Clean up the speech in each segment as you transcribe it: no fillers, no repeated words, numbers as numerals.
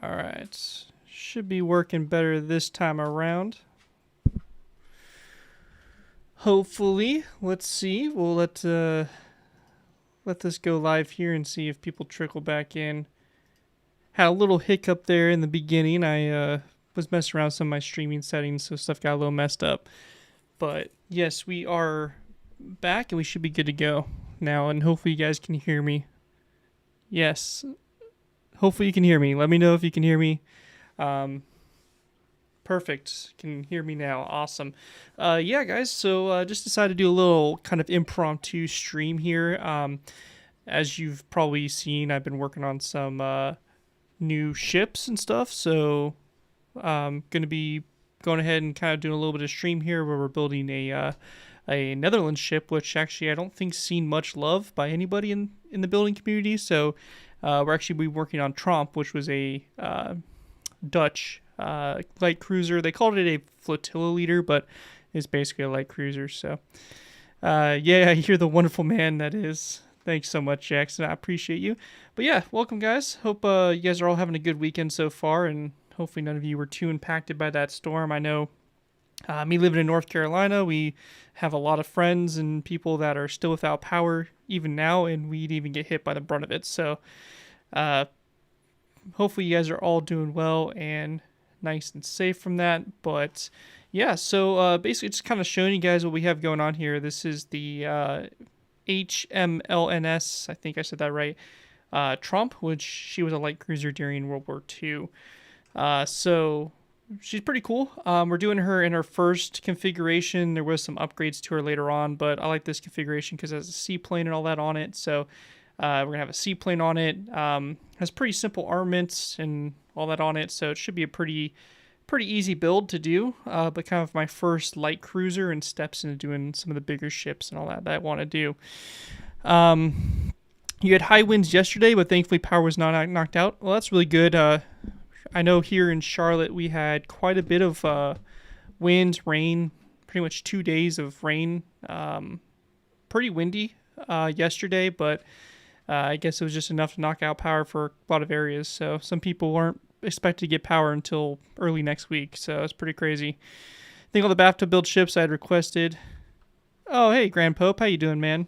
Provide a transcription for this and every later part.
Alright. Should be working better this time around. Hopefully. Let's see. We'll let this go live here and see if people trickle back in. Had a little hiccup there in the beginning. I was messing around with some of my streaming settings, so stuff got a little messed up. But yes, we are back and we should be good to go now, and hopefully you guys can hear me. Yes. Hopefully you can hear me. Let me know if you can hear me. Perfect. Can hear me now. Awesome. Yeah, guys. So just decided to do a little kind of impromptu stream here. As you've probably seen, I've been working on some new ships and stuff. So going to be going ahead and kind of doing a little bit of stream here where we're building a Netherlands ship, which actually I don't think seen much love by anybody in the building community. So we're actually working on Tromp, which was a Dutch light cruiser. They called it a flotilla leader, but it's basically a light cruiser. So yeah, you're the wonderful man that is. Thanks so much, Jackson. I appreciate you. But yeah, welcome, guys. Hope you guys are all having a good weekend so far, and hopefully none of you were too impacted by that storm. I know me living in North Carolina, we have a lot of friends and people that are still without power even now, and we'd even get hit by the brunt of it. So hopefully you guys are all doing well and nice and safe from that. But yeah, so basically just kind of showing you guys what we have going on here. This is the HMLNS, I think I said that right, Tromp, which she was a light cruiser during World War II. So she's pretty cool. We're doing her in her first configuration. There was some upgrades to her later on, but I like this configuration because it has a seaplane and all that on it. So we're going to have a seaplane on it. Has pretty simple armaments and all that on it, so it should be a pretty easy build to do, but kind of my first light cruiser and steps into doing some of the bigger ships and all that I want to do. You had high winds yesterday, but thankfully power was not knocked out. Well, that's really good. I know here in Charlotte we had quite a bit of winds, rain, pretty much 2 days of rain. Pretty windy yesterday, but I guess it was just enough to knock out power for a lot of areas. So some people weren't expected to get power until early next week. So it's pretty crazy. I think all the bathtub build ships I had requested. Oh, hey, Grand Pope. How you doing, man?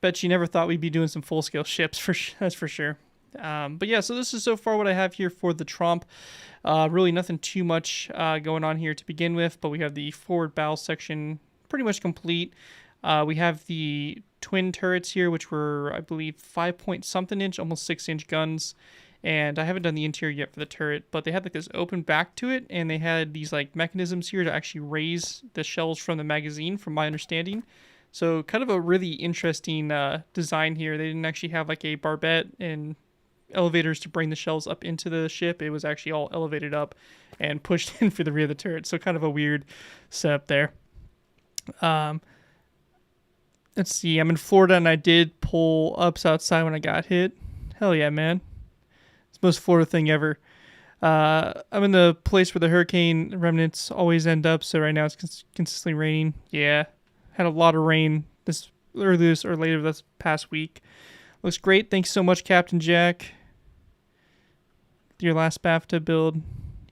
Bet you never thought we'd be doing some full-scale ships. That's for sure. But yeah, so this is so far what I have here for the Tromp. Really nothing too much going on here to begin with, but we have the forward bow section pretty much complete. We have the twin turrets here, which were, I believe, 5-point-something inch, almost 6-inch guns. And I haven't done the interior yet for the turret, but they had like this open back to it, and they had these like mechanisms here to actually raise the shells from the magazine, from my understanding. So kind of a really interesting design here. They didn't actually have like a barbette and elevators to bring the shells up into the ship. It was actually all elevated up and pushed in for the rear of the turret. So kind of a weird setup there. Let's see. I'm in Florida, and I did pull ups outside when I got hit. Hell yeah, man. It's the most Florida thing ever. I'm in the place where the hurricane remnants always end up, so right now it's consistently raining. Yeah. Had a lot of rain this or later this past week. Looks great. Thanks so much, Captain Jack. Your last BAFTA build.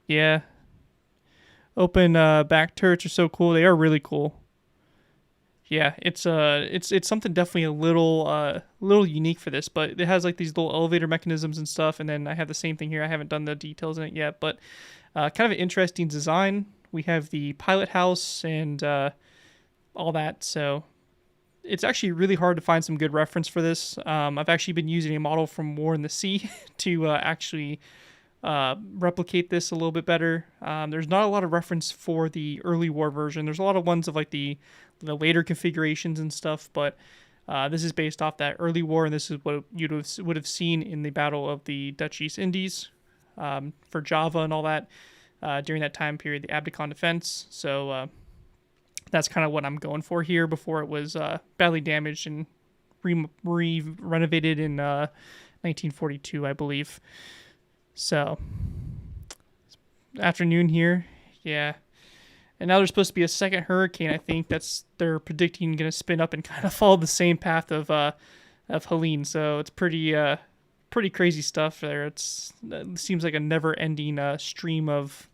Yeah. Open back turrets are so cool. They are really cool. Yeah, it's something definitely a little unique for this, but it has like these little elevator mechanisms and stuff, and then I have the same thing here. I haven't done the details in it yet, but kind of an interesting design. We have the pilot house and all that, so it's actually really hard to find some good reference for this. I've actually been using a model from War in the Sea to actually replicate this a little bit better. There's not a lot of reference for the early war version. There's a lot of ones of like the later configurations and stuff, but this is based off that early war, and this is what you would have seen in the Battle of the Dutch East Indies for Java and all that during that time period, the Abdecon defense. So that's kind of what I'm going for here before it was badly damaged and renovated in 1942, I believe. So, afternoon here, yeah. And now there's supposed to be a second hurricane, I think, they're predicting going to spin up and kind of follow the same path of Helene. So it's pretty pretty crazy stuff there. It seems like a never-ending stream of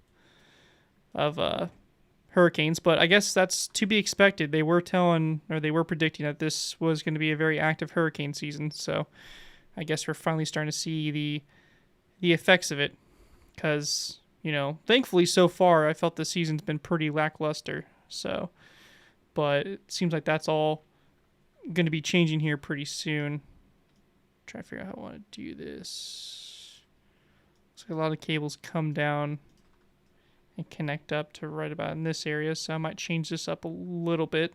hurricanes, but I guess that's to be expected. They were predicting that this was going to be a very active hurricane season, so I guess we're finally starting to see the effects of it, because, you know, thankfully so far I felt the season's been pretty lackluster, so, but it seems like that's all going to be changing here pretty soon. Try to figure out how I want to do this. Looks like a lot of cables come down and connect up to right about in this area, so I might change this up a little bit.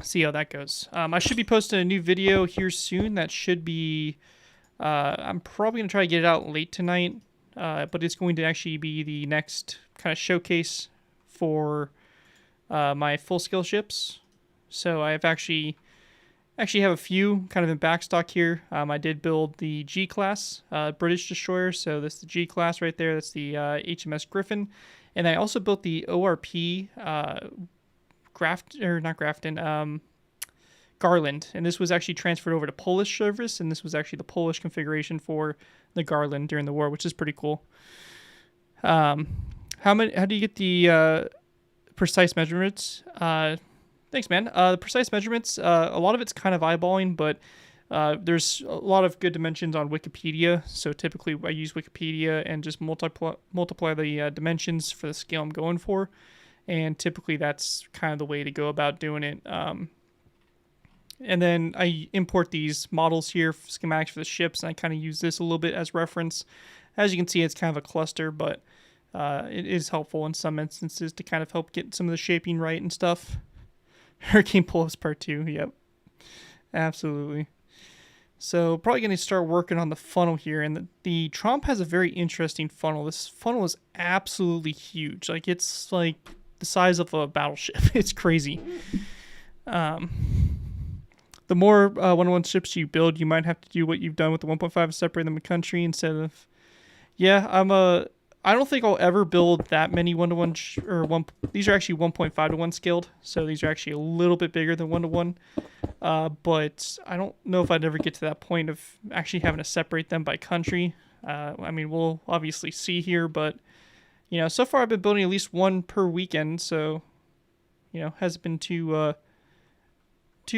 See how that goes. I should be posting a new video here soon. That should be, I'm probably going to try to get it out late tonight, but it's going to actually be the next kind of showcase for my full-scale ships. So I've actually have a few kind of in backstock here. I did build the G-class British destroyer, so that's the G-class right there. That's the HMS Griffin. And I also built the ORP Garland, and this was actually transferred over to Polish service, and this was actually the Polish configuration for the Garland during the war, which is pretty cool. How do you get the precise measurements? Thanks, man. The precise measurements, a lot of it's kind of eyeballing, but there's a lot of good dimensions on Wikipedia. So typically I use Wikipedia and just multiply the dimensions for the scale I'm going for. And typically that's kind of the way to go about doing it. And then I import these models here, schematics for the ships, and I kind of use this a little bit as reference. As you can see, it's kind of a cluster, but it is helpful in some instances to kind of help get some of the shaping right and stuff. Hurricane pull-ups part 2, yep. Absolutely. So probably going to start working on the funnel here, and the Tromp has a very interesting funnel. This funnel is absolutely huge. Like, it's like the size of a battleship. It's crazy. The more 1-1 ships you build, you might have to do what you've done with the 1.5, separate them in country instead of... Yeah, I don't think I'll ever build that many 1-to-1 these are actually 1.5 to 1 scaled, so these are actually a little bit bigger than 1-to-1. But I don't know if I'd ever get to that point of actually having to separate them by country. I mean, we'll obviously see here, but you know, so far I've been building at least one per weekend, so you know, hasn't been too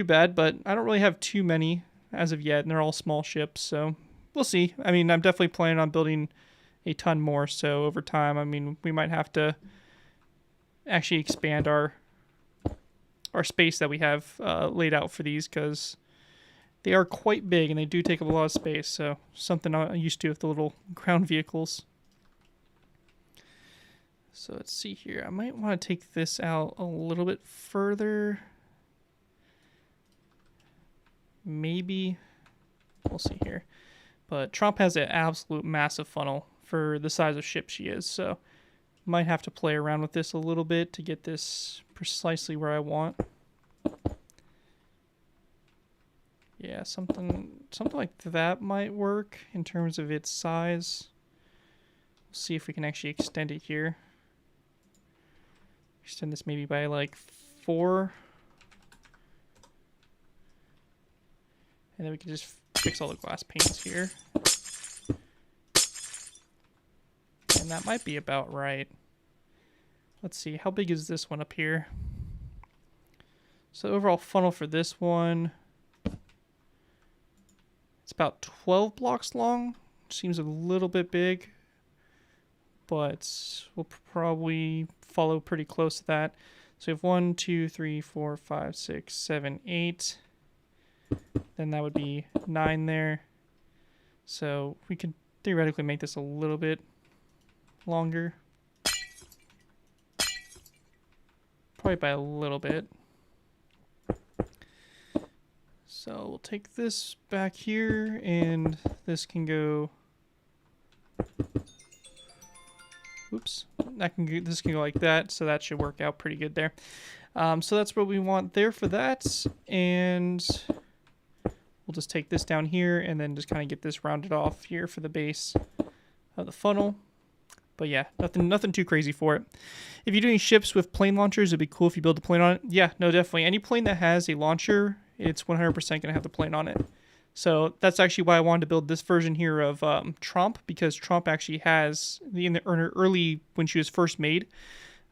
bad. But I don't really have too many as of yet, and they're all small ships, so we'll see. I mean, I'm definitely planning on building a ton more, so over time, I mean, we might have to actually expand our space that we have laid out for these, because they are quite big and they do take up a lot of space, so something I'm used to with the little ground vehicles. So let's see here. I might want to take this out a little bit further. Maybe. We'll see here. But Tromp has an absolute massive funnel for the size of ship she is, so might have to play around with this a little bit to get this precisely where I want. Yeah, something like that might work in terms of its size. We'll see if we can actually extend it here. Extend this maybe by like 4. And then we can just fix all the glass panes here. And that might be about right. Let's see, how big is this one up here? So overall funnel for this one, it's about 12 blocks long. Seems a little bit big, but we'll probably follow pretty close to that. So we have 1, 2, 3, 4, 5, 6, 7, 8. Then that would be 9 there. So we could theoretically make this a little bit longer. Probably by a little bit. So we'll take this back here, and this can go... Oops. This can go like that, so that should work out pretty good there. So that's what we want there for that, and we'll just take this down here and then just kind of get this rounded off here for the base of the funnel. But yeah, nothing too crazy for it. If you're doing ships with plane launchers, it'd be cool if you build a plane on it. Yeah, no, definitely. Any plane that has a launcher, it's 100% going to have the plane on it. So that's actually why I wanted to build this version here of Tromp, because Tromp actually has, in her early, when she was first made,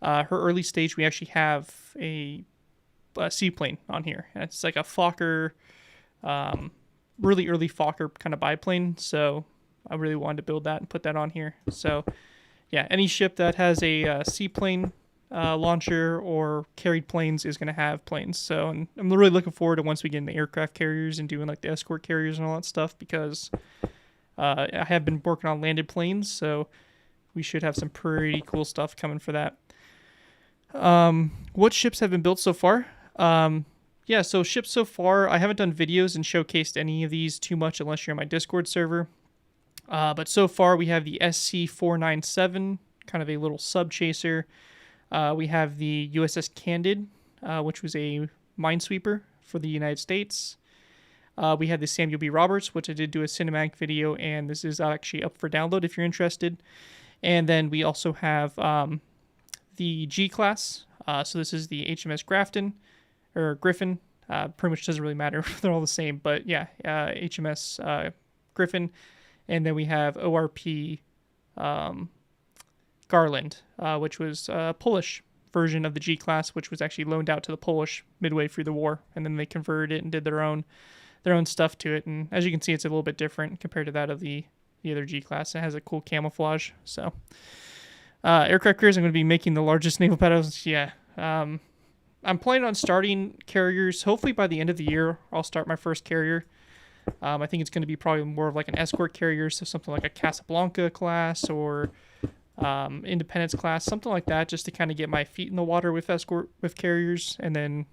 her early stage, we actually have a seaplane on here. And it's like a Fokker, really early Fokker kind of biplane. So I really wanted to build that and put that on here. So yeah, any ship that has a seaplane launcher or carried planes is going to have planes. So, and I'm really looking forward to once we get into aircraft carriers and doing like the escort carriers and all that stuff, because I have been working on landed planes, so we should have some pretty cool stuff coming for that. What ships have been built so far? Yeah, so ships so far, I haven't done videos and showcased any of these too much unless you're on my Discord server. But so far we have the SC-497, kind of a little sub chaser. We have the USS Candid, which was a minesweeper for the United States. We have the Samuel B. Roberts, which I did do a cinematic video, and this is actually up for download if you're interested. And then we also have the G-class. So this is the HMS Griffin. Pretty much doesn't really matter. They're all the same. But yeah, HMS Griffin. And then we have ORP Garland, which was a Polish version of the G-class, which was actually loaned out to the Polish midway through the war, and then they converted it and did their own stuff to it. And as you can see, it's a little bit different compared to that of the other G-class. It has a cool camouflage. So aircraft carriers, I'm going to be making the largest naval battles. Yeah. I'm planning on starting carriers. Hopefully by the end of the year, I'll start my first carrier. I think it's going to be probably more of like an escort carrier, so something like a Casablanca class or Independence class, something like that, just to kind of get my feet in the water with carriers, and then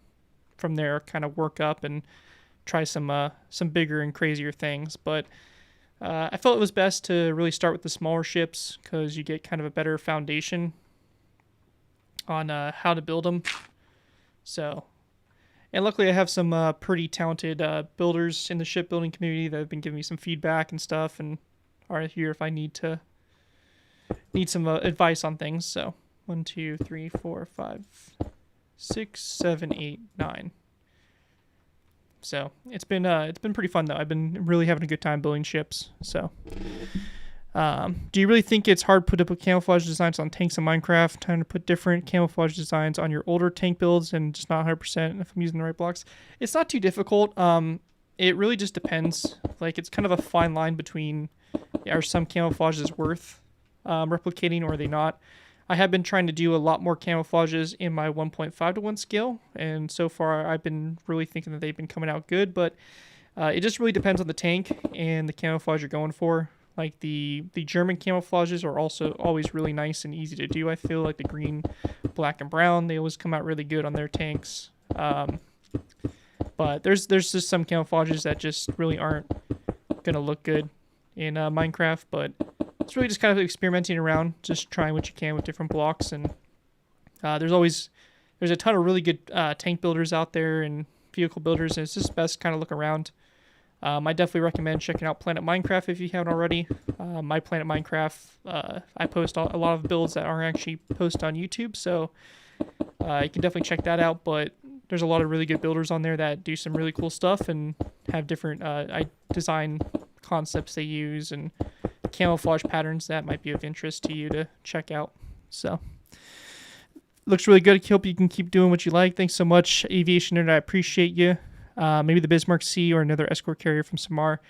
from there kind of work up and try some bigger and crazier things. But I felt it was best to really start with the smaller ships, because you get kind of a better foundation on how to build them. So, and luckily I have some pretty talented builders in the shipbuilding community that have been giving me some feedback and stuff, and are here if I need some advice on things. So 1, 2, 3, 4, 5, 6, 7, 8, 9. So it's been pretty fun though. I've been really having a good time building ships. So do you really think it's hard to put camouflage designs on tanks in Minecraft? Trying to put different camouflage designs on your older tank builds and just not 100% if I'm using the right blocks? It's not too difficult. It really just depends. Like, it's kind of a fine line between, are some camouflages worth replicating or are they not? I have been trying to do a lot more camouflages in my 1.5 to 1 scale, and so far I've been really thinking that they've been coming out good, but it just really depends on the tank and the camouflage you're going for. Like the German camouflages are also always really nice and easy to do. I feel like the green, black, and brown, they always come out really good on their tanks. But there's just some camouflages that just really aren't going to look good in Minecraft, but it's really just kind of experimenting around, just trying what you can with different blocks. And there's a ton of really good tank builders out there and vehicle builders, and it's just best kind of look around. I definitely recommend checking out Planet Minecraft if you haven't already. My Planet Minecraft, I post a lot of builds that aren't actually posted on YouTube, so you can definitely check that out. But there's a lot of really good builders on there that do some really cool stuff and have different design concepts they use and camouflage patterns that might be of interest to you to check out. So looks really good. I hope you can keep doing what you like. Thanks so much, Aviation Nerd. I appreciate you. Maybe the Bismarck C or another escort carrier from Samar.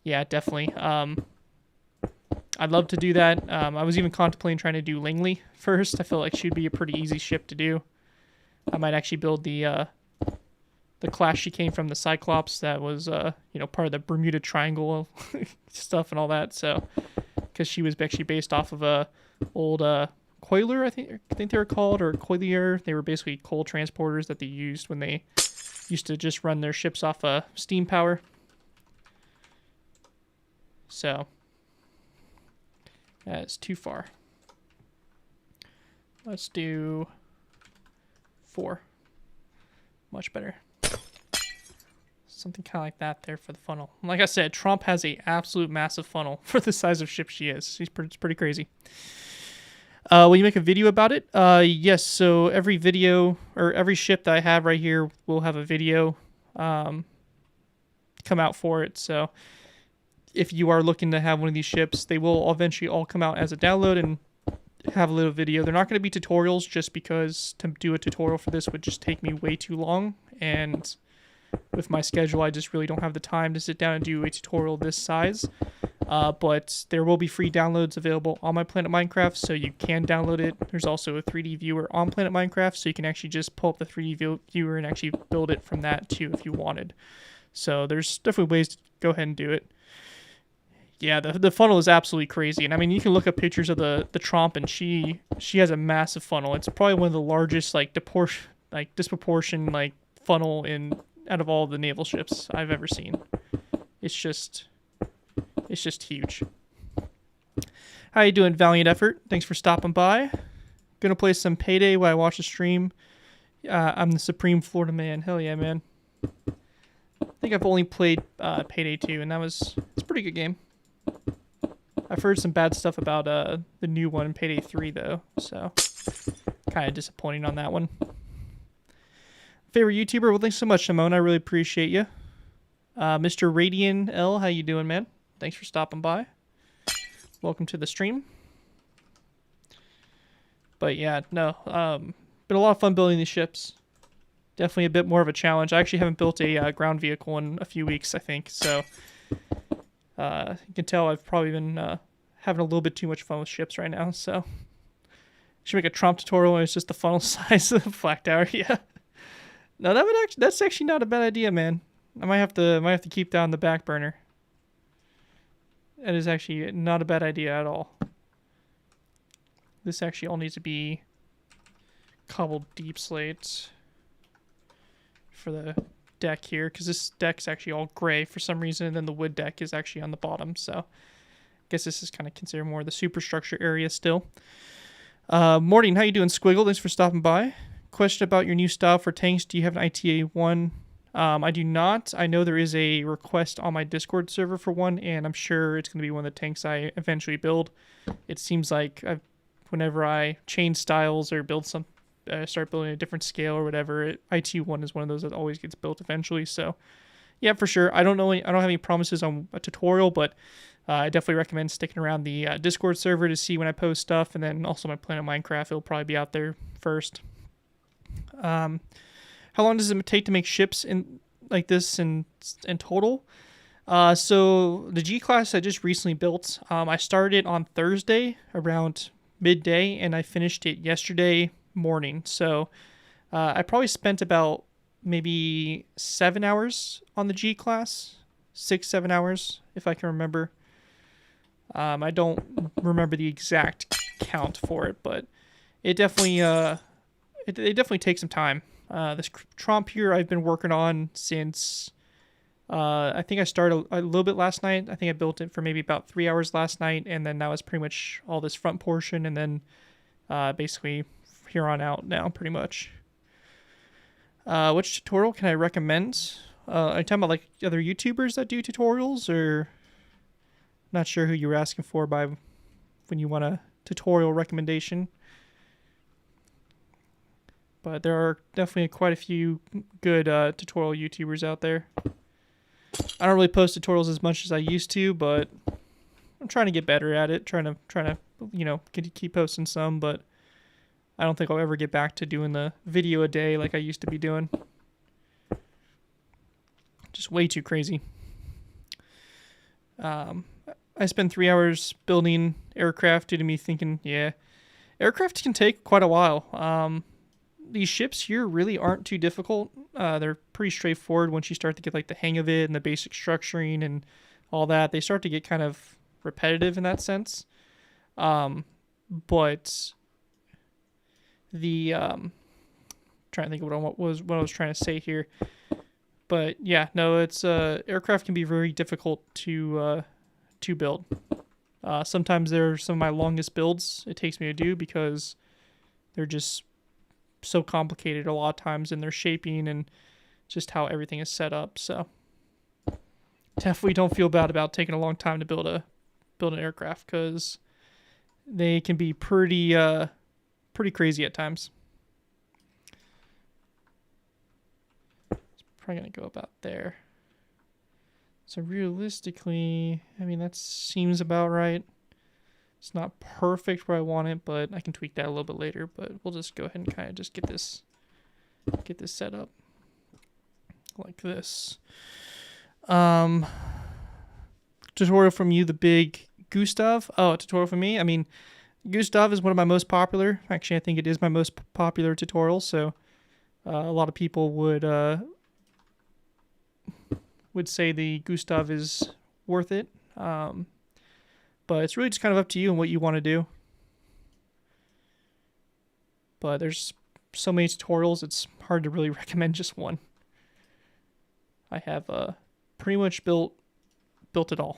Yeah, definitely. I'd love to do that. I was even contemplating trying to do Langley first. I feel like she'd be a pretty easy ship to do. I might actually build the class she came from, the Cyclops, that was part of the Bermuda Triangle stuff and all that. So, because she was actually based off of a old coiler, I think they were called, or coilier. They were basically coal transporters that they used when they used to just run their ships off steam power. So that's too far. Let's do 4. Much better. Something kind of like that there for the funnel. Like I said, Tromp has a absolute massive funnel for the size of ship she is. It's pretty crazy. Will you make a video about it? Yes. So every video or every ship that I have right here will have a video, kind come out for it. So if you are looking to have one of these ships, they will eventually all come out as a download and have a little video. They're not going to be tutorials, just because to do a tutorial for this would just take me way too long, and with my schedule I just really don't have the time to sit down and do a tutorial this size. But there will be free downloads available on my Planet Minecraft, so you can download it. There's also a 3D viewer on Planet Minecraft, so you can actually just pull up the 3D viewer and actually build it from that too if you wanted. So there's definitely ways to go ahead and do it. Yeah, the funnel is absolutely crazy. And I mean, you can look up pictures of the Tromp, and she has a massive funnel. It's probably one of the largest disproportion funnel out of all the naval ships I've ever seen. It's just huge. How you doing, Valiant Effort? Thanks for stopping by. Gonna play some Payday while I watch the stream. I'm the Supreme Florida Man. Hell yeah, man. I think I've only played Payday 2, and it's a pretty good game. I've heard some bad stuff about the new one, Payday 3, though, so kind of disappointing on that one. Favorite YouTuber? Well, thanks so much, Simone. I really appreciate you. Mr. Radian L, how you doing, man? Thanks for stopping by. Welcome to the stream. But yeah, no, been a lot of fun building these ships. Definitely a bit more of a challenge. I actually haven't built a ground vehicle in a few weeks, I think, so you can tell I've probably been having a little bit too much fun with ships right now, so should make a Tromp tutorial and it's just the funnel size of the flak tower. Yeah. No, that's actually not a bad idea, man. I might have to keep that on the back burner. That is actually not a bad idea at all. This actually all needs to be cobbled deep slates for the deck here, because this deck's actually all gray for some reason, and then the wood deck is actually on the bottom, so I guess this is kind of considered more the superstructure area still. Morning, how you doing, Squiggle? Thanks for stopping by. Question about your new style for tanks. Do you have an ITA 1? I do not. I know there is a request on my Discord server for one, and I'm sure it's going to be one of the tanks I eventually build. It seems like whenever I change styles or start building a different scale or whatever, IT1 is one of those that always gets built eventually. So yeah, for sure. I don't have any promises on a tutorial, but I definitely recommend sticking around the Discord server to see when I post stuff, and then also my Planet Minecraft. It'll probably be out there first. How long does it take to make ships like this in total? So the G-Class I just recently built, I started on Thursday around midday, and I finished it yesterday morning. So I probably spent about maybe 7 hours on the G-Class, 6-7 hours if I can remember. I don't remember the exact count for it, but it definitely it definitely takes some time. This Tromp here I've been working on since I think I started a little bit last night. I think I built it for maybe about 3 hours last night, and then that was pretty much all this front portion, and then basically here on out now pretty much. Which tutorial can I recommend? Are you talking about like other YouTubers that do tutorials, or not sure who you were asking for by when you want a tutorial recommendation? But there are definitely quite a few good tutorial YouTubers out there. I don't really post tutorials as much as I used to, but I'm trying to get better at it. Trying to keep posting some, but I don't think I'll ever get back to doing the video a day like I used to be doing. Just way too crazy. I spent 3 hours building aircraft due to me thinking, yeah, aircraft can take quite a while. These ships here really aren't too difficult. They're pretty straightforward once you start to get like the hang of it and the basic structuring and all that. They start to get kind of repetitive in that sense. But the trying to think of what I was trying to say here. But yeah, no, it's aircraft can be very difficult to build. Sometimes they're some of my longest builds it takes me to do because they're just so complicated a lot of times in their shaping and just how everything is set up. So definitely don't feel bad about taking a long time to build an aircraft, because they can be pretty crazy at times. It's probably gonna go about there. So realistically, I mean, that seems about right. It's not perfect where I want it, but I can tweak that a little bit later. But we'll just go ahead and kind of just get this set up like this. Tutorial from you, the big Gustav. Oh, a tutorial from me. I mean, Gustav is one of my most popular. Actually, I think it is my most popular tutorial. So a lot of people would say the Gustav is worth it. But it's really just kind of up to you and what you want to do. But there's so many tutorials, it's hard to really recommend just one. I have pretty much built it all.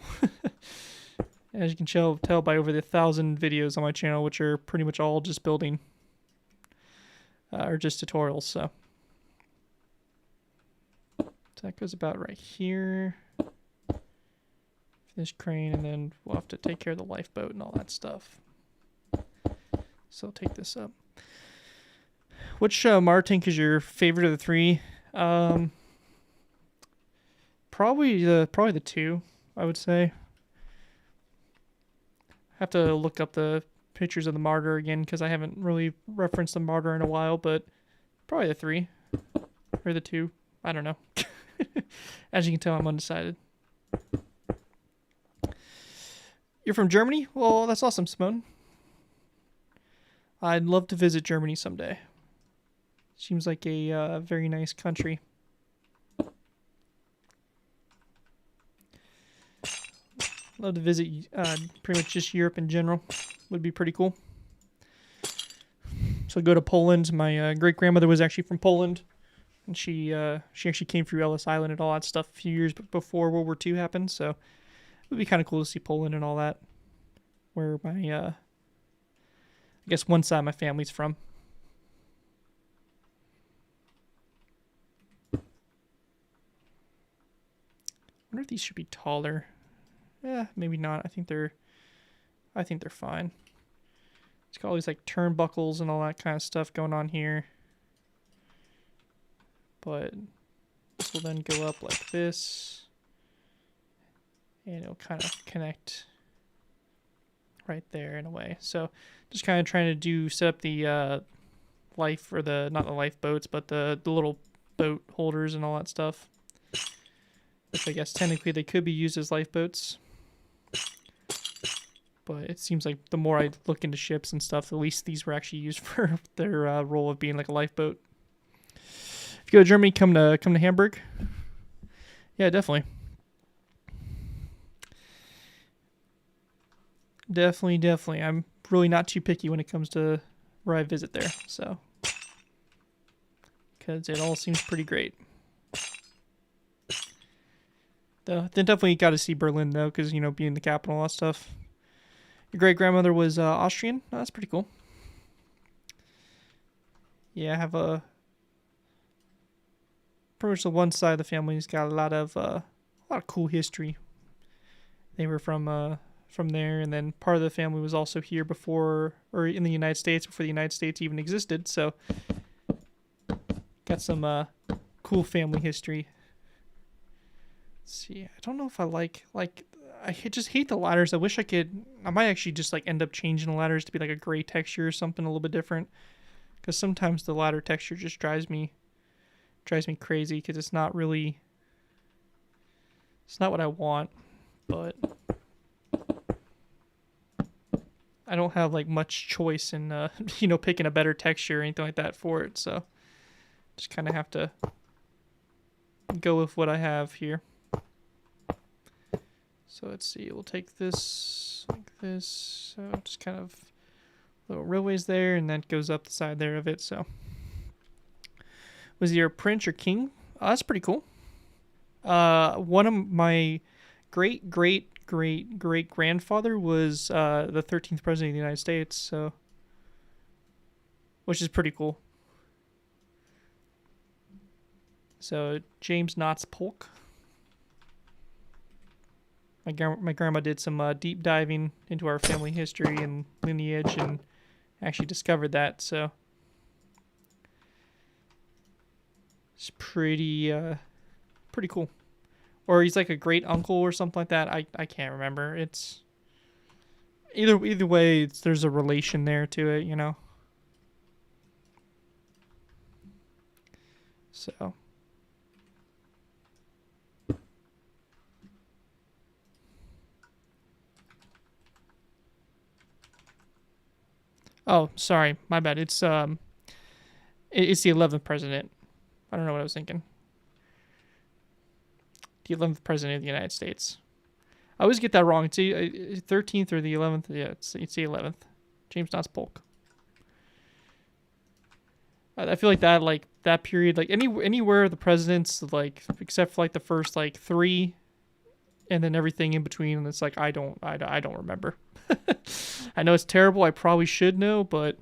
As you can tell by over the 1,000 videos on my channel, which are pretty much all just building or just tutorials. So that goes about right here. This crane, and then we'll have to take care of the lifeboat and all that stuff. So I'll take this up. Which Martank is your favorite of the three? Probably the two, I would say. Have to look up the pictures of the Martyr again because I haven't really referenced the Martyr in a while, but probably the three or the two. I don't know. As you can tell, I'm undecided. You're from Germany? Well, that's awesome, Simone. I'd love to visit Germany someday. Seems like a very nice country. Love to visit pretty much just Europe in general. Would be pretty cool. So go to Poland. My great-grandmother was actually from Poland. And she actually came through Ellis Island and all that stuff a few years before World War II happened. So it would be kind of cool to see Poland and all that. Where my, I guess one side of my family's from. I wonder if these should be taller. Yeah, maybe not. I think they're fine. It's got all these like turnbuckles and all that kind of stuff going on here. But this will then go up like this. And it'll kind of connect right there in a way. So just kind of trying to set up the not the lifeboats, but the little boat holders and all that stuff. Which I guess technically they could be used as lifeboats. But it seems like the more I look into ships and stuff, the least these were actually used for their role of being like a lifeboat. If you go to Germany, come to Hamburg. Yeah, definitely. Definitely. I'm really not too picky when it comes to where I visit there. So, because it all seems pretty great. Then definitely got to see Berlin though, because being the capital and all that stuff. Your great-grandmother was Austrian. Oh, that's pretty cool. Yeah, I have pretty much the one side of the family's got a lot of cool history. They were from there, and then part of the family was also here before, or in the United States before the United States even existed. So, got some cool family history. Let's see, I don't know if I like I just hate the ladders. I wish I might actually just like end up changing the ladders to be like a gray texture or something a little bit different. Because sometimes the ladder texture just drives me crazy because it's not what I want. But I don't have like much choice in picking a better texture or anything like that for it. So just kind of have to go with what I have here. So let's see, we'll take this like this. So just kind of little railways there, and that goes up the side there of it. So was he a prince or king? Oh, that's pretty cool. One of my great grandfather was the 13th president of the United States. So, which is pretty cool. So James Knott's Polk. My grandma did some deep diving into our family history and lineage and actually discovered that. So it's pretty cool. or he's like a great uncle or something like that. I can't remember. It's either way. There's a relation there to it, you know. So. Oh, sorry, my bad. It's the 11th president. I don't know what I was thinking. The 11th president of the United States. I always get that wrong. It's the 13th or the 11th. Yeah, it's the 11th. James Knox Polk. I feel like that period, like anywhere the presidents, like except for like the first like 3, and then everything in between, it's like I don't remember. I know it's terrible. I probably should know, but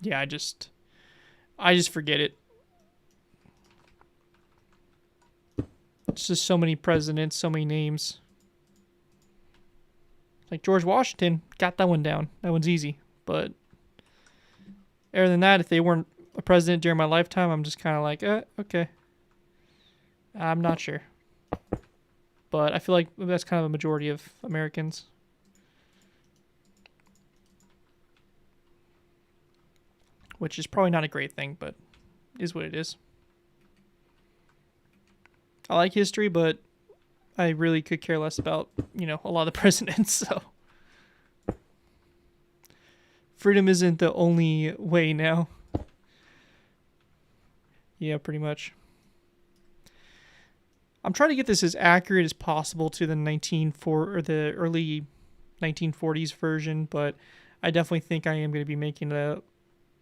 yeah, I just forget it. It's just so many presidents, so many names. Like George Washington, got that one down. That one's easy. But other than that, if they weren't a president during my lifetime, I'm just kind of like, okay. I'm not sure. But I feel like that's kind of a majority of Americans. Which is probably not a great thing, but is what it is. I like history, but I really could care less about, you know, a lot of the presidents, so. Freedom isn't the only way now. Yeah, pretty much. I'm trying to get this as accurate as possible to the early 1940s version, but I definitely think I am going to be making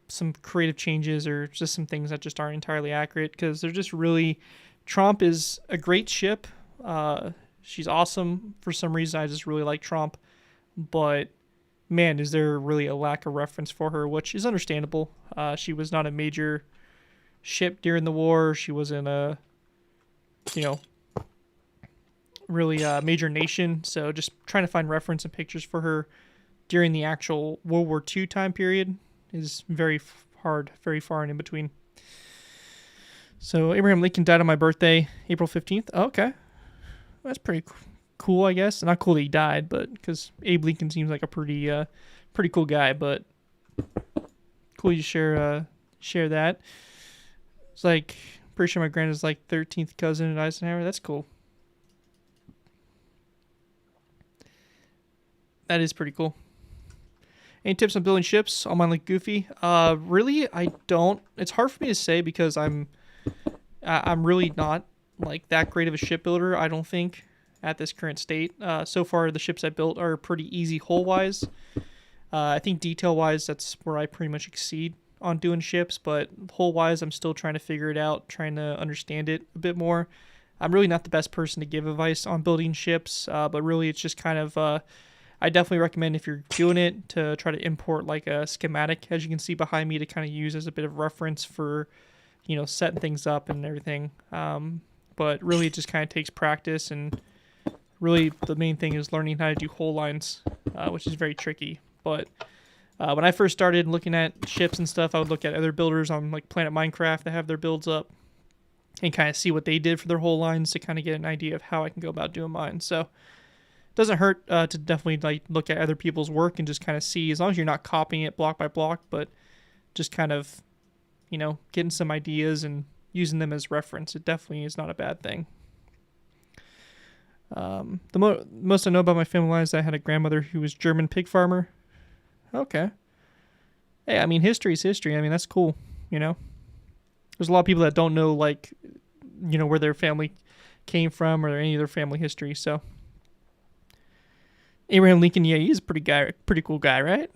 some creative changes or just some things that just aren't entirely accurate, because they're just really... Tromp is a great ship. She's awesome. For some reason, I just really like Tromp. But, man, is there really a lack of reference for her, which is understandable. She was not a major ship during the war. She wasn't a, you know, really a major nation. So just trying to find reference and pictures for her during the actual World War II time period is very hard, very far and in between. So Abraham Lincoln died on my birthday, April 15th. Oh, okay. That's pretty cool, I guess. Not cool that he died, but because Abe Lincoln seems like a pretty cool guy, but cool you share that. It's like, pretty sure my granddad's like 13th cousin at Eisenhower. That's cool. That is pretty cool. Any tips on building ships? All mine look goofy. Really, I don't. It's hard for me to say because I'm really not like that great of a shipbuilder, I don't think, at this current state. So far, the ships I built are pretty easy hull-wise. I think detail-wise, that's where I pretty much exceed on doing ships, but hull-wise, I'm still trying to figure it out, trying to understand it a bit more. I'm really not the best person to give advice on building ships, but really it's just kind of... I definitely recommend, if you're doing it, to try to import like a schematic, as you can see behind me, to kind of use as a bit of reference for, you know, setting things up and everything. But really it just kind of takes practice, and really the main thing is learning how to do hull lines, which is very tricky. But when I first started looking at ships and stuff, I would look at other builders on like Planet Minecraft that have their builds up and kind of see what they did for their hull lines to kind of get an idea of how I can go about doing mine. So doesn't hurt to definitely like look at other people's work and just kind of see, as long as you're not copying it block by block, but just kind of, you know, getting some ideas and using them as reference. It definitely is not a bad thing. The most I know about my family line is I had a grandmother who was German pig farmer. Okay. Hey, I mean, history is history. I mean, that's cool, you know. There's a lot of people that don't know, like, you know, where their family came from or any of their family history, so... Abraham Lincoln, yeah, he's a pretty cool guy, right?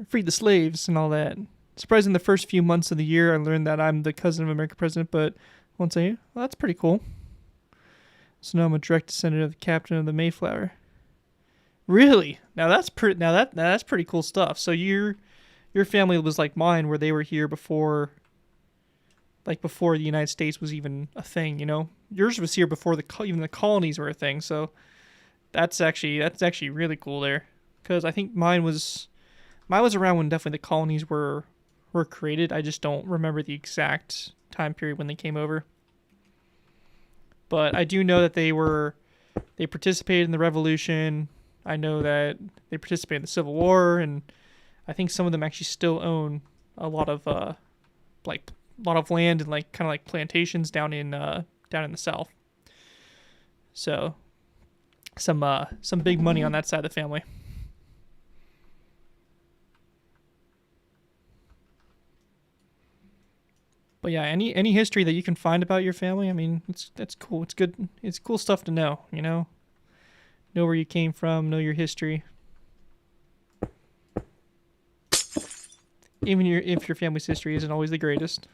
Freed the slaves and all that. Surprising, the first few months of the year, I learned that I'm the cousin of American president, but once well, that's pretty cool. So now I'm a direct descendant of the captain of the Mayflower. Really? Now that's pretty cool stuff. So your family was like mine, where they were here before the United States was even a thing, you know? Yours was here before even the colonies were a thing, so that's actually really cool there, because I think mine was around when definitely the colonies were created. I just don't remember the exact time period when they came over. but I do know that they participated in the revolution. I know that they participated in the Civil War, and I think some of them actually still own a lot of land and like kind of like plantations down in the South. So some big money on that side of the family. But yeah, any history that you can find about your family, I mean, that's cool. It's good. It's cool stuff to know. Know where you came from, know your history. Even if your family's history isn't always the greatest.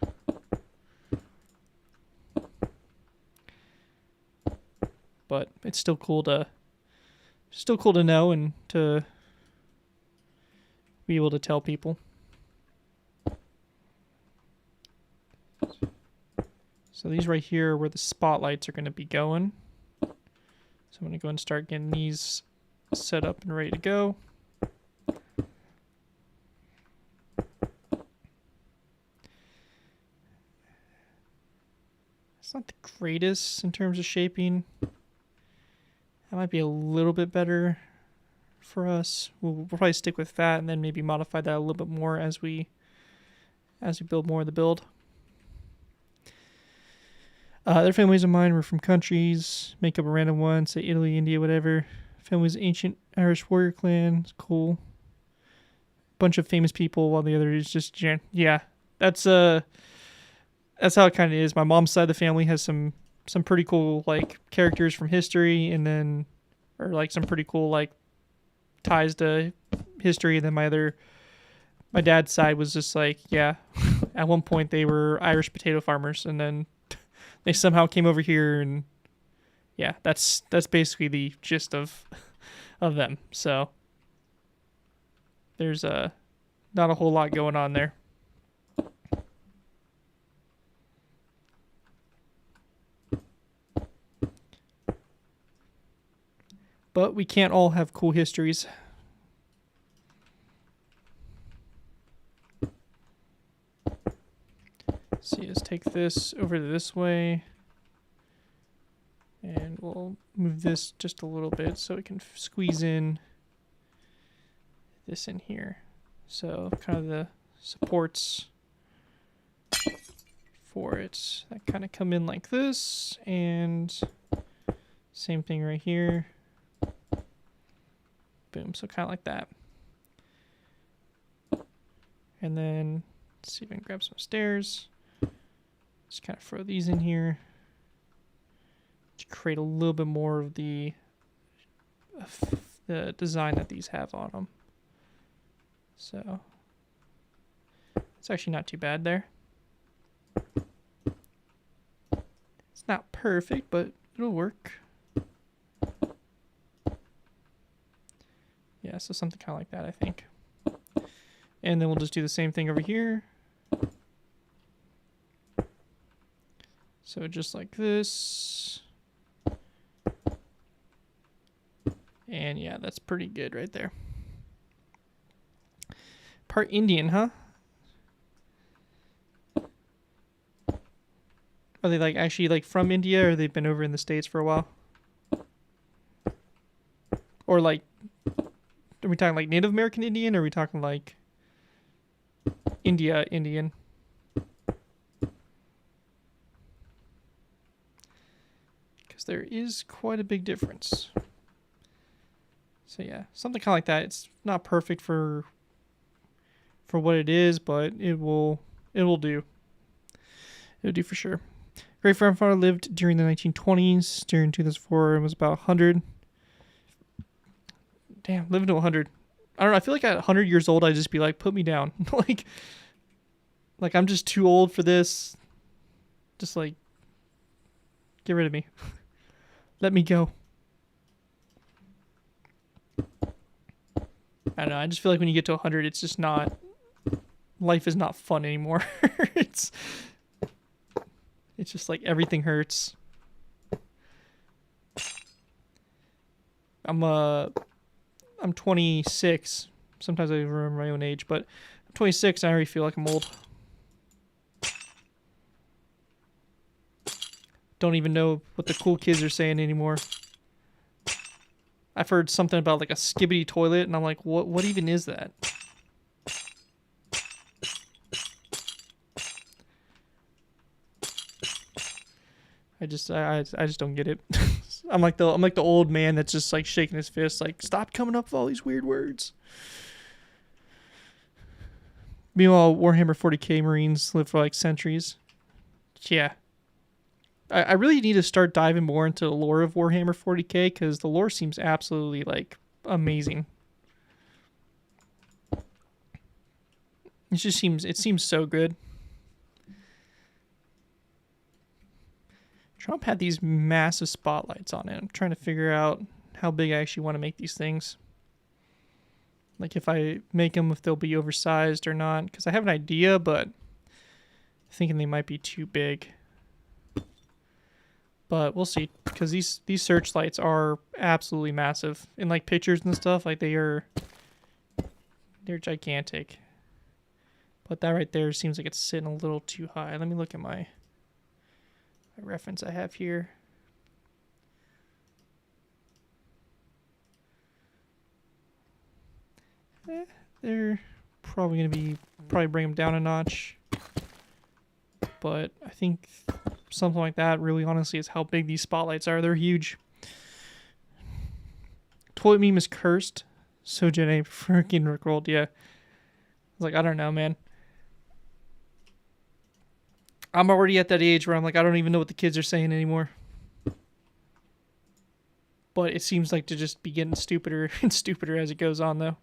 But it's still cool to know and to be able to tell people. So these right here are where the spotlights are going to be going. So I'm going to go and start getting these set up and ready to go. It's not the greatest in terms of shaping. That might be a little bit better for us. We'll probably stick with that and then maybe modify that a little bit more as we build more of the build. Their families of mine were from countries. Make up a random one. Say Italy, India, whatever. Family's ancient Irish warrior clan. It's cool. Bunch of famous people, while the other is just yeah. That's how it kind of is. My mom's side of the family has some pretty cool like characters from history, and then or like some pretty cool like ties to history. And then my dad's side was just like, yeah. At one point they were Irish potato farmers, and then they somehow came over here, and yeah, that's basically the gist of them. So there's not a whole lot going on there. But we can't all have cool histories. See, let's take this over to this way. And we'll move this just a little bit so we can squeeze in this in here. So kind of the supports for it that kind of come in like this, and same thing right here. Boom, so kind of like that. And then let's see if I can grab some stairs. Just kind of throw these in here to create a little bit more of the design that these have on them. So it's actually not too bad there. It's not perfect, but it'll work. Yeah, so something kind of like that, I think. And then we'll just do the same thing over here. So just like this. And yeah, that's pretty good right there. Part Indian, huh? Are they like actually like from India, or they've been over in the States for a while? Or like, are we talking like Native American Indian, or are we talking like India Indian? Because there is quite a big difference. So yeah, something kind of like that. It's not perfect for what it is, but it will do. It'll do for sure. Great grandfather lived during the 1920s. During 2004, it was about 100. Damn, living to 100. I don't know. I feel like at 100 years old, I'd just be like, put me down. like I'm just too old for this. Just like, get rid of me. Let me go. I don't know. I just feel like when you get to 100, it's just not. Life is not fun anymore. It's just like everything hurts. I'm 26. Sometimes I remember my own age, but I'm 26 and I already feel like I'm old. don't even know what the cool kids are saying anymore. I've heard something about like a skibbity toilet, and I'm like, what even is that? I just don't get it. I'm like the old man that's just like shaking his fist, like, stop coming up with all these weird words. Meanwhile, Warhammer 40k Marines live for like centuries. Yeah. I really need to start diving more into the lore of Warhammer 40k, because the lore seems absolutely like amazing. It seems so good. Tromp had these massive spotlights on it. I'm trying to figure out how big I actually want to make these things. Like if I make them, if they'll be oversized or not. Because I have an idea, but I'm thinking they might be too big. But we'll see. Because these searchlights are absolutely massive. In like pictures and stuff, like they're gigantic. But that right there seems like it's sitting a little too high. Let me look at my reference I have here. They're probably going to bring them down a notch. But I think something like that really honestly is how big these spotlights are. They're huge. Toilet meme is cursed. So Jenny freaking rickrolled. Yeah. I was like, I don't know, man. I'm already at that age where I'm like, I don't even know what the kids are saying anymore. But it seems like to just be getting stupider and stupider as it goes on, though.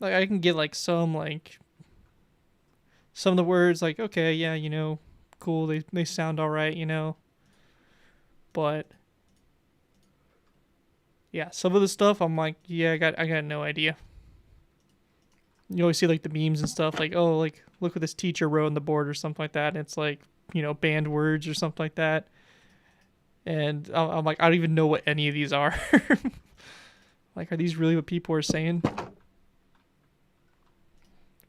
Like, I can get, like, some of the words, like, okay, yeah, you know, cool, they sound alright, you know. But, yeah, some of the stuff, I'm like, yeah, I got no idea. You always see like the memes and stuff like, oh, like look what this teacher wrote on the board or something like that. And it's like, you know, banned words or something like that. And I'm like, I don't even know what any of these are. Like, are these really what people are saying?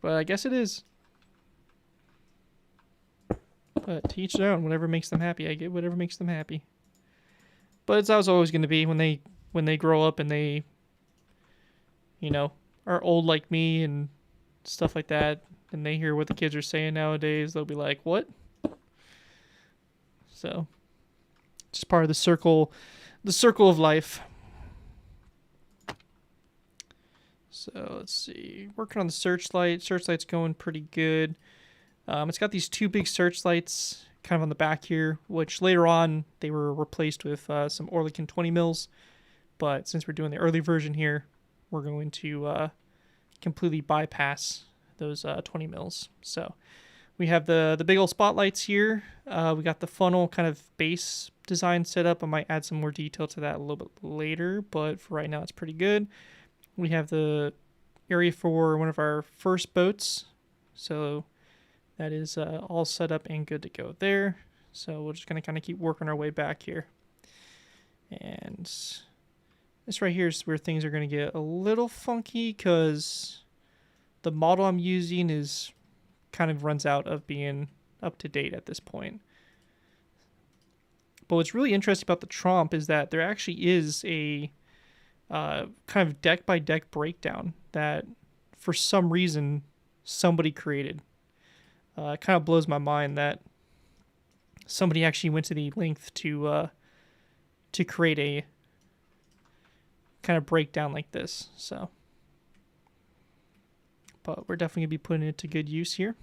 But I guess it is. But to each their own, whatever makes them happy. I get whatever makes them happy. But it's how it's always going to be when they grow up and they, you know, are old like me and stuff like that, and they hear what the kids are saying nowadays, they'll be like, what? So just part of the circle of life. So let's see, working on the searchlight's going pretty good. It's got these two big searchlights kind of on the back here, which later on they were replaced with some Oerlikon 20 mils, but since we're doing the early version here, we're going to completely bypass those 20 mils. So we have the big old spotlights here. We got the funnel kind of base design set up. I might add some more detail to that a little bit later, but for right now it's pretty good. We have the area for one of our first boats. So that is all set up and good to go there. So we're just going to kind of keep working our way back here. And this right here is where things are going to get a little funky because the model I'm using is kind of runs out of being up to date at this point. But what's really interesting about the Tromp is that there actually is a kind of deck by deck breakdown that for some reason somebody created. It kind of blows my mind that somebody actually went to the length to create a kind of breakdown like this. So, but we're definitely gonna be putting it to good use here.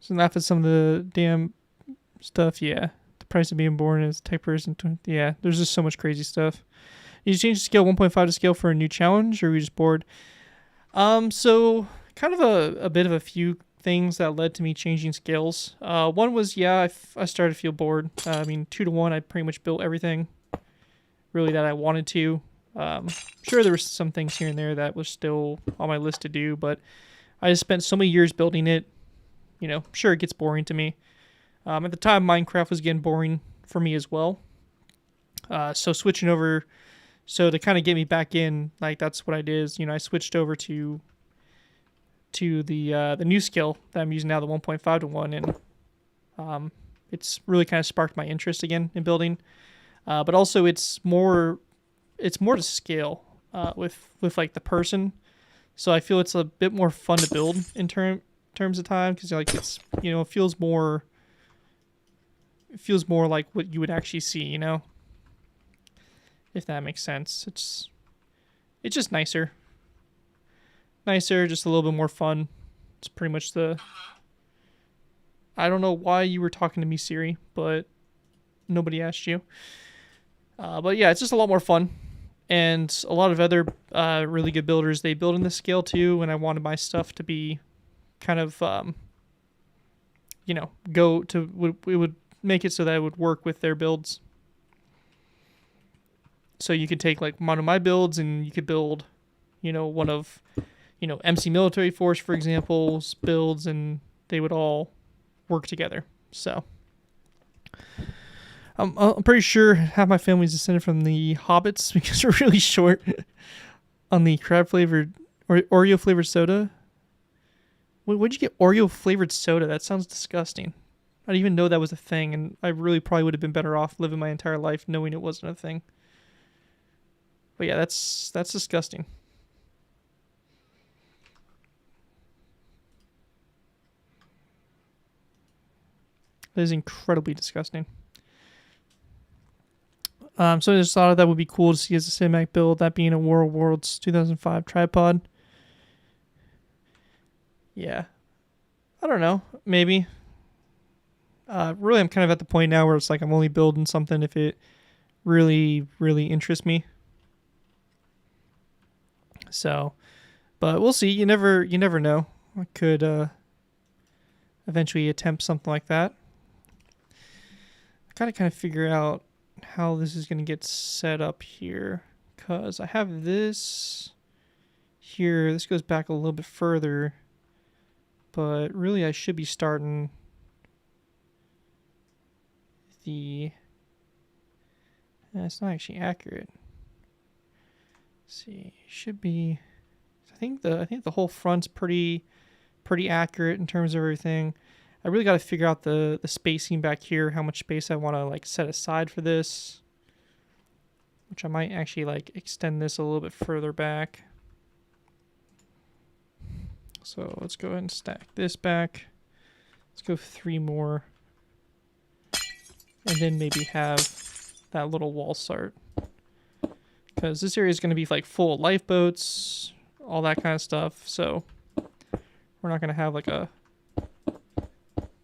So enough of some of the damn stuff. Yeah, the price of being born as a type person. Yeah, there's just so much crazy stuff. Did you change the scale 1.5 to scale for a new challenge, or were you just bored? So kind of a bit of a few things that led to me changing scales. One was, yeah, I started to feel bored. I mean, 2 to 1, I pretty much built everything really that I wanted to. Sure, there were some things here and there that was still on my list to do, but I just spent so many years building it. You know, sure, it gets boring to me. At the time, Minecraft was getting boring for me as well. So switching over So to kind of get me back in, like that's what I did is, I switched over to the new skill that I'm using now, the 1.5 to 1, and it's really kind of sparked my interest again in building. But also it's more to scale with like the person. So I feel it's a bit more fun to build in terms of time, because like it's it feels more like what you would actually see, if that makes sense. It's just nicer, just a little bit more fun. It's pretty much I don't know why you were talking to me, Siri, but nobody asked you. But yeah, it's just a lot more fun. And a lot of other really good builders, they build in this scale too, and I wanted my stuff to be kind of, go to, it would make it so that it would work with their builds. So you could take like one of my builds and you could build, one of, MC Military Force, for example's builds, and they would all work together. So I'm pretty sure half my family is descended from the hobbits because we're really short on the crab flavored or Oreo flavored soda. Where'd you get Oreo flavored soda? That sounds disgusting. I didn't even know that was a thing, and I really probably would have been better off living my entire life knowing it wasn't a thing. But yeah, that's disgusting. That is incredibly disgusting. So I just thought that would be cool to see as a cinematic build, that being a War of Worlds 2005 tripod. Yeah. I don't know. Maybe. Really, I'm kind of at the point now where it's like I'm only building something if it really, really interests me. So, but we'll see. You never know. I could eventually attempt something like that. I gotta kind of figure out how this is going to get set up here, because I have this here. This goes back a little bit further, but really I should be starting it's not actually accurate. Let's see, should be, I think the whole front's pretty accurate in terms of everything. I really got to figure out the spacing back here, how much space I want to like set aside for this, which I might actually like extend this a little bit further back. So let's go ahead and stack this back. Let's go 3 more, and then maybe have that little wall start, because this area is going to be like full of lifeboats, all that kind of stuff. So we're not going to have like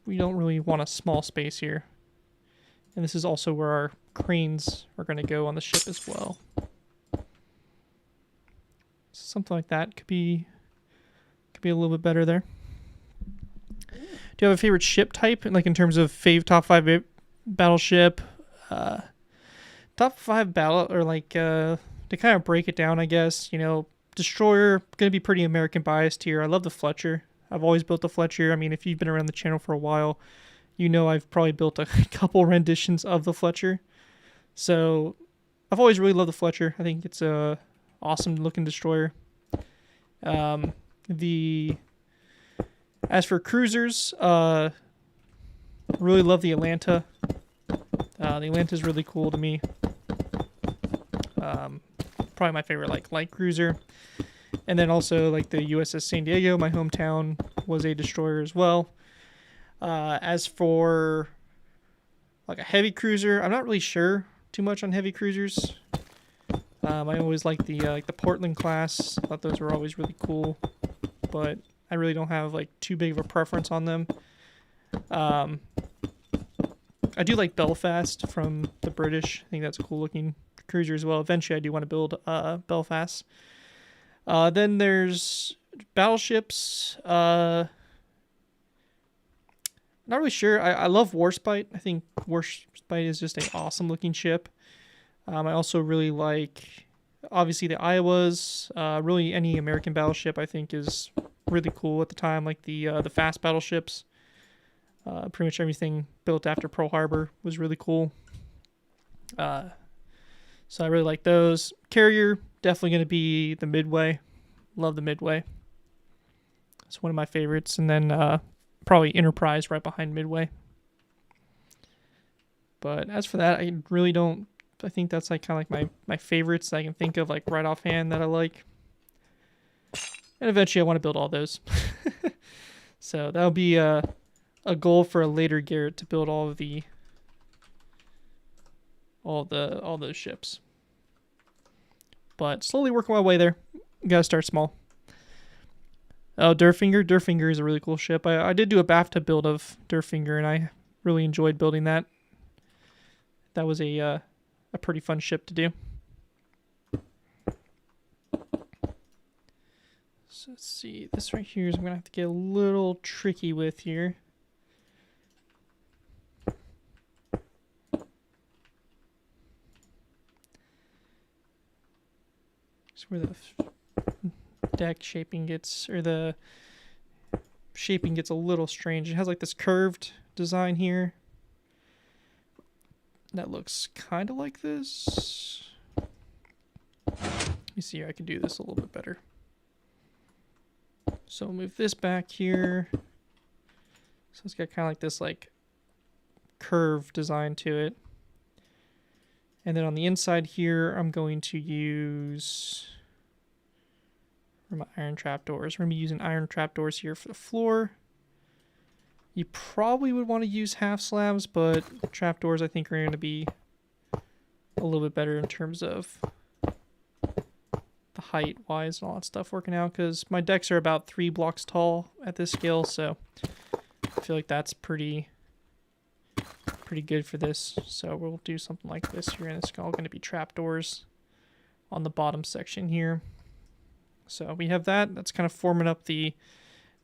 we don't really want a small space here. And this is also where our cranes are going to go on the ship as well. Something like that could be a little bit better there. Do you have a favorite ship type, like in terms of top 5 battleship? Top 5 battle, or like to kind of break it down, I guess, destroyer, going to be pretty American biased here. I love the Fletcher. I've always built the Fletcher. I mean, if you've been around the channel for a while, I've probably built a couple renditions of the Fletcher. So I've always really loved the Fletcher. I think it's a awesome looking destroyer. As for cruisers, really love the Atlanta. The Atlanta's really cool to me. Probably my favorite light cruiser. And then also like the USS San Diego, my hometown, was a destroyer as well. As for like a heavy cruiser, I'm not really sure too much on heavy cruisers. I always liked the Portland class. I thought those were always really cool, but I really don't have like too big of a preference on them. I do like Belfast from the British. I think that's a cool looking cruiser as well. Eventually I do want to build Belfast. Then there's battleships. Not really sure. I love Warspite. I think Warspite is just an awesome looking ship. I also really like, obviously, the Iowas. Really any American battleship I think is really cool at the time, like the fast battleships. Pretty much everything built after Pearl Harbor was really cool. So So I really like those. Carrier, definitely going to be the Midway. Love the Midway. It's one of my favorites. And then probably Enterprise right behind Midway. But as for that, I really don't... I think that's like kind of like my favorites that I can think of like right offhand that I like. And eventually I want to build all those. So that'll be a goal for a later Garrett to build all those ships. But slowly working my way there. Gotta start small. Oh, Durfinger. Durfinger is a really cool ship. I did do a BAFTA build of Durfinger, and I really enjoyed building that. That was a pretty fun ship to do. So let's see. This right here is I'm going to have to get a little tricky with here. It's where the deck shaping gets, or the shaping gets a little strange. It has like this curved design here. That looks kind of like this. Let me see here. I can do this a little bit better. So we'll move this back here. So it's got kind of like this like curved design to it. And then on the inside here, I'm going to use my iron trapdoors. We're going to be using iron trapdoors here for the floor. You probably would want to use half slabs, but trapdoors I think are going to be a little bit better in terms of the height wise and all that stuff working out, because my decks are about 3 blocks tall at this scale, so I feel like that's pretty good for this. So we'll do something like this here, and it's all going to be trapdoors on the bottom section here. So we have that. That's kind of forming up this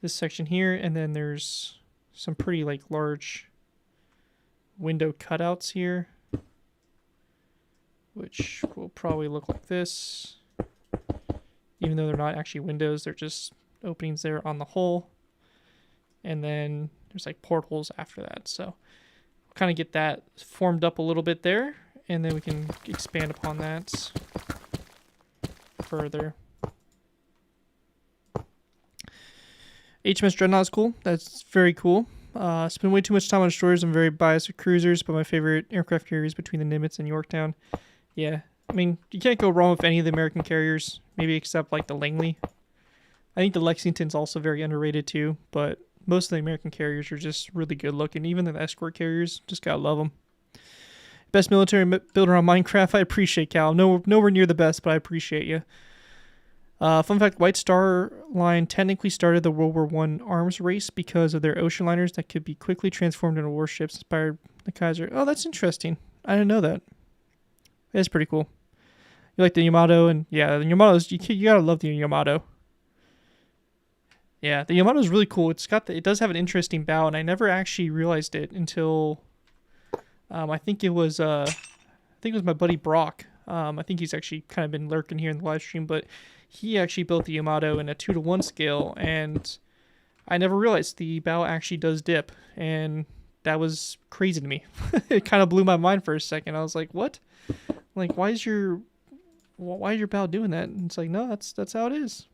section here, and then there's some pretty like large window cutouts here, which will probably look like this. Even though they're not actually windows, they're just openings there on the hull. And then there's like portholes after that. So we'll kind of get that formed up a little bit there, and then we can expand upon that further. HMS Dreadnought is cool. That's very cool. Spend way too much time on destroyers. I'm very biased with cruisers, but my favorite aircraft carrier is between the Nimitz and Yorktown. Yeah, I mean, you can't go wrong with any of the American carriers, maybe except like the Langley. I think the Lexington's also very underrated too, but most of the American carriers are just really good looking. Even the escort carriers, just gotta love them. Best military builder on Minecraft. I appreciate Cal. Nowhere near the best, but I appreciate you. Fun fact, White Star Line technically started the World War I arms race because of their ocean liners that could be quickly transformed into warships inspired the Kaiser. Oh, that's interesting. I didn't know that. That's pretty cool. You like the Yamato, and yeah, the Yamato's, you gotta love the Yamato. Yeah, the Yamato is really cool. It does have an interesting bow, and I never actually realized it until I think it was my buddy Brock. I think he's actually kind of been lurking here in the live stream, but he actually built the Yamato in a 2-to-1 scale, and I never realized the bow actually does dip, and that was crazy to me. It kind of blew my mind for a second. I was like, "What? Like, why is your bow doing that?" And it's like, no, that's how it is.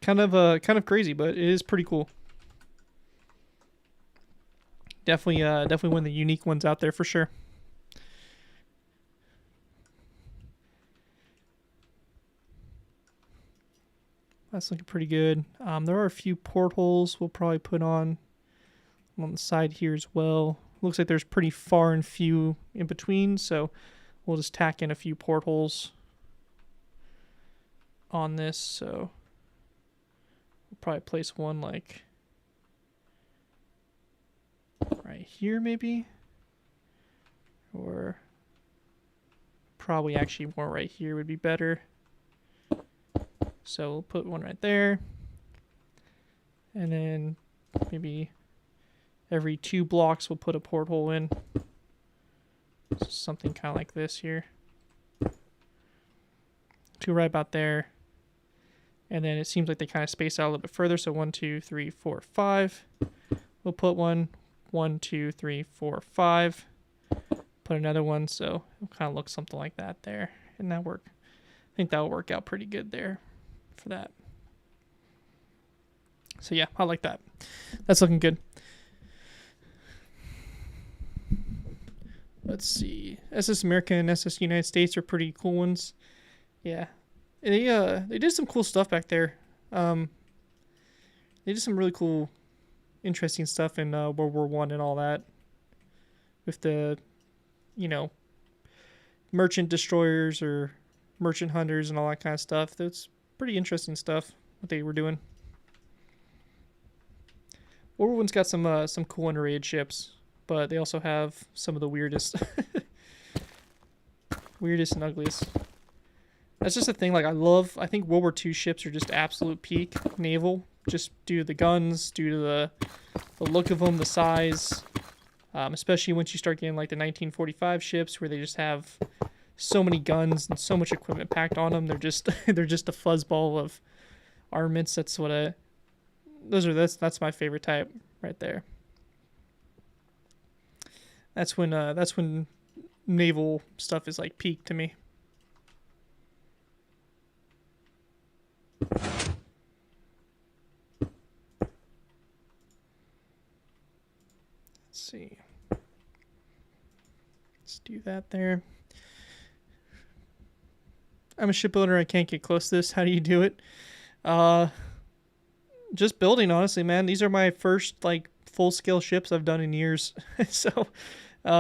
Kind of crazy, but it is pretty cool. Definitely one of the unique ones out there for sure. That's looking pretty good. There are a few portholes we'll probably put on the side here as well. Looks like there's pretty far and few in between, so we'll just tack in a few portholes on this. So we'll probably place one like right here maybe, or probably actually more right here would be better. So we'll put one right there, and then maybe every 2 blocks we'll put a porthole in. So something kind of like this here. 2 right about there. And then it seems like they kind of space out a little bit further. So 1, 2, 3, 4, 5. We'll put 1, 2, 3, 4, 5. put another one, so it'll kind of look something like that there. And that work. I think that'll work out pretty good there for that. So yeah, I like that. That's looking good. Let's see. SS America and SS United States are pretty cool ones. Yeah. They did some cool stuff back there. They did some really cool, interesting stuff in World War I and all that. With the, merchant destroyers or merchant hunters and all that kind of stuff. That's pretty interesting stuff, what they were doing. World War I's got some cool underrated ships, but they also have some of the weirdest, weirdest and ugliest. That's just a thing. Like I think World War II ships are just absolute peak naval, just due to the guns, due to the look of them, the size, especially once you start getting like the 1945 ships where they just have so many guns and so much equipment packed on them. They're just they're just a fuzzball of armaments. That's what that's my favorite type right there. That's when naval stuff is like peak to me. Let's see. Let's do that there. I'm a shipbuilder. I can't get close to this. How do you do it? Just building, honestly, man. These are my first like full-scale ships I've done in years. So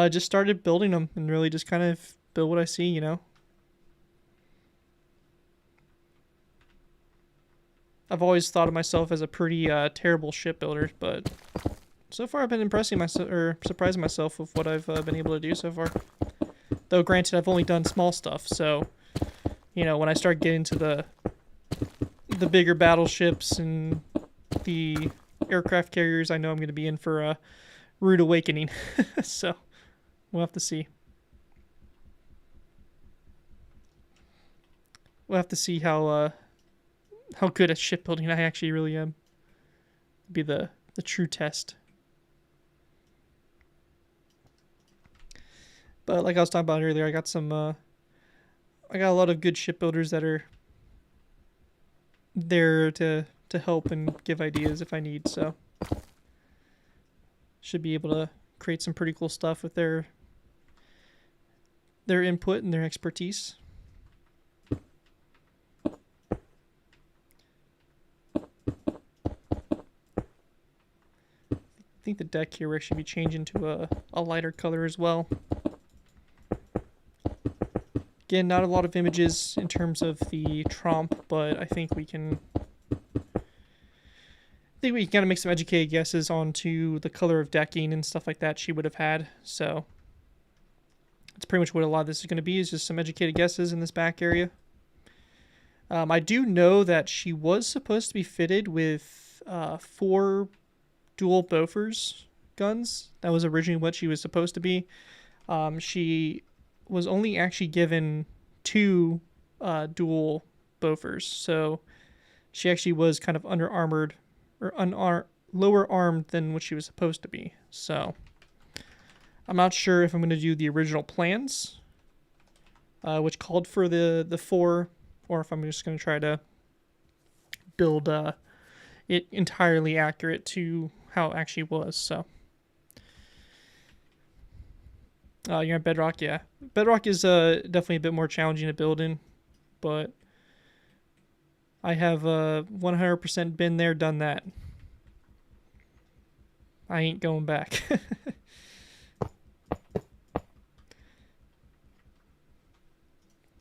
just started building them and really just kind of build what I see, I've always thought of myself as a pretty terrible shipbuilder, but so far I've been surprising myself with what I've been able to do so far. Though granted, I've only done small stuff, so when I start getting to the bigger battleships and the aircraft carriers, I know I'm going to be in for a rude awakening. So we'll have to see. We'll have to see how good at shipbuilding I actually really am. Be the true test. But like I was talking about earlier, I got a lot of good shipbuilders that are there to help and give ideas if I need, so should be able to create some pretty cool stuff with their input and their expertise. I think the deck here will actually be changing to a lighter color as well. Again, not a lot of images in terms of the Tromp, but I think we can kind of make some educated guesses onto the color of decking and stuff like that she would have had. So that's pretty much what a lot of this is going to be, is just some educated guesses in this back area. I do know that she was supposed to be fitted with 4 dual Bofors guns. That was originally what she was supposed to be. She was only actually given 2 dual Bofors, so she actually was kind of under armored or lower armed than what she was supposed to be. So I'm not sure if I'm going to do the original plans, which called for the 4, or if I'm just going to try to build it entirely accurate to how it actually was. So you're on Bedrock, yeah. Bedrock is definitely a bit more challenging to build in, but I have 100% been there, done that. I ain't going back.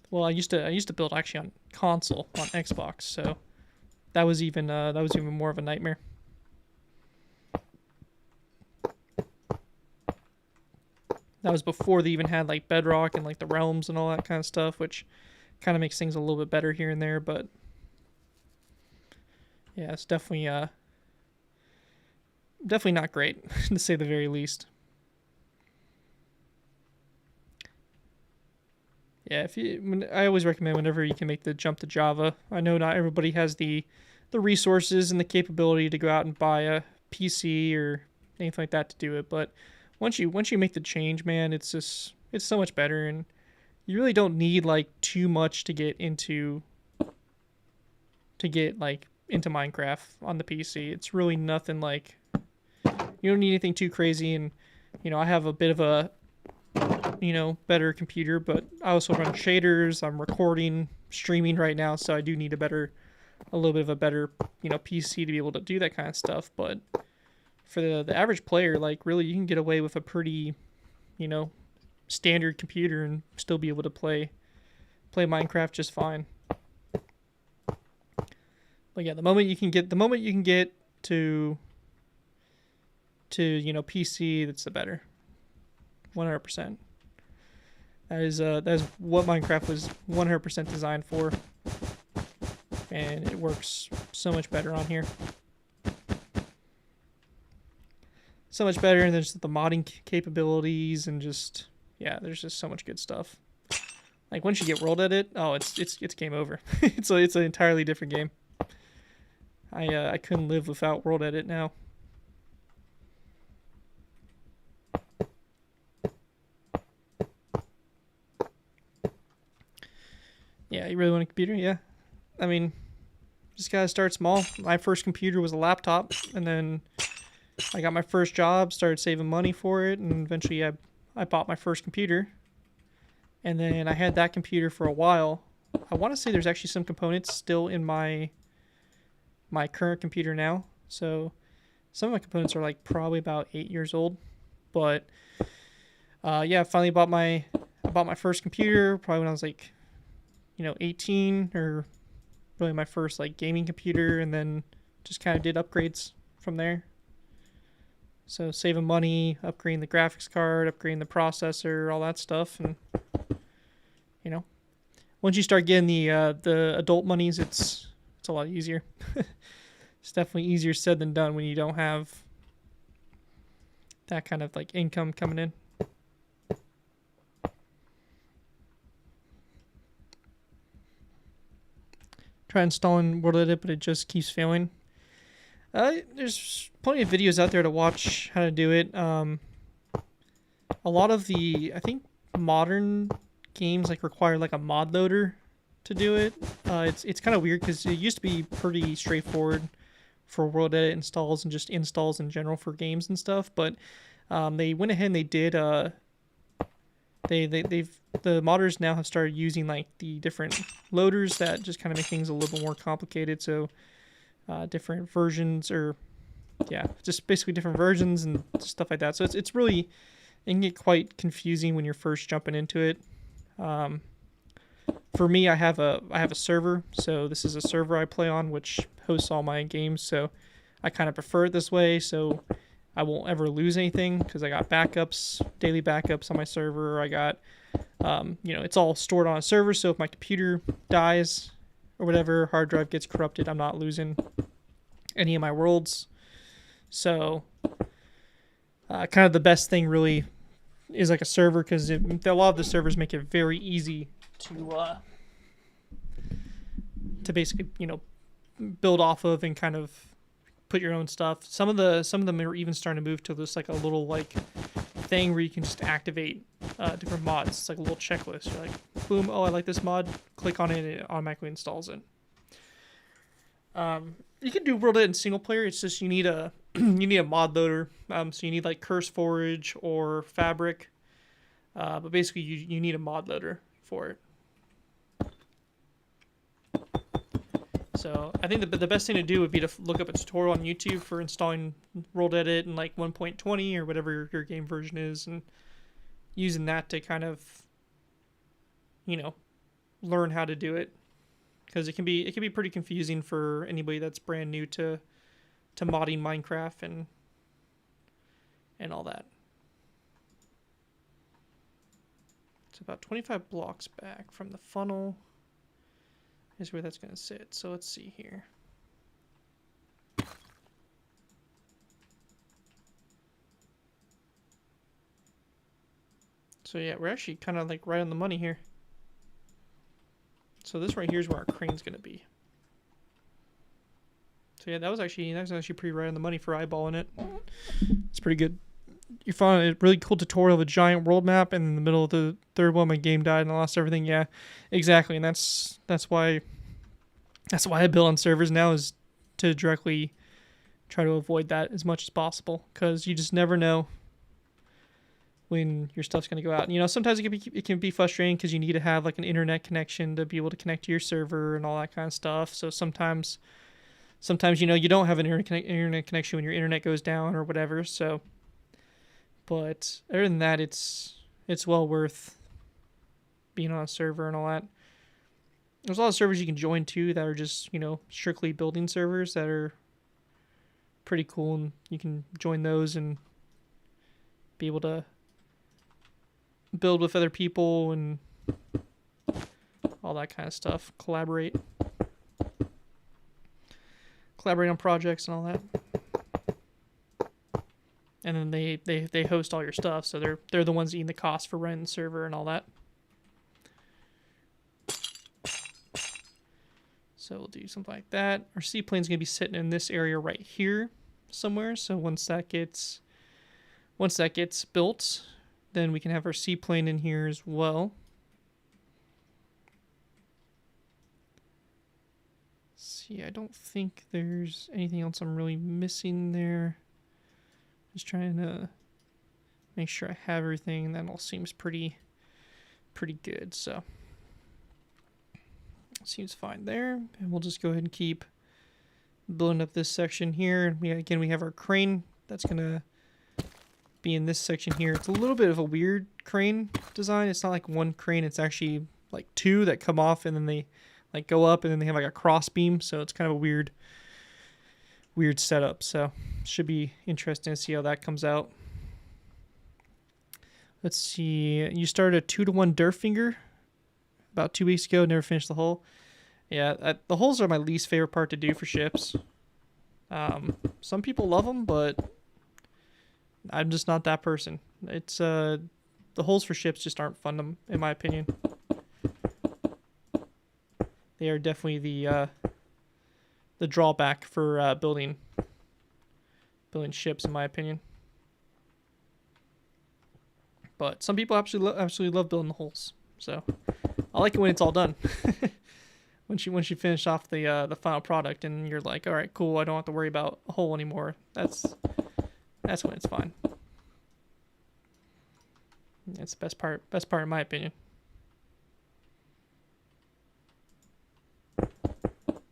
Well, I used to build actually on console on Xbox, so that was even more of a nightmare. That was before they even had like Bedrock and like the realms and all that kind of stuff, which kind of makes things a little bit better here and there. But yeah, it's definitely not great to say the very least. Yeah, I always recommend whenever you can make the jump to Java. I know not everybody has the resources and the capability to go out and buy a PC or anything like that to do it, but once you make the change, man, it's It's so much better, and you really don't need like too much to get like into Minecraft on the PC. It's really nothing like, you don't need anything too crazy. And I have a bit of a better computer, but I also run shaders. I'm recording, streaming right now, so I do need a little bit of a better PC to be able to do that kind of stuff. But for the average player, like, really, you can get away with a pretty standard computer and still be able to play Minecraft just fine. But yeah, the moment you can get to PC, that's the better. 100%. That is what Minecraft was 100% designed for, and it works so much better on here. So much better, and there's the modding capabilities, and just, yeah, there's just so much good stuff. Like, once you get world edit, oh, it's game over. it's an entirely different game. I couldn't live without world edit now. Yeah, you really want a computer? Yeah. I mean, just gotta start small. My first computer was a laptop, and then I got my first job, started saving money for it, and eventually I bought my first computer. And then I had that computer for a while. I want to say there's actually some components still in my current computer now. So some of my components are like probably about 8 years old. But yeah, I finally bought my first computer probably when I was like 18, or really my first like gaming computer, and then just kind of did upgrades from there. So saving money, upgrading the graphics card, upgrading the processor, all that stuff. And once you start getting the adult monies, it's a lot easier. It's definitely easier said than done when you don't have that kind of like income coming in. Try installing World Edit, but it just keeps failing. There's plenty of videos out there to watch how to do it. A lot of I think modern games like require like a mod loader to do it. It's kind of weird because it used to be pretty straightforward for World Edit installs and just installs in general for games and stuff. But they went ahead and they did. The modders now have started using like the different loaders that just kind of make things a little bit more complicated. So different versions, or yeah, just basically different versions and stuff like that. So it's really, it can get quite confusing when you're first jumping into it. For me, I have a server, so this is a server I play on, which hosts all my games. So I kind of prefer it this way, so I won't ever lose anything because I got backups, daily backups on my server. I got, it's all stored on a server, so if my computer dies or whatever, hard drive gets corrupted, I'm not losing any of my worlds. So kind of the best thing really is like a server, because a lot of the servers make it very easy to basically build off of and kind of put your own stuff. Some of them are even starting to move to this like a little like thing where you can just activate different mods. It's like a little checklist. You're like, boom, oh, I like this mod. Click on it, and it automatically installs it. You can do World Edit in single player. It's just you need a mod loader. So you need like Curse Forge or Fabric. But basically you need a mod loader for it. So I think the best thing to do would be to look up a tutorial on YouTube for installing World Edit in like 1.20 or whatever your game version is, and using that to kind of learn how to do it, because it can be pretty confusing for anybody that's brand new to modding Minecraft and all that. It's about 25 blocks back from the funnel is where that's going to sit. So let's see here. So yeah, we're actually kind of like right on the money here. So this right here is where our crane's going to be. So yeah, that was actually pretty right on the money for eyeballing it. It's pretty good. you found a really cool tutorial of a giant world map, and in the middle of the third one, my game died and I lost everything. Yeah, exactly, and that's why I build on servers now, is to directly try to avoid that as much as possible, because you just never know when your stuff's going to go out. You know, sometimes it can be frustrating because you need to have like an internet connection to be able to connect to your server and all that kind of stuff. So sometimes you know, you don't have an internet connection when your internet goes down or whatever. So, but other than that, it's well worth being on a server and all that. There's a lot of servers you can join too that are just, you know, strictly building servers that are pretty cool, and you can join those and be able to build with other people and all that kind of stuff. Collaborate on projects and all that. And then they host all your stuff, so they're the ones eating the cost for running the server and all that. So we'll do something like that. Our seaplane's gonna be sitting in this area right here somewhere. So once that gets built, then we can have our seaplane in here as well. See, I don't think there's anything else I'm really missing there. Just trying to make sure I have everything, and that all seems pretty good. So seems fine there, and we'll just go ahead and keep building up this section here. And we have our crane that's gonna be in this section here. It's a little bit of a weird crane design. It's not like one crane, it's actually like two that come off and then they like go up, and then they have like a cross beam, so it's kind of a weird setup. So should be interesting to see how that comes out. Let's see, you started a 2-to-1 Durfinger about 2 weeks ago. Never finished the hull. Yeah, the hulls are my least favorite part to do for ships. Some people love them, but I'm just not that person. It's the hulls for ships just aren't fun, in my opinion. They are definitely the drawback for building ships, in my opinion. But some people absolutely love building the hulls. So I like it when it's all done. Once you finish off the final product and you're like, all right, cool, I don't have to worry about a hull anymore. That's when it's fine. That's the best part in my opinion.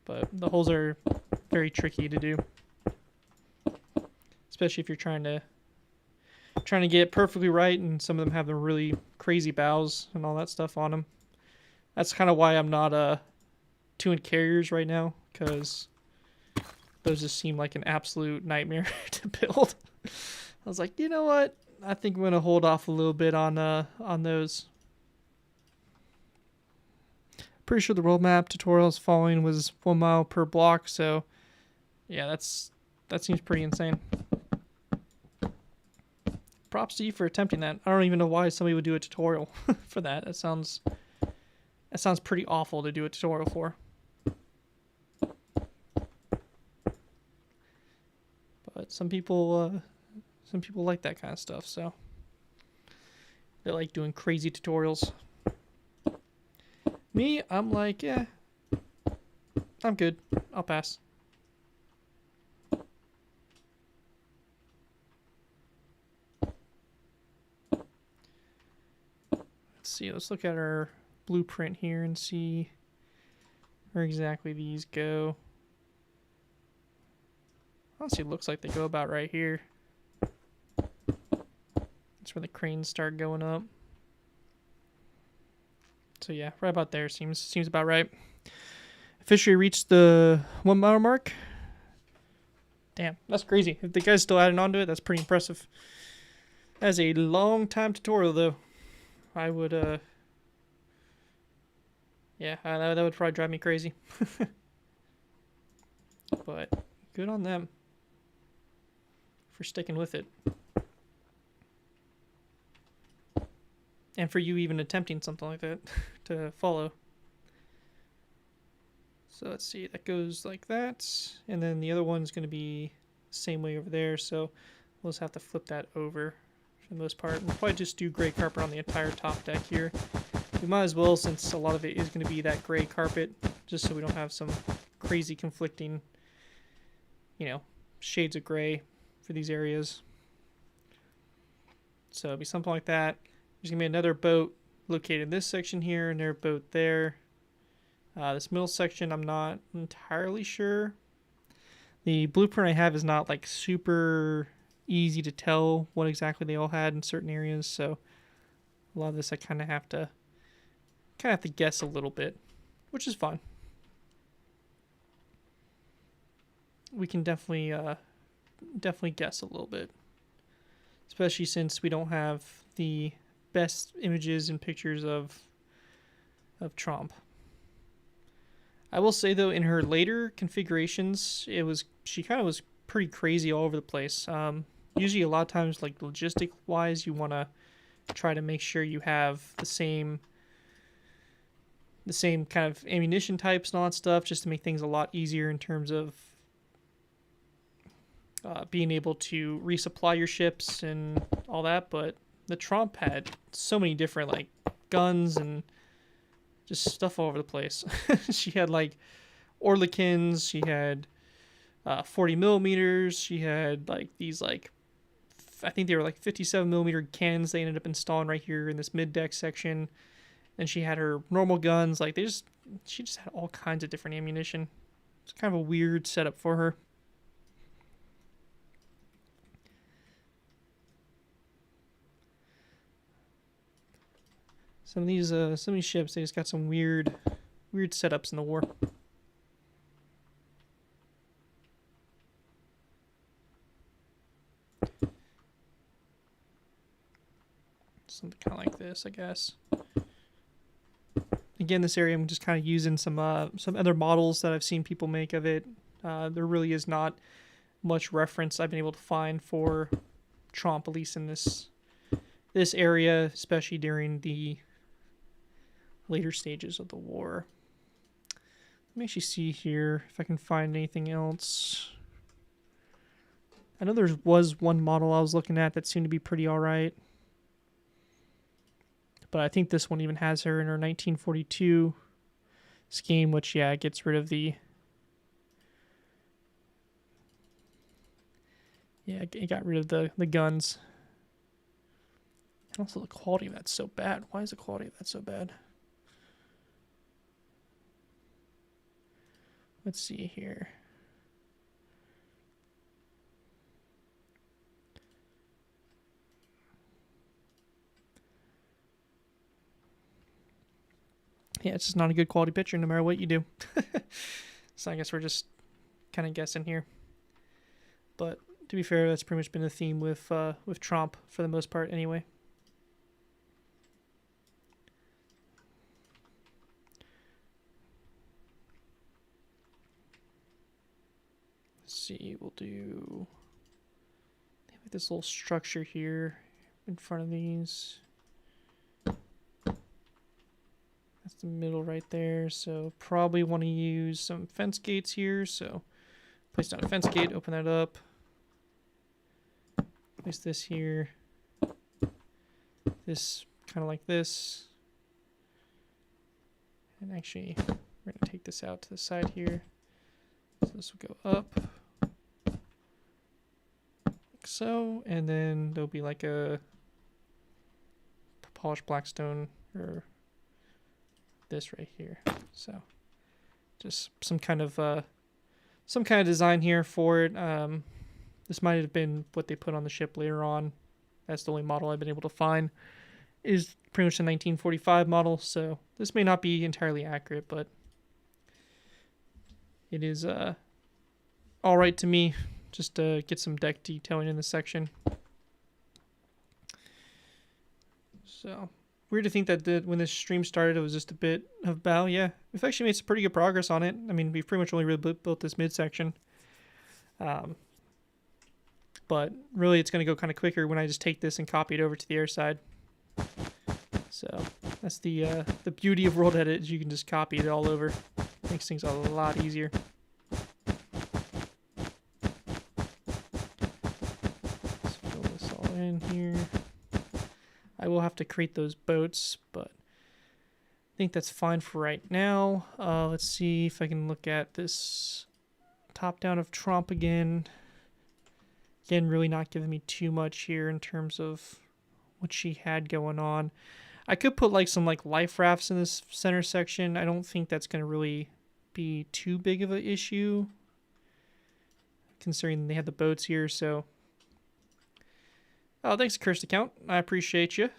But the hulls are very tricky to do, especially if you're trying to get it perfectly right, and some of them have the really crazy bows and all that stuff on them. That's kind of why I'm not doing carriers right now, because those just seem like an absolute nightmare to build. I was like, you know what? I think I'm gonna hold off a little bit on those. Pretty sure the world map tutorials following was 1 mile per block, so yeah, that seems pretty insane. Props to you for attempting that. I don't even know why somebody would do a tutorial for that. That sounds pretty awful to do a tutorial for. But some people like that kind of stuff, so they like doing crazy tutorials. Me, I'm like, yeah, I'm good. I'll pass. Let's see, let's look at our blueprint here and see where exactly these go. Honestly, it looks like they go about right here. That's where the cranes start going up. So yeah, right about there seems about right. Officially reached the 1 mile mark. Damn, that's crazy. If the guy's still adding on to it, that's pretty impressive. That's a long time tutorial though. I would yeah, that would probably drive me crazy. But good on them for sticking with it. And for you even attempting something like that to follow. So let's see, that goes like that. And then the other one's going to be the same way over there. So we'll just have to flip that over for the most part. We'll probably just do gray carpet on the entire top deck here. We might as well, since a lot of it is going to be that gray carpet, just so we don't have some crazy conflicting, you know, shades of gray for these areas. So it'll be something like that. There's going to be another boat located in this section here, another boat there. This middle section, I'm not entirely sure. The blueprint I have is not like super easy to tell what exactly they all had in certain areas, so a lot of this I kind of have to guess a little bit, which is fine. We can definitely guess a little bit, especially since we don't have the best images and pictures of Tromp. I will say though, in her later configurations, she kind of was pretty crazy all over the place. Usually, a lot of times, like logistic wise, you want to try to make sure you have the same kind of ammunition types and all that stuff, just to make things a lot easier in terms of being able to resupply your ships and all that. But the Tromp had so many different like guns and just stuff all over the place. She had like Orlikins, she had 40 millimeters, she had like these like, I think they were like 57 millimeter cannons they ended up installing right here in this mid deck section. And she had her normal guns, like she just had all kinds of different ammunition. It's kind of a weird setup for her. Some of these ships, they just got some weird setups in the war. Something kind of like this, I guess. Again, this area I'm just kind of using some other models that I've seen people make of it. There really is not much reference I've been able to find for Tromp, at least in this area, especially during the later stages of the war. Let me actually see here if I can find anything else. I know there was one model I was looking at that seemed to be pretty alright. But I think this one even has her in her 1942 scheme, which, yeah, gets rid of the... Yeah, it got rid of the guns. And also the quality of that's so bad. Why is the quality of that so bad? Let's see here. Yeah, it's just not a good quality picture no matter what you do. So I guess we're just kind of guessing here. But to be fair, that's pretty much been the theme with Tromp for the most part anyway. Let's see, we'll do this little structure here in front of these. That's the middle right there, so probably want to use some fence gates here. So place down a fence gate, open that up. Place this here. This kind of like this. And actually, we're going to take this out to the side here. So this will go up. Like so. And then there'll be like a polished blackstone or this right here. So just some kind of design here for it. This might have been what they put on the ship later on. That's the only model I've been able to find. Is pretty much a 1945 model, so this may not be entirely accurate, but it is all right to me. Just to get some deck detailing in this section. So weird to think that when this stream started, it was just a bit of bow. Yeah, we've actually made some pretty good progress on it. I mean, we've pretty much only really built this midsection. But really, it's going to go kind of quicker when I just take this and copy it over to the air side. So that's the beauty of World Edit, is you can just copy it all over. Makes things a lot easier. Let's fill this all in here. will have to create those boats, but I think that's fine for right now. Let's see if I can look at this top down of Tromp again. Again, really not giving me too much here in terms of what she had going on. I could put like some like life rafts in this center section. I don't think that's going to really be too big of an issue, considering they have the boats here. So, oh, thanks, Cursed Account. I appreciate you.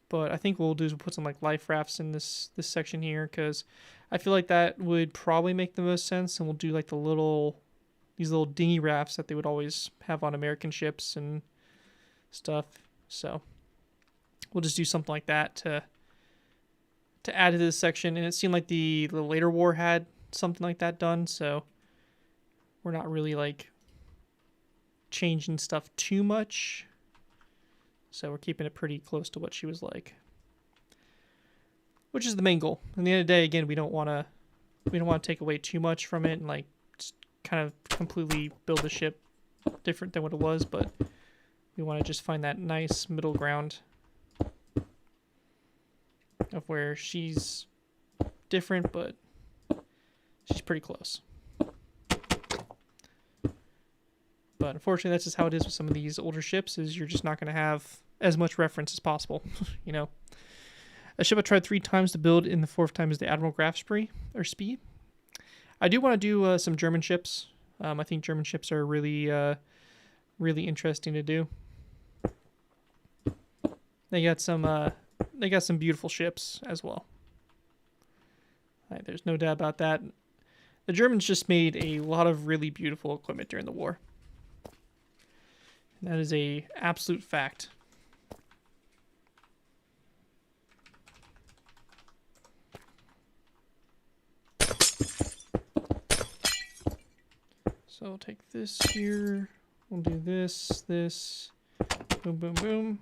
But I think what we'll do is we'll put some like life rafts in this section here, because I feel like that would probably make the most sense. And we'll do like these little dinghy rafts that they would always have on American ships and stuff. So we'll just do something like that to add to this section. And it seemed like the later war had something like that done, so we're not really like changing stuff too much. So we're keeping it pretty close to what she was like, which is the main goal. At the end of the day, again, we don't want to take away too much from it and like just kind of completely build the ship different than what it was, but we want to just find that nice middle ground of where she's different, but she's pretty close. But unfortunately, that's just how it is with some of these older ships, is you're just not going to have as much reference as possible, you know. A ship I tried 3 times to build, in the 4th time is the Admiral Graf Spee. I do want to do some German ships. I think German ships are really, really interesting to do. They got some beautiful ships as well. There's no doubt about that. The Germans just made a lot of really beautiful equipment during the war. And that is a absolute fact. So I'll take this here. We'll do this, boom, boom, boom.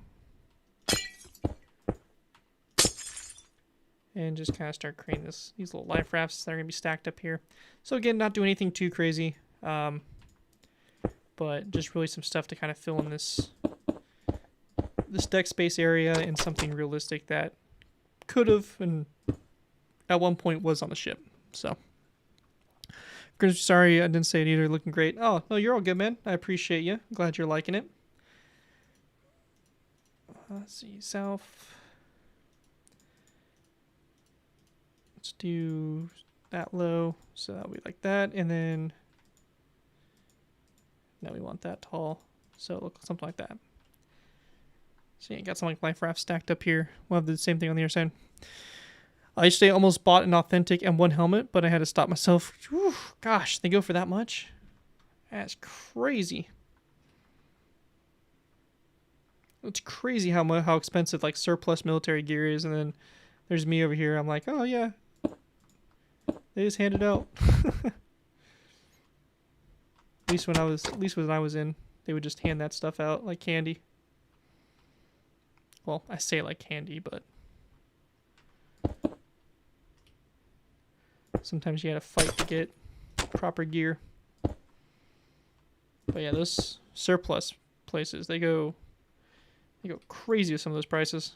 And just kind of start creating these little life rafts that are going to be stacked up here. So again, not doing anything too crazy, but just really some stuff to kind of fill in this deck space area and something realistic that could have and at one point was on the ship. So, sorry I didn't say it either. Looking great. Oh, no, you're all good, man. I appreciate you. Glad you're liking it. Let's see, south. Let's do that low, so that'll be like that, and then now we want that tall, so it looks something like that. So yeah, got some like life rafts stacked up here. We'll have the same thing on the other side. I yesterday almost bought an authentic M1 helmet, but I had to stop myself. Whew, gosh, they go for that much? That's crazy. It's crazy how expensive like surplus military gear is, and then there's me over here. I'm like, oh yeah. They just hand it out. At least when I was in, they would just hand that stuff out like candy. Well, I say like candy, but sometimes you had to fight to get proper gear. But yeah, those surplus places, they go crazy with some of those prices.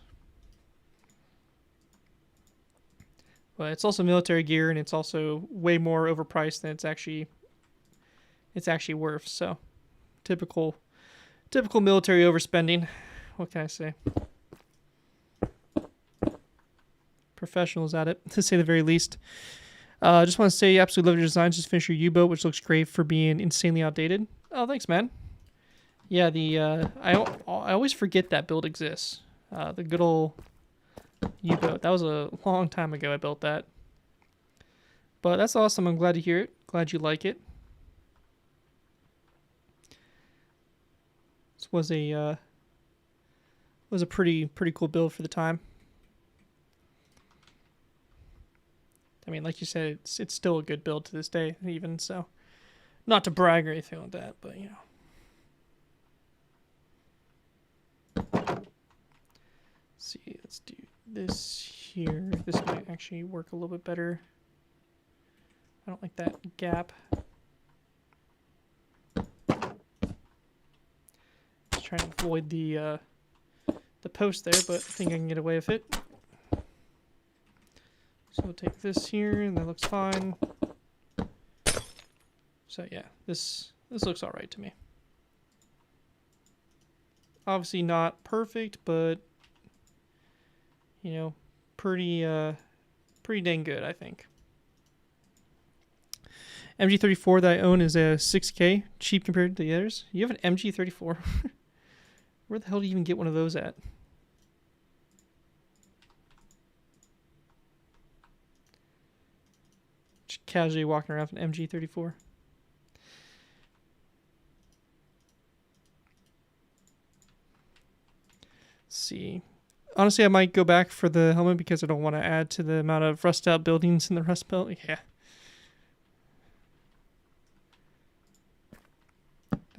But it's also military gear, and it's also way more overpriced than it's actually worth. So, typical military overspending. What can I say? Professionals at it, to say the very least. I just want to say, absolutely love your designs. Just finished your U-boat, which looks great for being insanely outdated. Oh, thanks, man. Yeah, I always forget that build exists. The good old U-boat. That was a long time ago I built that. But that's awesome. I'm glad to hear it. Glad you like it. This was a pretty cool build for the time. I mean, like you said, it's still a good build to this day, even so. Not to brag or anything like that, but you know. Let's see, let's do this here. This might actually work a little bit better. I don't like that gap. Just trying to avoid the the post there, but I think I can get away with it. So we'll take this here, and that looks fine. So yeah, this looks all right to me. Obviously not perfect, but you know, pretty dang good, I think. MG34 that I own is a 6K, cheap compared to the others. You have an MG34? Where the hell do you even get one of those at? Just casually walking around with an MG34. Let's see. Honestly, I might go back for the helmet because I don't want to add to the amount of rust out buildings in the Rust Belt. Yeah.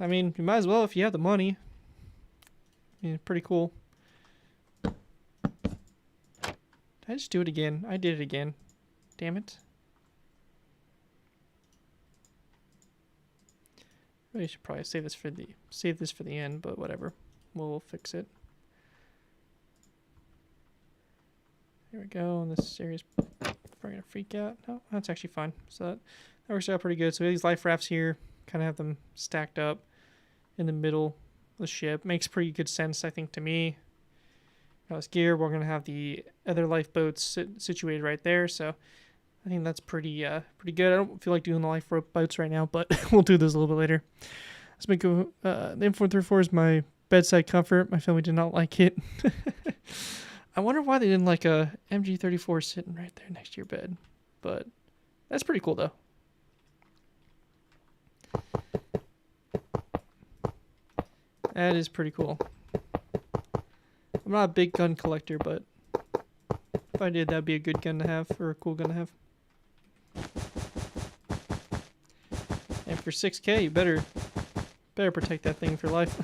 I mean, you might as well if you have the money. I mean, pretty cool. Did I just do it again? I did it again. Damn it. Really should probably save this for the end, but whatever. We'll fix it. There we go. And this area's probably gonna freak out. No, that's actually fine. So that works out pretty good. So we have these life rafts here. Kind of have them stacked up in the middle of the ship. Makes pretty good sense, I think, to me. Got this gear. We're gonna have the other lifeboats situated right there. So I think that's pretty good. I don't feel like doing the lifeboats right now, but we'll do this a little bit later. Let's make the M434 is my bedside comfort. My family did not like it. I wonder why they didn't like a MG34 sitting right there next to your bed. But that's pretty cool, though. That is pretty cool. I'm not a big gun collector, but if I did, that'd be a good gun to have, or a cool gun to have. And for 6K, you better protect that thing for life.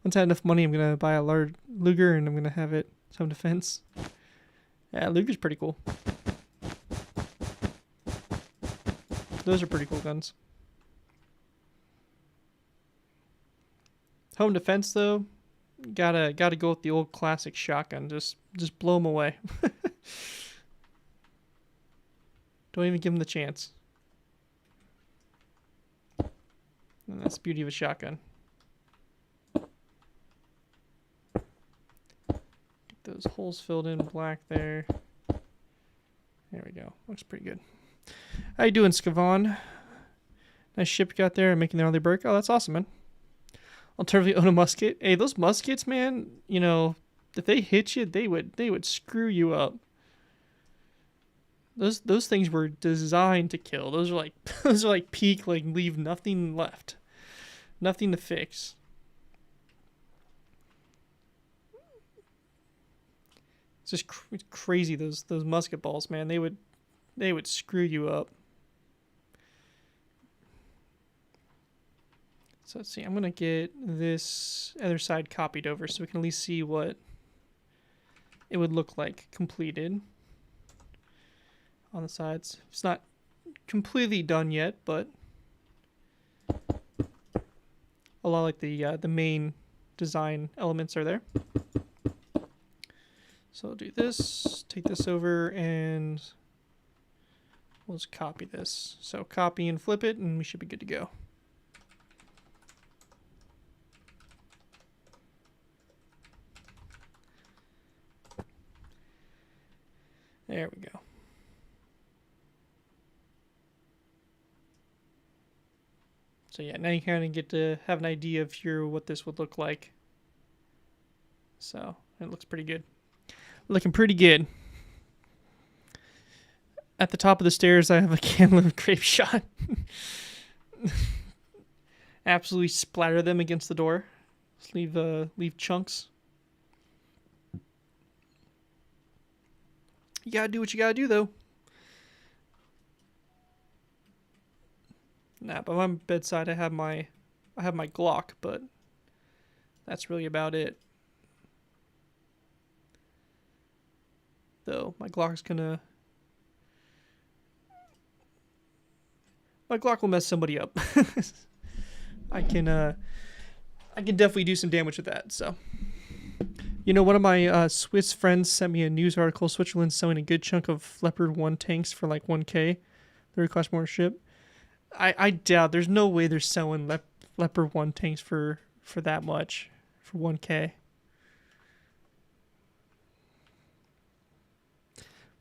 Once I have enough money, I'm gonna buy a large Luger, and I'm gonna have it some defense. Yeah, Luger's pretty cool. Those are pretty cool guns. Home defense, though, gotta go with the old classic shotgun. Just blow them away. Don't even give them the chance. And that's the beauty of a shotgun. Get those holes filled in black there. There we go. Looks pretty good. How you doing, Skavon? Nice ship you got there and making the early break. Oh, that's awesome, man. Alternatively own a musket. Hey, those muskets, man, you know, if they hit you, they would screw you up. Those things were designed to kill. Those are like peak, like leave nothing left. Nothing to fix. It's just crazy, those musket balls, man. They would screw you up. So let's see, I'm going to get this other side copied over so we can at least see what it would look like completed on the sides. It's not completely done yet, but a lot like the main design elements are there. So I'll do this, take this over, and we'll just copy this. So copy and flip it, and we should be good to go. There we go. So yeah, now you kind of get to have an idea of what this would look like. So it looks pretty good. Looking pretty good. At the top of the stairs, I have a can of grape shot. Absolutely splatter them against the door. Just leave chunks. You gotta do what you gotta do, though. Nah, by my bedside, I have my Glock, but that's really about it. Though my Glock will mess somebody up. I can definitely do some damage with that. So You know, one of my Swiss friends sent me a news article. Switzerland's selling a good chunk of Leopard 1 tanks for like 1K. They would cost more to ship. I doubt. There's no way they're selling Leopard 1 tanks for that much. For 1K.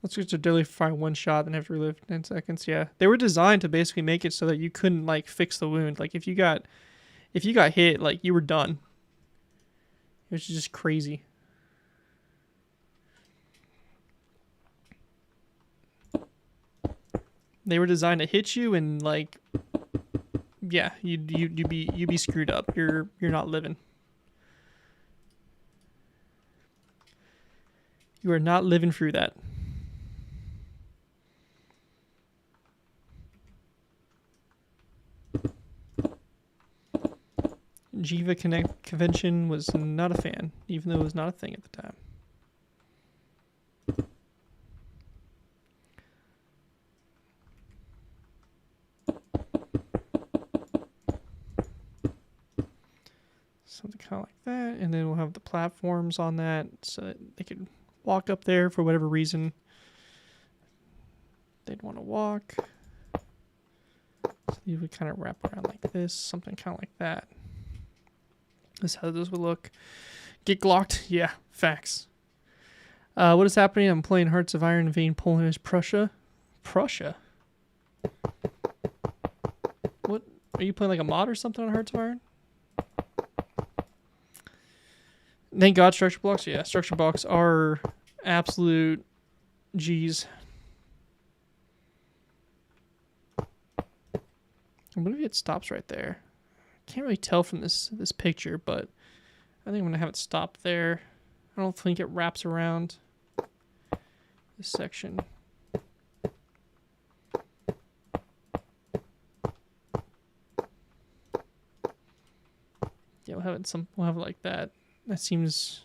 Let's just deadly fire one shot and have to relive 10 seconds. Yeah. They were designed to basically make it so that you couldn't like fix the wound. Like if you got hit, like you were done. It was just crazy. They were designed to hit you and like, yeah, you'd be screwed up. You're not living. You are not living through that. Jiva Convention was not a fan, even though it was not a thing at the time. Something kind of like that, and then we'll have the platforms on that so that they could walk up there for whatever reason they'd want to walk. So you would kind of wrap around like this, something kind of like that. This is how this would look. Get glocked? Yeah, facts. What is happening? I'm playing Hearts of Iron, Vain Poland is Prussia. Prussia? What? Are you playing like a mod or something on Hearts of Iron? Thank God structure blocks. Yeah, structure blocks are absolute G's. I believe it stops right there. Can't really tell from this picture, but I think I'm gonna have it stop there. I don't think it wraps around this section. Yeah, we'll have it we'll have it like that. That seems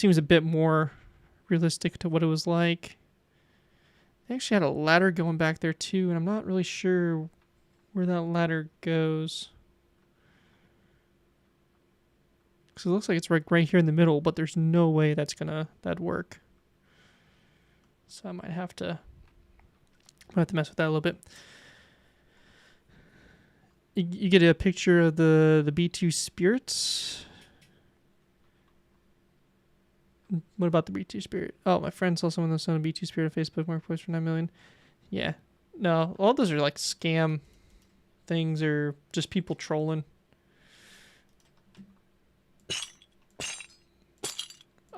a bit more realistic to what it was like. They actually had a ladder going back there too, and I'm not really sure where that ladder goes. Because it looks like it's right here in the middle, but there's no way that'd work. So I might have to mess with that a little bit. You get a picture of the B2 Spirits. What about the B2 Spirit? Oh, my friend saw someone that's on a B2 Spirit on Facebook marketplace for 9 million. Yeah. No, all those are like scam things or just people trolling.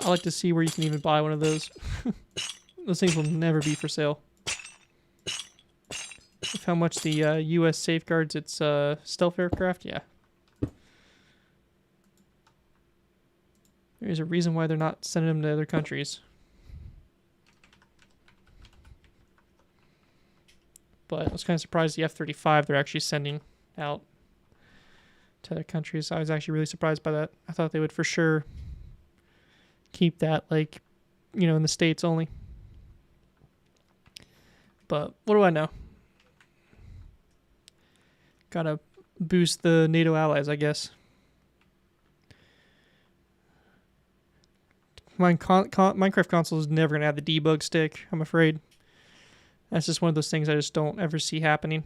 I like to see where you can even buy one of those. Those things will never be for sale. With how much the U.S. safeguards its stealth aircraft, yeah. There's a reason why they're not sending them to other countries. But I was kind of surprised the F-35 they're actually sending out to other countries. I was actually really surprised by that. I thought they would for sure keep that, like, you know, in the States only. But what do I know? Gotta boost the NATO allies, I guess. Minecraft console is never going to have the debug stick, I'm afraid. That's just one of those things I just don't ever see happening.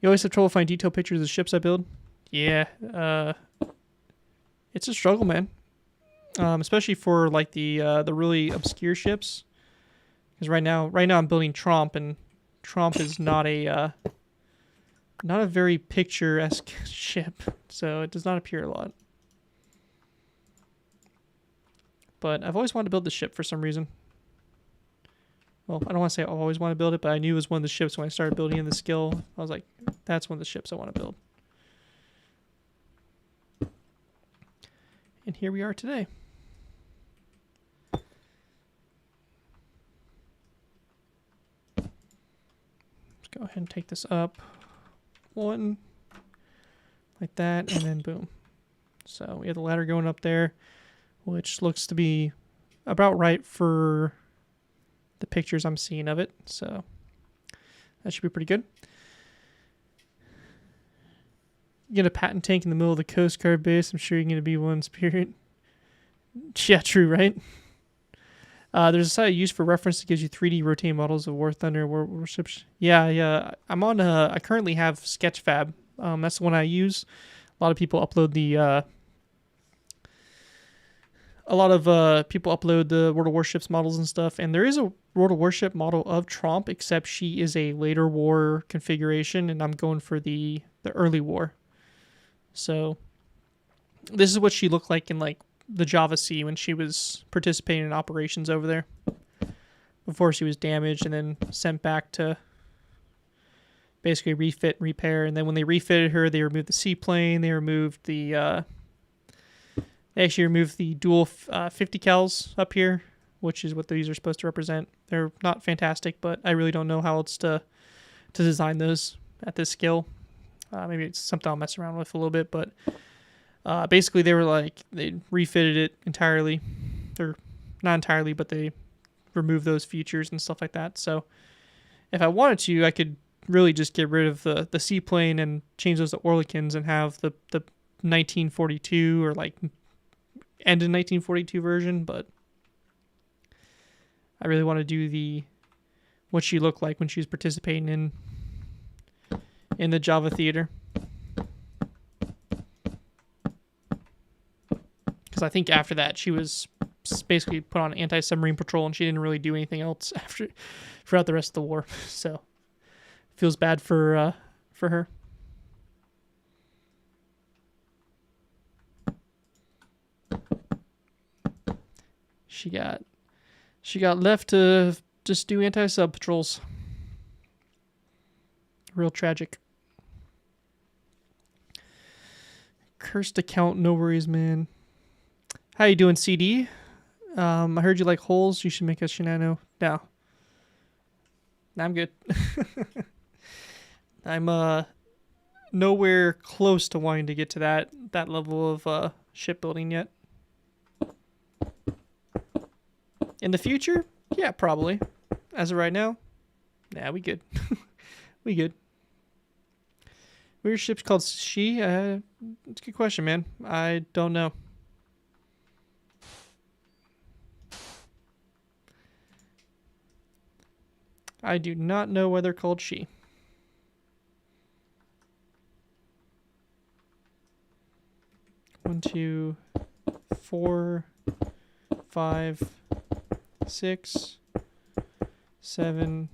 You always have trouble finding detailed pictures of the ships I build? Yeah. It's a struggle, man. Especially for like the really obscure ships. Because right now I'm building Tromp, and Tromp is not a very picturesque ship, so it does not appear a lot. But I've always wanted to build this ship for some reason. Well, I don't want to say I always want to build it, but I knew it was one of the ships when I started building in the skill. I was like, that's one of the ships I want to build. And here we are today. Let's go ahead and take this up. One, like that, and then boom. So we have the ladder going up there, which looks to be about right for the pictures I'm seeing of it. So that should be pretty good. You get a patent tank in the middle of the Coast Guard base. I'm sure you're going to be one Spirit. Yeah, true, right? There's a site used for reference that gives you 3D rotating models of War Thunder, warships. Yeah, yeah. I'm on. I currently have Sketchfab. That's the one I use. A lot of people upload the. A lot of people upload the World of Warships models and stuff, and there is a World of Warship model of Tromp, except she is a later war configuration, and I'm going for the early war. So this is what she looked like in like the Java Sea when she was participating in operations over there before she was damaged and then sent back to basically refit and repair. And then when they refitted her, they removed the seaplane, they actually removed the dual 50 cals up here, which is what these are supposed to represent. They're not fantastic, but I really don't know how else to design those at this scale. Maybe it's something I'll mess around with a little bit, but basically they refitted it entirely. Or not entirely, but they removed those features and stuff like that. So if I wanted to, I could really just get rid of the seaplane and change those to Orlikins and have the 1942 or like end in 1942 version, but I really want to do what she looked like when she was participating in the Java theater. Because I think after that she was basically put on anti-submarine patrol and she didn't really do anything else throughout the rest of the war. So feels bad for her. She got left to just do anti-sub patrols. Real tragic. Cursed account, no worries, man. How you doing, CD? I heard you like holes. You should make a shenano. No. I'm good. I'm nowhere close to wanting to get to that level of shipbuilding yet. In the future? Yeah, probably. As of right now? Nah, we good. We good. What are your ships called? She? It's a good question, man. I don't know. I do not know why they're called she. One, 2, 4, 5, 6, 7,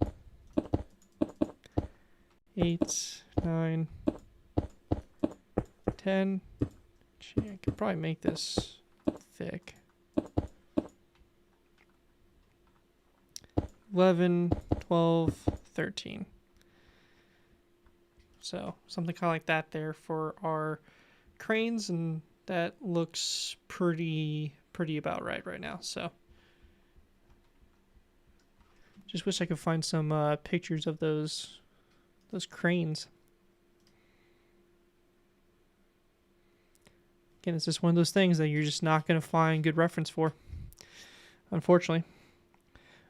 8, 9, 10. Gee, I could probably make this thick. 11, 12, 13. So something kind of like that there for our cranes, and that looks pretty about right now. So just wish I could find some pictures of those cranes. Again, it's just one of those things that you're just not going to find good reference for, unfortunately.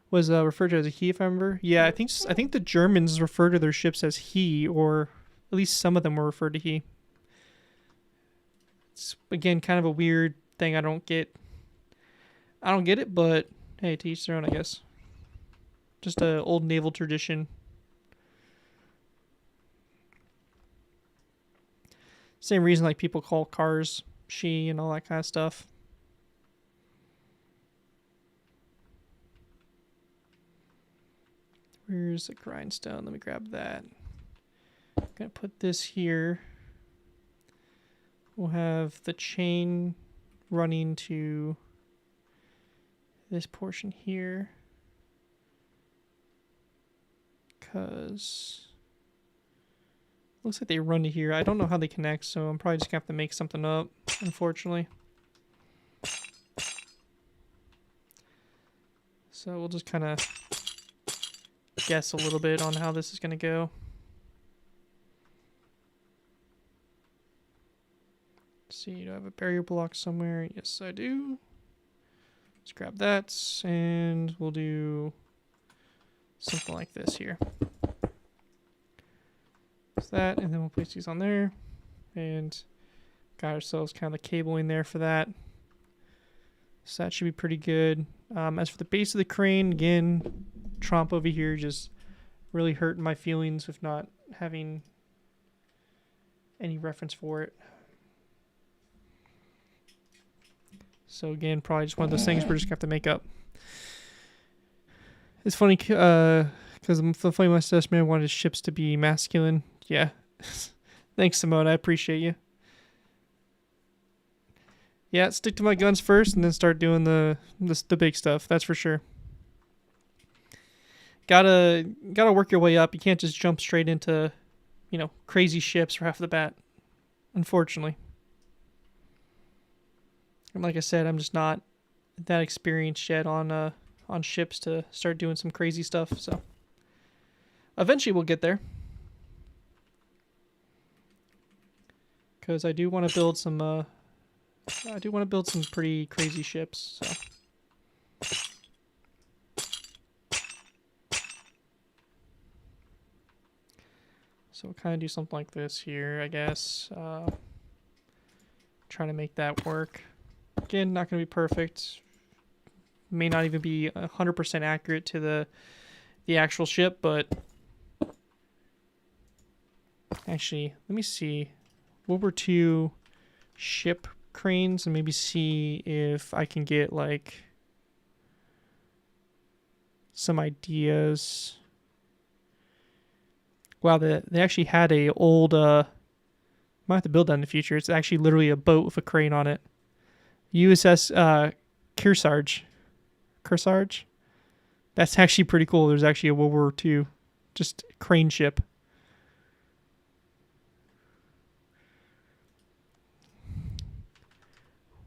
Was referred to as a he, if I remember. Yeah, I think the Germans refer to their ships as he, or at least some of them were referred to he. It's again kind of a weird thing. I don't get it, but hey, to each their own, I guess. Just a old naval tradition. Same reason like people call cars she and all that kind of stuff. Where's the grindstone? Let me grab that. I'm going to put this here. We'll have the chain running to this portion here. Because looks like they run to here. I don't know how they connect, so I'm probably just going to have to make something up, unfortunately. So we'll just kind of guess a little bit on how this is going to go. Let's see, do I have a barrier block somewhere? Yes, I do. Let's grab that, and we'll do something like this here. That's that, and then we'll place these on there, and got ourselves kind of the cabling there for that. So that should be pretty good. As for the base of the crane, again, Tromp over here just really hurting my feelings with not having any reference for it. So again, probably just one of those things we're just going to have to make up. It's funny because the Flame Mustache Man wanted his ships to be masculine. Yeah. Thanks, Simone. I appreciate you. Yeah, stick to my guns first and then start doing the big stuff. That's for sure. Gotta work your way up. You can't just jump straight into, you know, crazy ships right off the bat. Unfortunately. And like I said, I'm just not that experienced yet on ships to start doing some crazy stuff. So eventually we'll get there. Because I do want to build some. I do want to build some pretty crazy ships. So we'll kind of do something like this here, I guess. Trying to make that work. Again, not going to be perfect. May not even be 100% accurate to the actual ship, but actually, let me see. World War II ship cranes and maybe see if I can get like some ideas. Wow, they actually had a old might have to build that in the future. It's actually literally a boat with a crane on it. USS Kearsarge. That's actually pretty cool. There's actually a World War II just crane ship.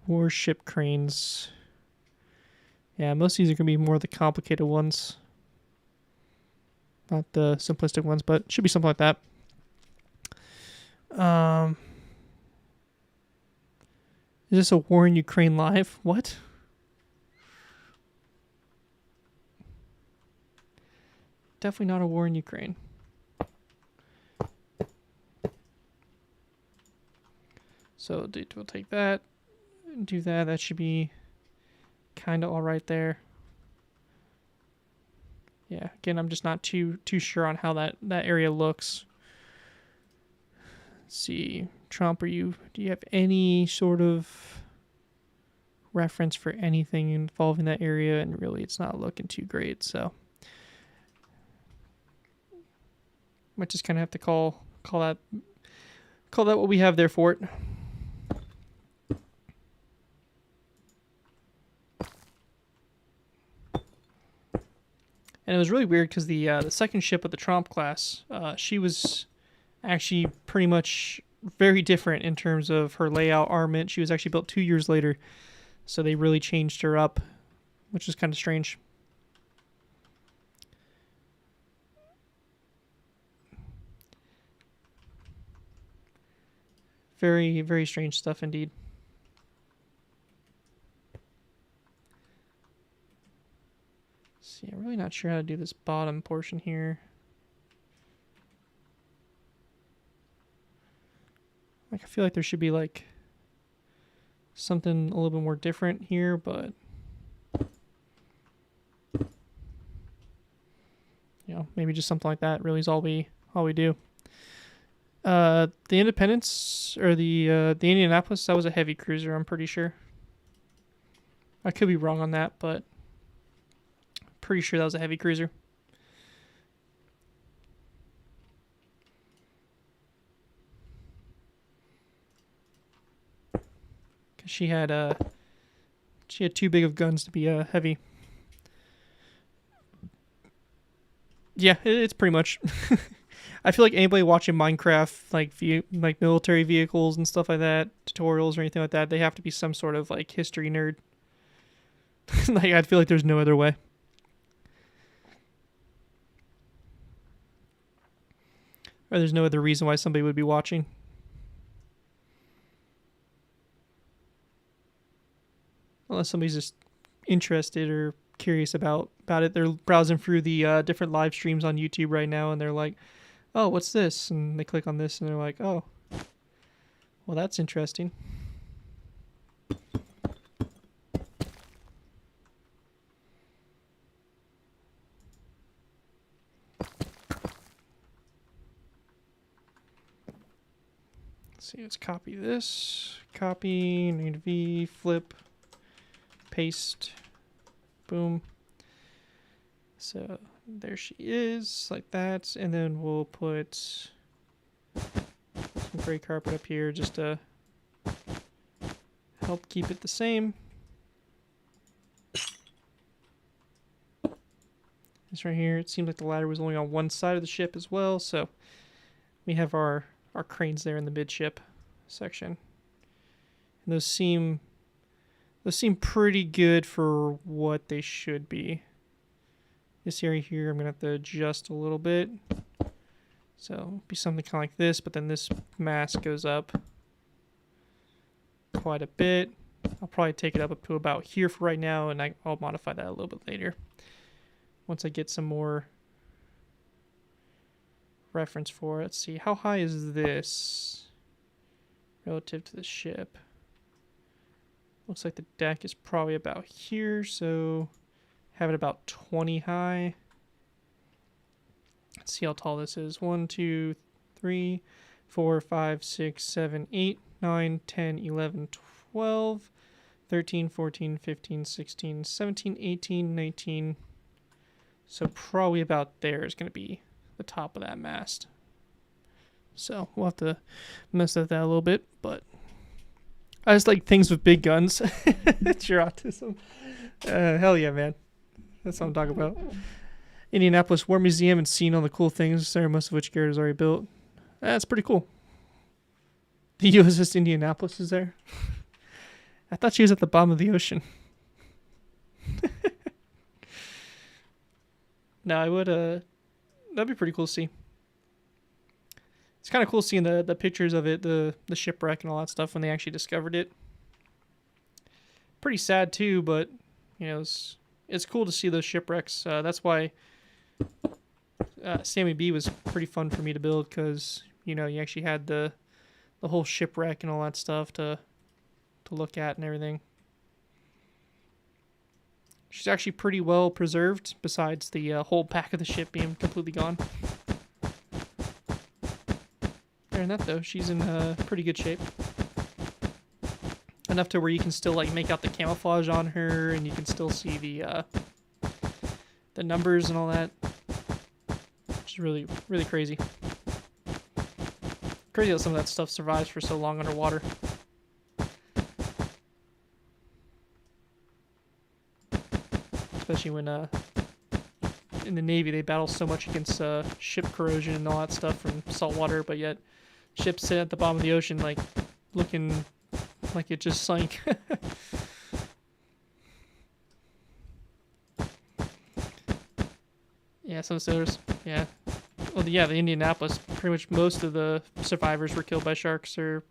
Warship cranes. Yeah, most of these are going to be more the complicated ones. Not the simplistic ones, but it should be something like that. Is this a war in Ukraine live? What? Definitely not a war in Ukraine. So we'll take that. Do that. That should be kind of all right there. Yeah, again, I'm just not too sure on how that area looks. Let's see, Tromp, do you have any sort of reference for anything involving that area? And really, it's not looking too great, so might just kind of have to call that what we have there for it. And it was really weird because the second ship of the Tromp class, she was actually pretty much very different in terms of her layout, armament. She was actually built 2 years later, so they really changed her up, which is kind of strange. Very, very strange stuff indeed. See, I'm really not sure how to do this bottom portion here. Like, I feel like there should be like something a little bit more different here, but you know, maybe just something like that really is all we do. The Independence or the Indianapolis, that was a heavy cruiser, I'm pretty sure. I could be wrong on that, but pretty sure that was a heavy cruiser. Cause she had too big of guns to be heavy. Yeah, it's pretty much. I feel like anybody watching Minecraft, like military vehicles and stuff like that, tutorials or anything like that, they have to be some sort of like history nerd. Like, I feel like there's no other way. Or there's no other reason why somebody would be watching. Unless somebody's just interested or curious about it. They're browsing through the different live streams on YouTube right now, and they're like, oh, what's this? And they click on this, and they're like, oh, well, that's interesting. Let's see, let's copy this. Copy, need V, flip, paste, boom. So there she is, like that. And then we'll put some gray carpet up here just to help keep it the same. This right here, it seems like the ladder was only on one side of the ship as well, so we have our cranes there in the midship section. And those seem pretty good for what they should be. This area here I'm gonna have to adjust a little bit. So it'll be something kind of like this, but then this mast goes up quite a bit. I'll probably take it up to about here for right now, and I'll modify that a little bit later once I get some more reference for it. Let's see, how high is this relative to the ship? Looks like the deck is probably about here, so have it about 20 high. Let's see how tall this is. 1, 2, 3, 4, 5, 6, 7, 8, 9, 10, 11, 12, 13, 14, 15, 16, 17, 18, 19. So probably about there is going to be the top of that mast. So we'll have to mess with that a little bit, but I just like things with big guns. It's your autism. Hell yeah, man. That's what I'm talking about. Indianapolis War Museum and seeing all the cool things there, most of which Garrett has already built. That's pretty cool. The USS Indianapolis is there. I thought she was at the bottom of the ocean. No, I would, that'd be pretty cool to see. It's kind of cool seeing the pictures of it, the shipwreck and all that stuff when they actually discovered it. Pretty sad too, but, you know, it's cool to see those shipwrecks. That's why Sammy B was pretty fun for me to build, because, you know, you actually had the whole shipwreck and all that stuff to look at and everything. She's actually pretty well preserved, besides the whole back of the ship being completely gone. Other than that, though, she's in pretty good shape. Enough to where you can still like make out the camouflage on her, and you can still see the numbers and all that. Which is really, really crazy. Crazy how some of that stuff survives for so long underwater. Especially when in the Navy they battle so much against ship corrosion and all that stuff from salt water, but yet ships sit at the bottom of the ocean like looking like it just sank. Yeah, some sailors. Yeah. Well, yeah, the Indianapolis. Pretty much most of the survivors were killed by sharks or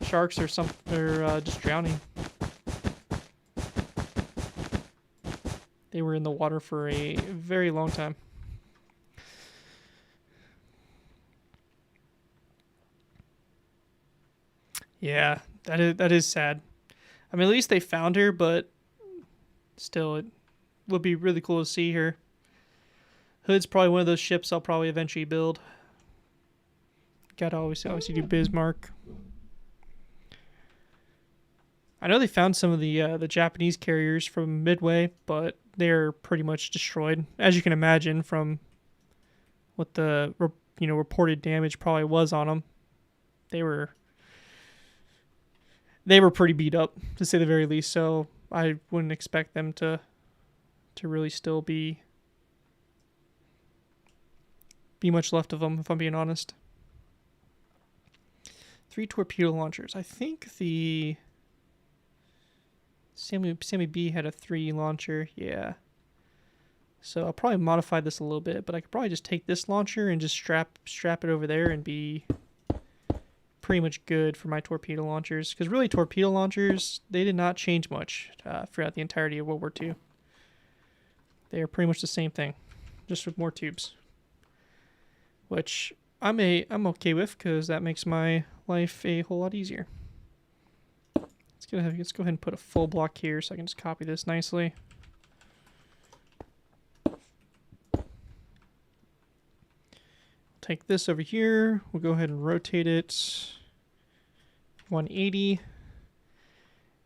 just drowning. They were in the water for a very long time. Yeah, that is sad. I mean, at least they found her, but still, it would be really cool to see her. Hood's probably one of those ships I'll probably eventually build. Gotta obviously do Bismarck. I know they found some of the Japanese carriers from Midway, but they're pretty much destroyed, as you can imagine from what the reported damage probably was on them. They were pretty beat up, to say the very least. So I wouldn't expect them to really still be much left of them, if I'm being honest. 3 torpedo launchers. I think the Sammy B had a 3 launcher. Yeah. So I'll probably modify this a little bit, but I could probably just take this launcher and just strap it over there and be pretty much good for my torpedo launchers. Because really, torpedo launchers, they did not change much throughout the entirety of World War II. They are pretty much the same thing, just with more tubes. Which I'm okay with, because that makes my life a whole lot easier. Let's go ahead and put a full block here so I can just copy this nicely. take this over here. We'll go ahead and rotate it 180.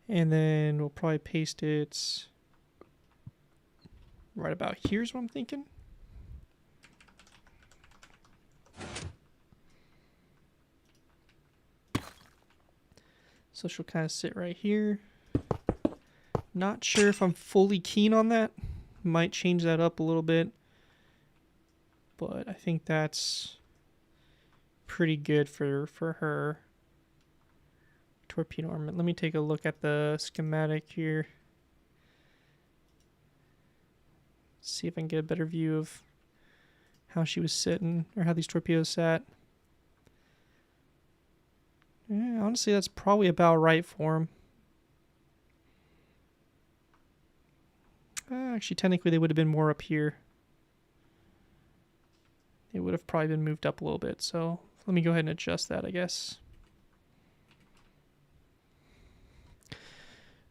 And then we'll probably paste it right about here's what I'm thinking. So she'll kind of sit right here. Not sure if I'm fully keen on that. Might change that up a little bit. But I think that's pretty good for her torpedo armament. Let me take a look at the schematic here. See if I can get a better view of how she was sitting, or how these torpedoes sat. Yeah, honestly, that's probably about right for them. Actually, technically, they would have been more up here. They would have probably been moved up a little bit. So let me go ahead and adjust that, I guess.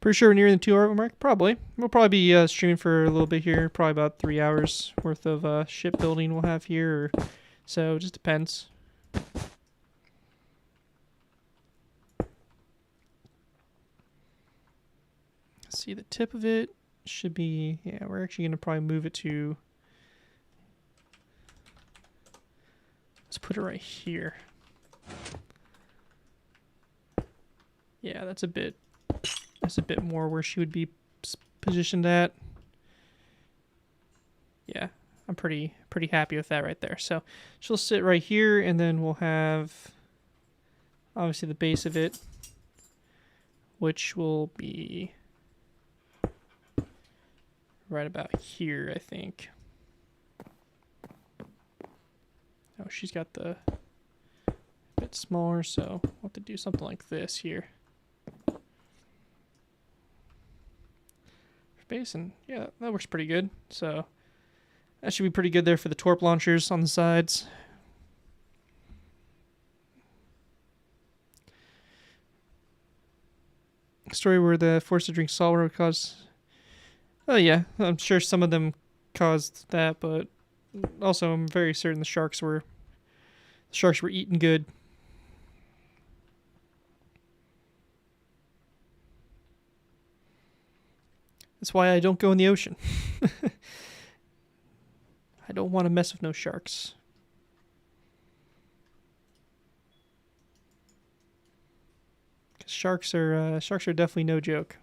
Pretty sure we're nearing the 2-hour mark. Probably. We'll probably be streaming for a little bit here. Probably about 3 hours worth of shipbuilding we'll have here. So it just depends. See, the tip of it should be, yeah, we're actually going to probably move it to, let's put it right here. Yeah, that's a bit more where she would be positioned at. Yeah, I'm pretty happy with that right there. So she'll sit right here, and then we'll have obviously the base of it, which will be right about here, I think. Oh, she's got the bit smaller, so we'll have to do something like this here. Base, and yeah, that works pretty good. So that should be pretty good there for the torp launchers on the sides. Story where the forced to drink salt water would cause. Oh yeah, I'm sure some of them caused that, but also I'm very certain the sharks were eating good. That's why I don't go in the ocean. I don't want to mess with no sharks. Sharks are definitely no joke.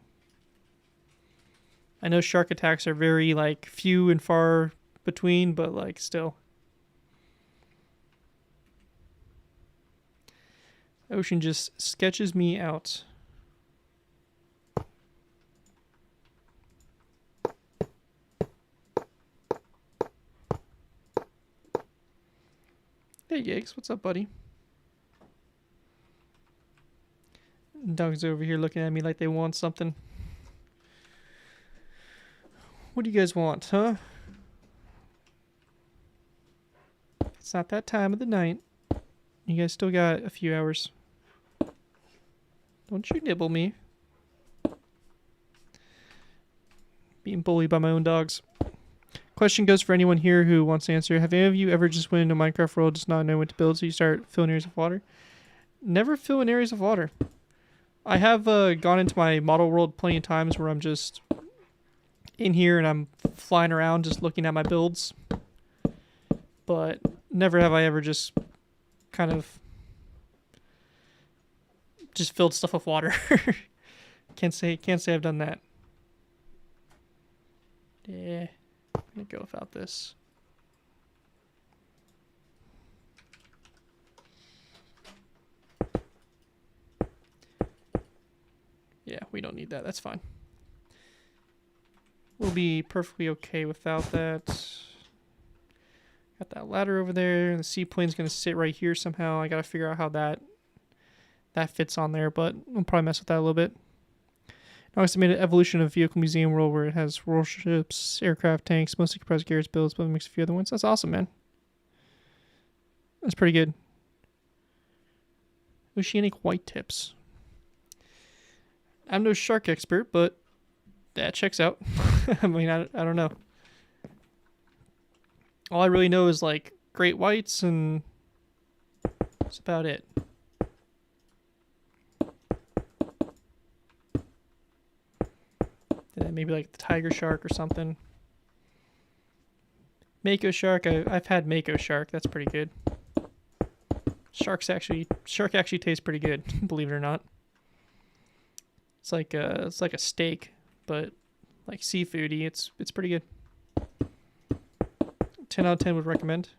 I know shark attacks are very like few and far between, but like still. Ocean just sketches me out. Hey Yikes, what's up, buddy? Dog's over here looking at me like they want something. What do you guys want, huh? It's not that time of the night. You guys still got a few hours. Don't you nibble me. Being bullied by my own dogs. Question goes for anyone here who wants to answer. Have any of you ever just went into Minecraft world just not knowing what to build, so you start filling areas of water? Never fill in areas of water. I have gone into my model world plenty of times where I'm just in here and I'm flying around just looking at my builds. But never have I ever just kind of just filled stuff with water. Can't say I've done that. Yeah. I'm gonna go without this. Yeah, we don't need that. That's fine. We'll be perfectly okay without that. Got that ladder over there. The seaplane's gonna sit right here somehow. I gotta figure out how that fits on there, but we'll probably mess with that a little bit. Now estimated evolution of vehicle museum world where it has warships, aircraft, tanks, mostly compressed gears, builds, but mix a few other ones. That's awesome, man. That's pretty good. Oceanic white tips. I'm no shark expert, but that checks out. I mean, I don't know. All I really know is like great whites and That's about it. And then maybe like the tiger shark or something. Mako shark. I've had Mako shark. That's pretty good. Shark actually tastes pretty good, believe it or not. It's like a steak, but like seafoody. It's pretty good. 10 out of 10 would recommend.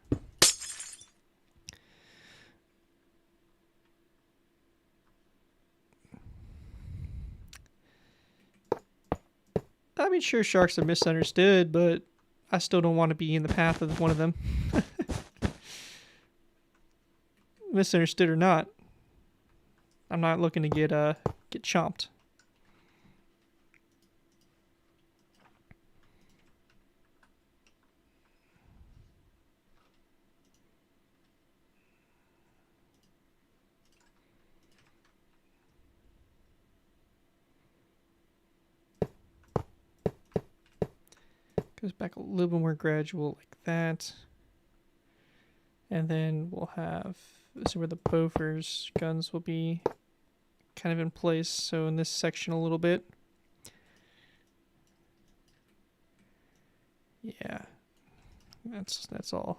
I mean, sure, sharks are misunderstood, but I still don't want to be in the path of one of them. Misunderstood or not, I'm not looking to get chomped. Goes back a little bit more gradual like that. And then we'll have, this is where the Bofors guns will be kind of in place. So in this section a little bit. Yeah, that's all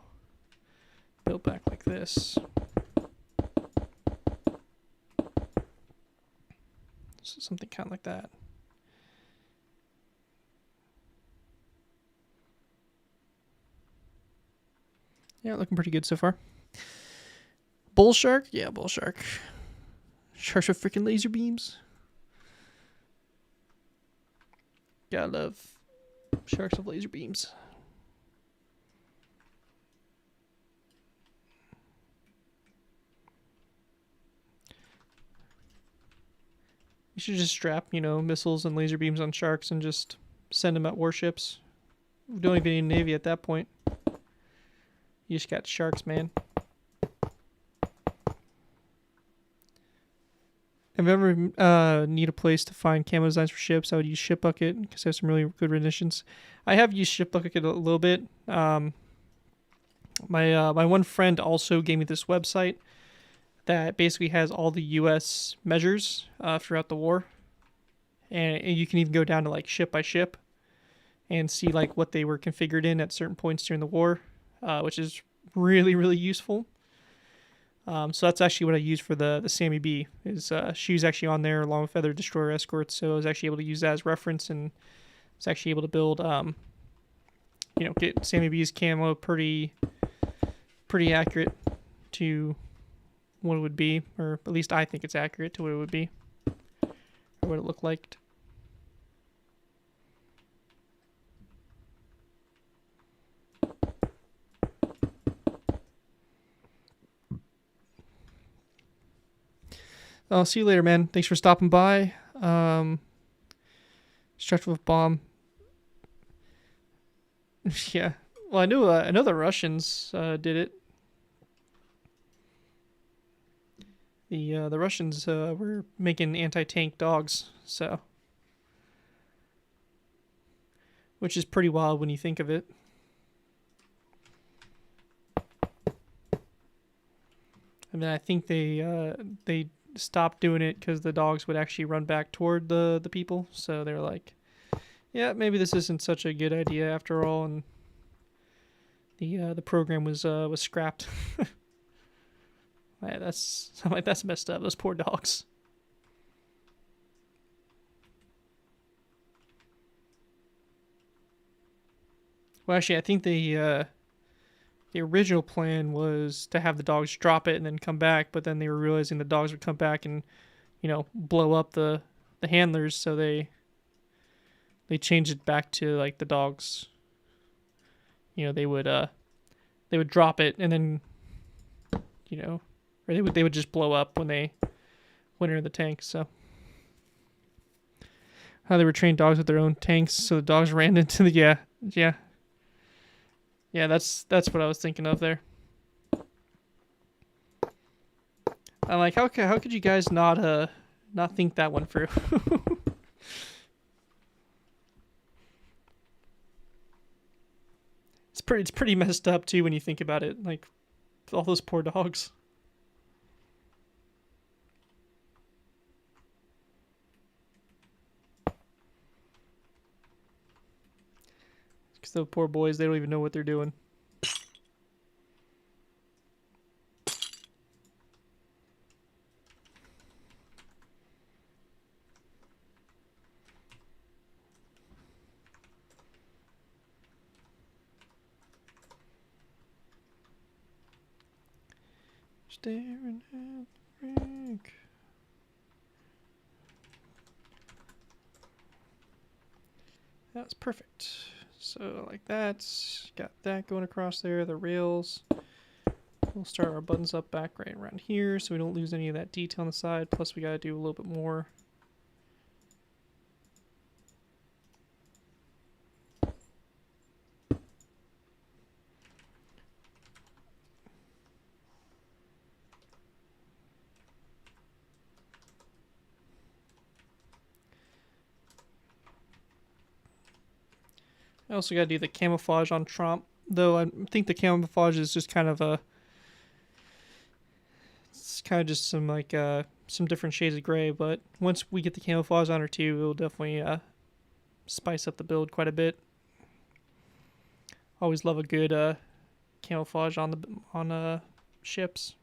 built back like this. So something kind of like that. Yeah, looking pretty good so far. Bull shark? Yeah, bull shark. Sharks with freaking laser beams. Gotta love sharks with laser beams. You should just strap, missiles and laser beams on sharks and just send them at warships. We don't even need a navy at that point. You just got sharks, man. If I ever need a place to find camo designs for ships, I would use Shipbucket because they have some really good renditions. I have used Shipbucket a little bit. My one friend also gave me this website that basically has all the U.S. measures throughout the war, and you can even go down to like ship by ship and see like what they were configured in at certain points during the war, which is really, really useful. So that's actually what I used for the Sammy B. She was actually on there along with other destroyer escorts, so I was actually able to use that as reference, and was actually able to build, get Sammy B's camo pretty accurate to what it would be, or at least I think it's accurate to what it would be, or what it looked like. I'll see you later, man. Thanks for stopping by. Stretch with bomb. Yeah. Well, I know the Russians did it. The Russians were making anti-tank dogs, so, which is pretty wild when you think of it. I mean, I think they stopped doing it because the dogs would actually run back toward the people, so they were like, yeah, maybe this isn't such a good idea after all, and the program was scrapped. Yeah, that's messed up. Those poor dogs. Well, actually, I think the original plan was to have the dogs drop it and then come back, but then they were realizing the dogs would come back and, blow up the handlers, so they changed it back to like the dogs. They would drop it and then, or they would just blow up when they went into the tank. So how they were trained dogs with their own tanks, so the dogs ran into the yeah. That's what I was thinking of there. I'm like, how could you guys not think that one through? It's pretty messed up too when you think about it. Like all those poor dogs. 'Cause the poor boys, they don't even know what they're doing. Staring at the brink. That's perfect. So like that, got that going across there, the rails. We'll start our buttons up back right around here so we don't lose any of that detail on the side. Plus we got to do a little bit more. I also got to do the camouflage on Tromp, though I think the camouflage is just kind of it's kind of just some like some different shades of gray, but once we get the camouflage on her too, it'll definitely spice up the build quite a bit. Always love a good camouflage on ships.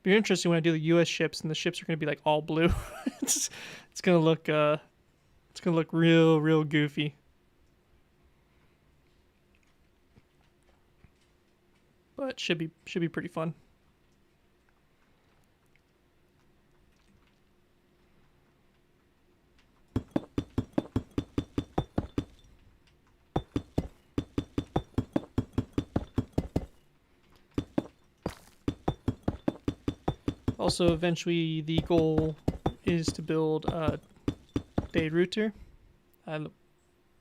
Be interesting when I do the U.S. ships and the ships are going to be like all blue. it's gonna look real goofy. But should be pretty fun. Also, eventually the goal is to build Day Router. I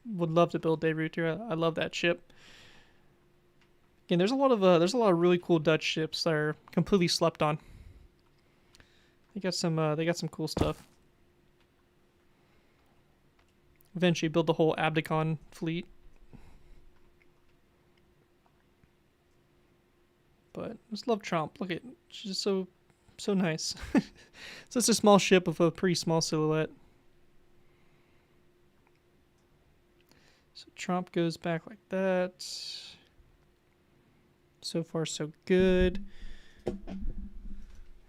would love to build Day Router. I love that ship. Again, there's a lot of really cool Dutch ships that are completely slept on. They got some cool stuff. Eventually build the whole Abdicon fleet. But I just love Tromp. Look at, she's just so nice. Such a small ship with a pretty small silhouette. So Tromp goes back like that. So far so good.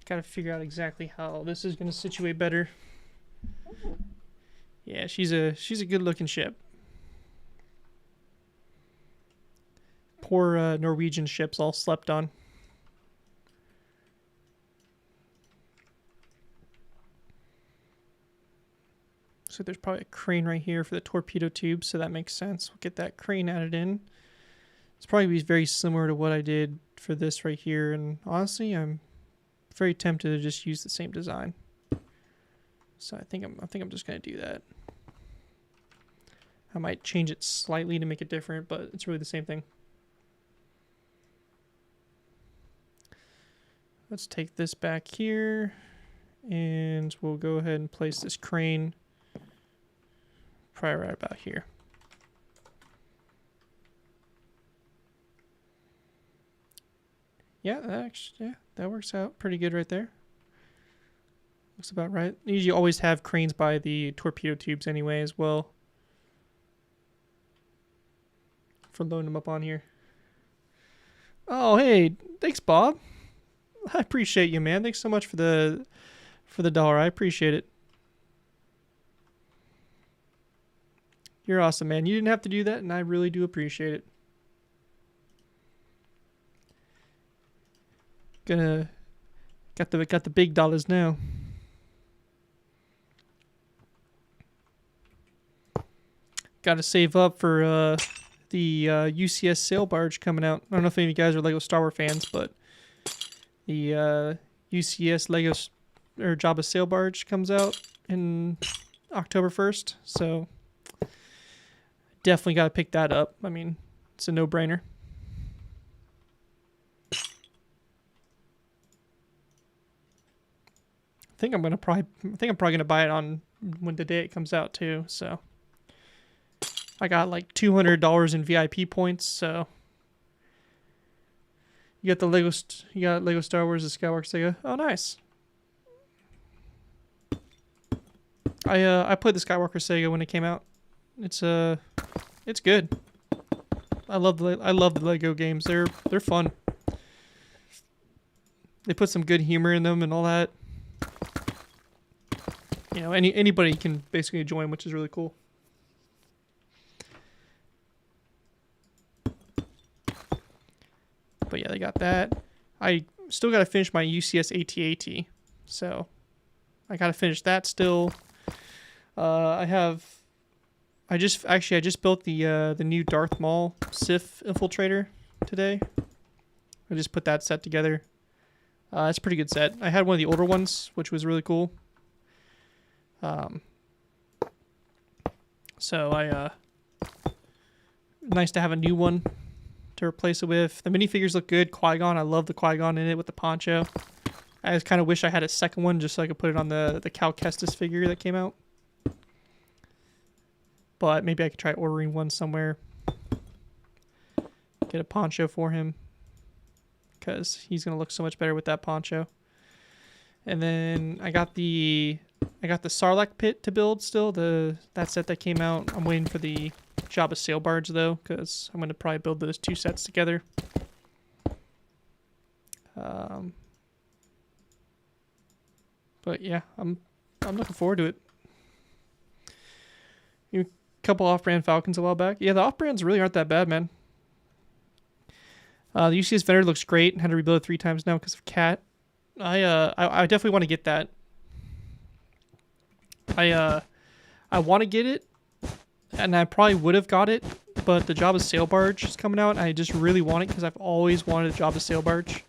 Gotta figure out exactly how this is gonna situate better. Yeah, she's a good looking ship. Poor Norwegian ships all slept on. So there's probably a crane right here for the torpedo tube, so that makes sense. We'll get that crane added in. It's probably be very similar to what I did for this right here, and honestly, I'm very tempted to just use the same design. So I think I'm just gonna do that. I might change it slightly to make it different, but it's really the same thing. Let's take this back here, and we'll go ahead and place this crane probably right about here. Yeah, that works out pretty good right there. Looks about right. You usually always have cranes by the torpedo tubes anyway as well, for loading them up on here. Oh, hey, thanks, Bob. I appreciate you, man. Thanks so much for the dollar. I appreciate it. You're awesome, man. You didn't have to do that, and I really do appreciate it. Got the big dollars now. Got to save up for the UCS sail barge coming out. I don't know if any of you guys are Lego Star Wars fans, but the UCS Lego or Jabba sail barge comes out in October 1st, so definitely got to pick that up. I mean, it's a no-brainer. I think I'm probably gonna buy it on when the day it comes out too. So I got like $200 in VIP points. So you got Lego Star Wars: The Skywalker Saga. Oh, nice. I played the Skywalker Saga when it came out. It's It's good. I love the Lego games. They're fun. They put some good humor in them and all that. You know, anybody can basically join, which is really cool. But yeah, they got that. I still got to finish my UCS AT-AT, so I got to finish that still. I just built the new Darth Maul Sith infiltrator today. I just put that set together. It's a pretty good set. I had one of the older ones, which was really cool. So nice to have a new one to replace it with. The minifigures look good. Qui-Gon, I love the Qui-Gon in it with the poncho. I just kind of wish I had a second one just so I could put it on the Cal Kestis figure that came out. But maybe I could try ordering one somewhere. Get a poncho for him, because he's gonna look so much better with that poncho. And then I got the Sarlacc pit to build still. That set that came out. I'm waiting for the Jabba sail barge though, because I'm gonna probably build those two sets together. But yeah, I'm looking forward to it. A couple off-brand Falcons a while back. Yeah, the off-brands really aren't that bad, man. The UCS Vendor looks great. Had to rebuild it 3 times now because of Cat. I definitely want to get that. I want to get it, and I probably would have got it, but the Jabba sail barge is coming out, and I just really want it because I've always wanted a Jabba sail barge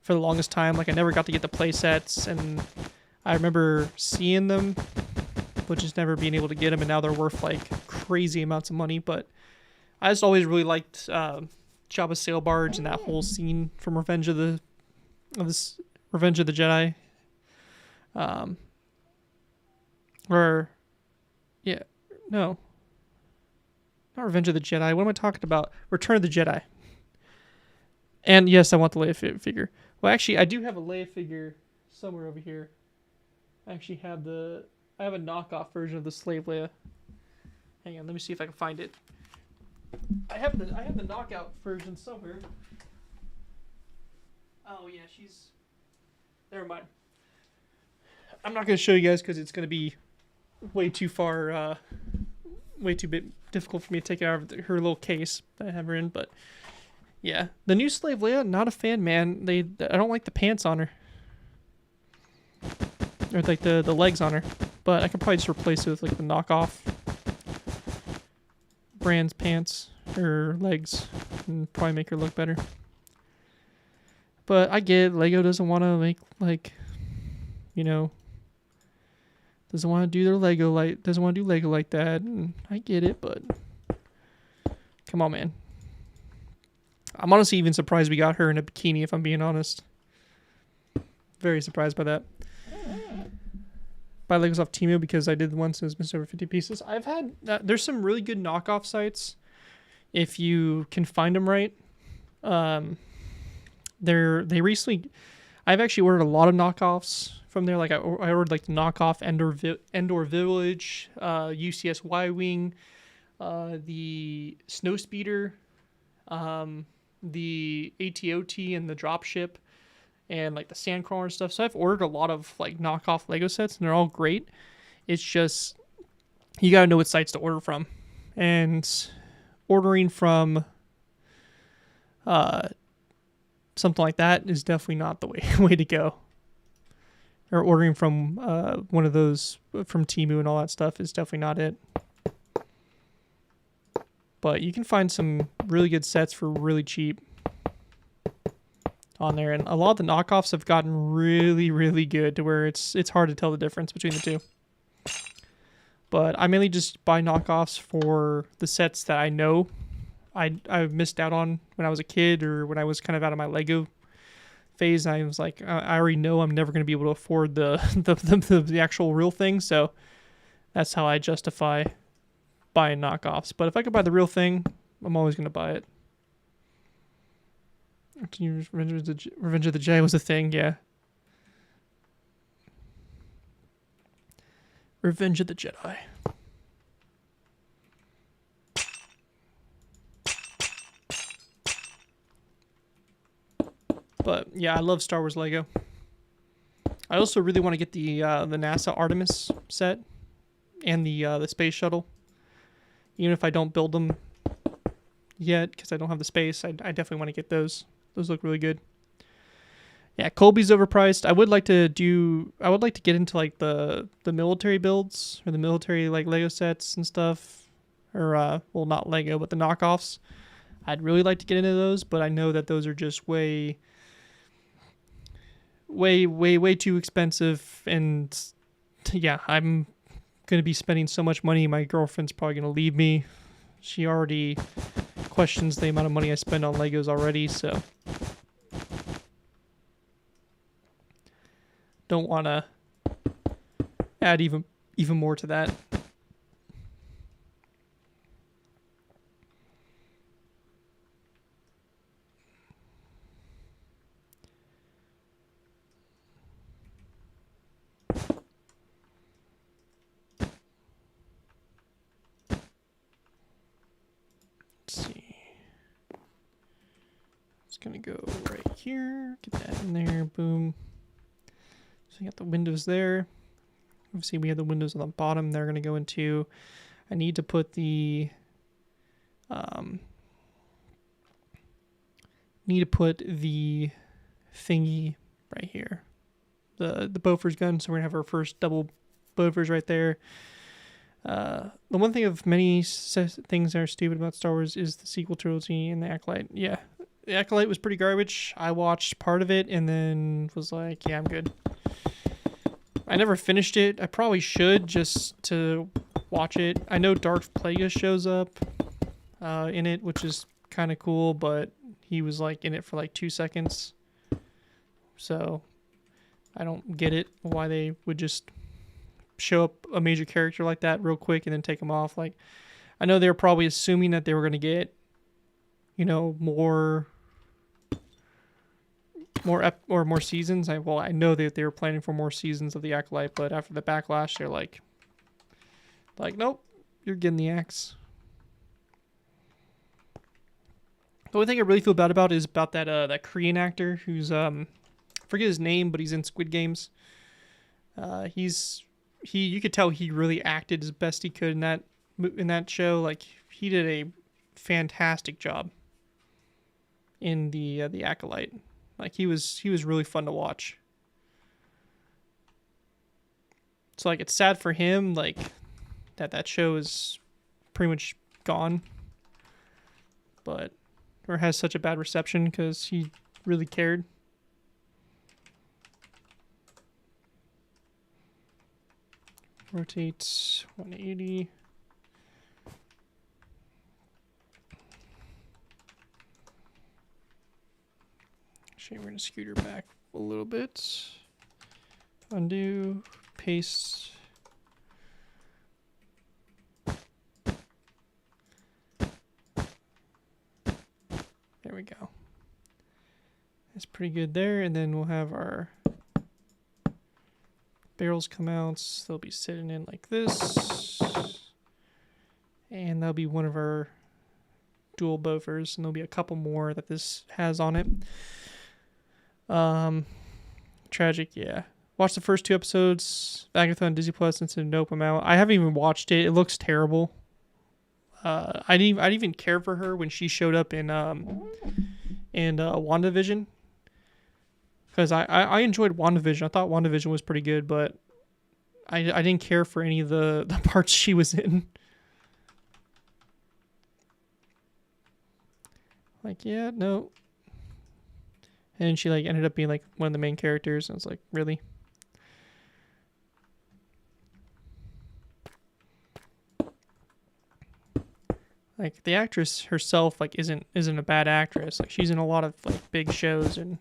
for the longest time. Like, I never got to get the play sets, and I remember seeing them, but just never being able to get them, and now they're worth like crazy amounts of money. But I just always really liked Jabba sail barge and that whole scene from Revenge of the Jedi. Not Revenge of the Jedi. What am I talking about? Return of the Jedi. And yes, I want the Leia figure. Well, actually, I do have a Leia figure somewhere over here. I actually have I have a knockoff version of the Slave Leia. Hang on, let me see if I can find it. I have the knockout version somewhere. Oh yeah, never mind. I'm not going to show you guys because it's going to be way too difficult for me to take it out of her little case that I have her in. But yeah, the new Slave Leia, not a fan, man. I don't like the pants on her, or like the legs on her. But I could probably just replace it with like the knockoff brand's pants or legs and probably make her look better. But I get it. Lego doesn't want to make doesn't want to do their doesn't want to do Lego like that, and I get it, but come on, man. I'm honestly even surprised we got her in a bikini, if I'm being honest. Very surprised by that. Buy Legos off Temu because I did once and it's missed over 50 pieces. I've had there's some really good knockoff sites if you can find them right. They recently, I've actually ordered a lot of knockoffs from there. Like I ordered like the knockoff Endor Village, UCS Y-Wing, the Snowspeeder, the ATOT and the Dropship, and like the Sandcrawler and stuff. So I've ordered a lot of like knockoff Lego sets, and they're all great. It's just you gotta know what sites to order from, and ordering from something like that is definitely not the way to go. Or ordering from one of those from Temu and all that stuff is definitely not it. But you can find some really good sets for really cheap on there, and a lot of the knockoffs have gotten really, really good to where it's hard to tell the difference between the two. But I mainly just buy knockoffs for the sets that I know I missed out on when I was a kid, or when I was kind of out of my Lego phase. I was like, I already know I'm never going to be able to afford the actual real thing, so that's how I justify buying knockoffs. But if I could buy the real thing, I'm always going to buy it. Revenge of the Jedi was a thing, yeah. Revenge of the Jedi. But yeah, I love Star Wars Lego. I also really want to get the NASA Artemis set and the space shuttle. Even if I don't build them yet because I don't have the space, I definitely want to get those. Those look really good. Yeah, Colby's overpriced. I would like to get into like the military builds or the military like Lego sets and stuff, or well, not Lego but the knockoffs. I'd really like to get into those, but I know that those are just way too expensive, and yeah, I'm gonna be spending so much money. My girlfriend's probably gonna leave me. She already questions the amount of money I spend on Legos already, so don't want to add even more to that. Let's see. It's going to go right here. Get that in there. Boom. So you got the windows there. Obviously, we have the windows on the bottom. They're going to go into... I need to put the... thingy right here. The Bofors gun. So we're going to have our first double Bofors right there. The one thing of many things that are stupid about Star Wars is the sequel trilogy and the Acolyte. Yeah, the Acolyte was pretty garbage. I watched part of it and then was like, yeah, I'm good. I never finished it. I probably should just to watch it. I know Darth Plagueis shows up in it, which is kind of cool, but he was like in it for like 2 seconds. So I don't get it, why they would just show up a major character like that real quick and then take them off. Like, I know they were probably assuming that they were going to get, you know, more seasons. I know that they were planning for more seasons of the Acolyte, but after the backlash, they're like, nope, you're getting the axe. The only thing I really feel bad about is about that Korean actor who's I forget his name, but he's in Squid Games. You could tell he really acted as best he could in that show. Like, he did a fantastic job in the Acolyte. Like, he was really fun to watch. So like, it's sad for him, like that show is pretty much gone, but or has such a bad reception because he really cared. Rotate 180. Actually, we're going to scooter back a little bit. Undo, paste. There we go. That's pretty good there. And then we'll have our barrels come out. They'll be sitting in like this. And that'll be one of our dual Bofors. And there'll be a couple more that this has on it. Tragic, yeah. Watched the first 2 episodes. Agatha on Disney Plus and said nope, I'm out. I haven't even watched it. It looks terrible. I didn't even care for her when she showed up in WandaVision. Because I enjoyed WandaVision. I thought WandaVision was pretty good, but I didn't care for any of the parts she was in. Like, yeah, no. And she like ended up being like one of the main characters. And I was like, really? Like, the actress herself like isn't a bad actress. Like, she's in a lot of like big shows and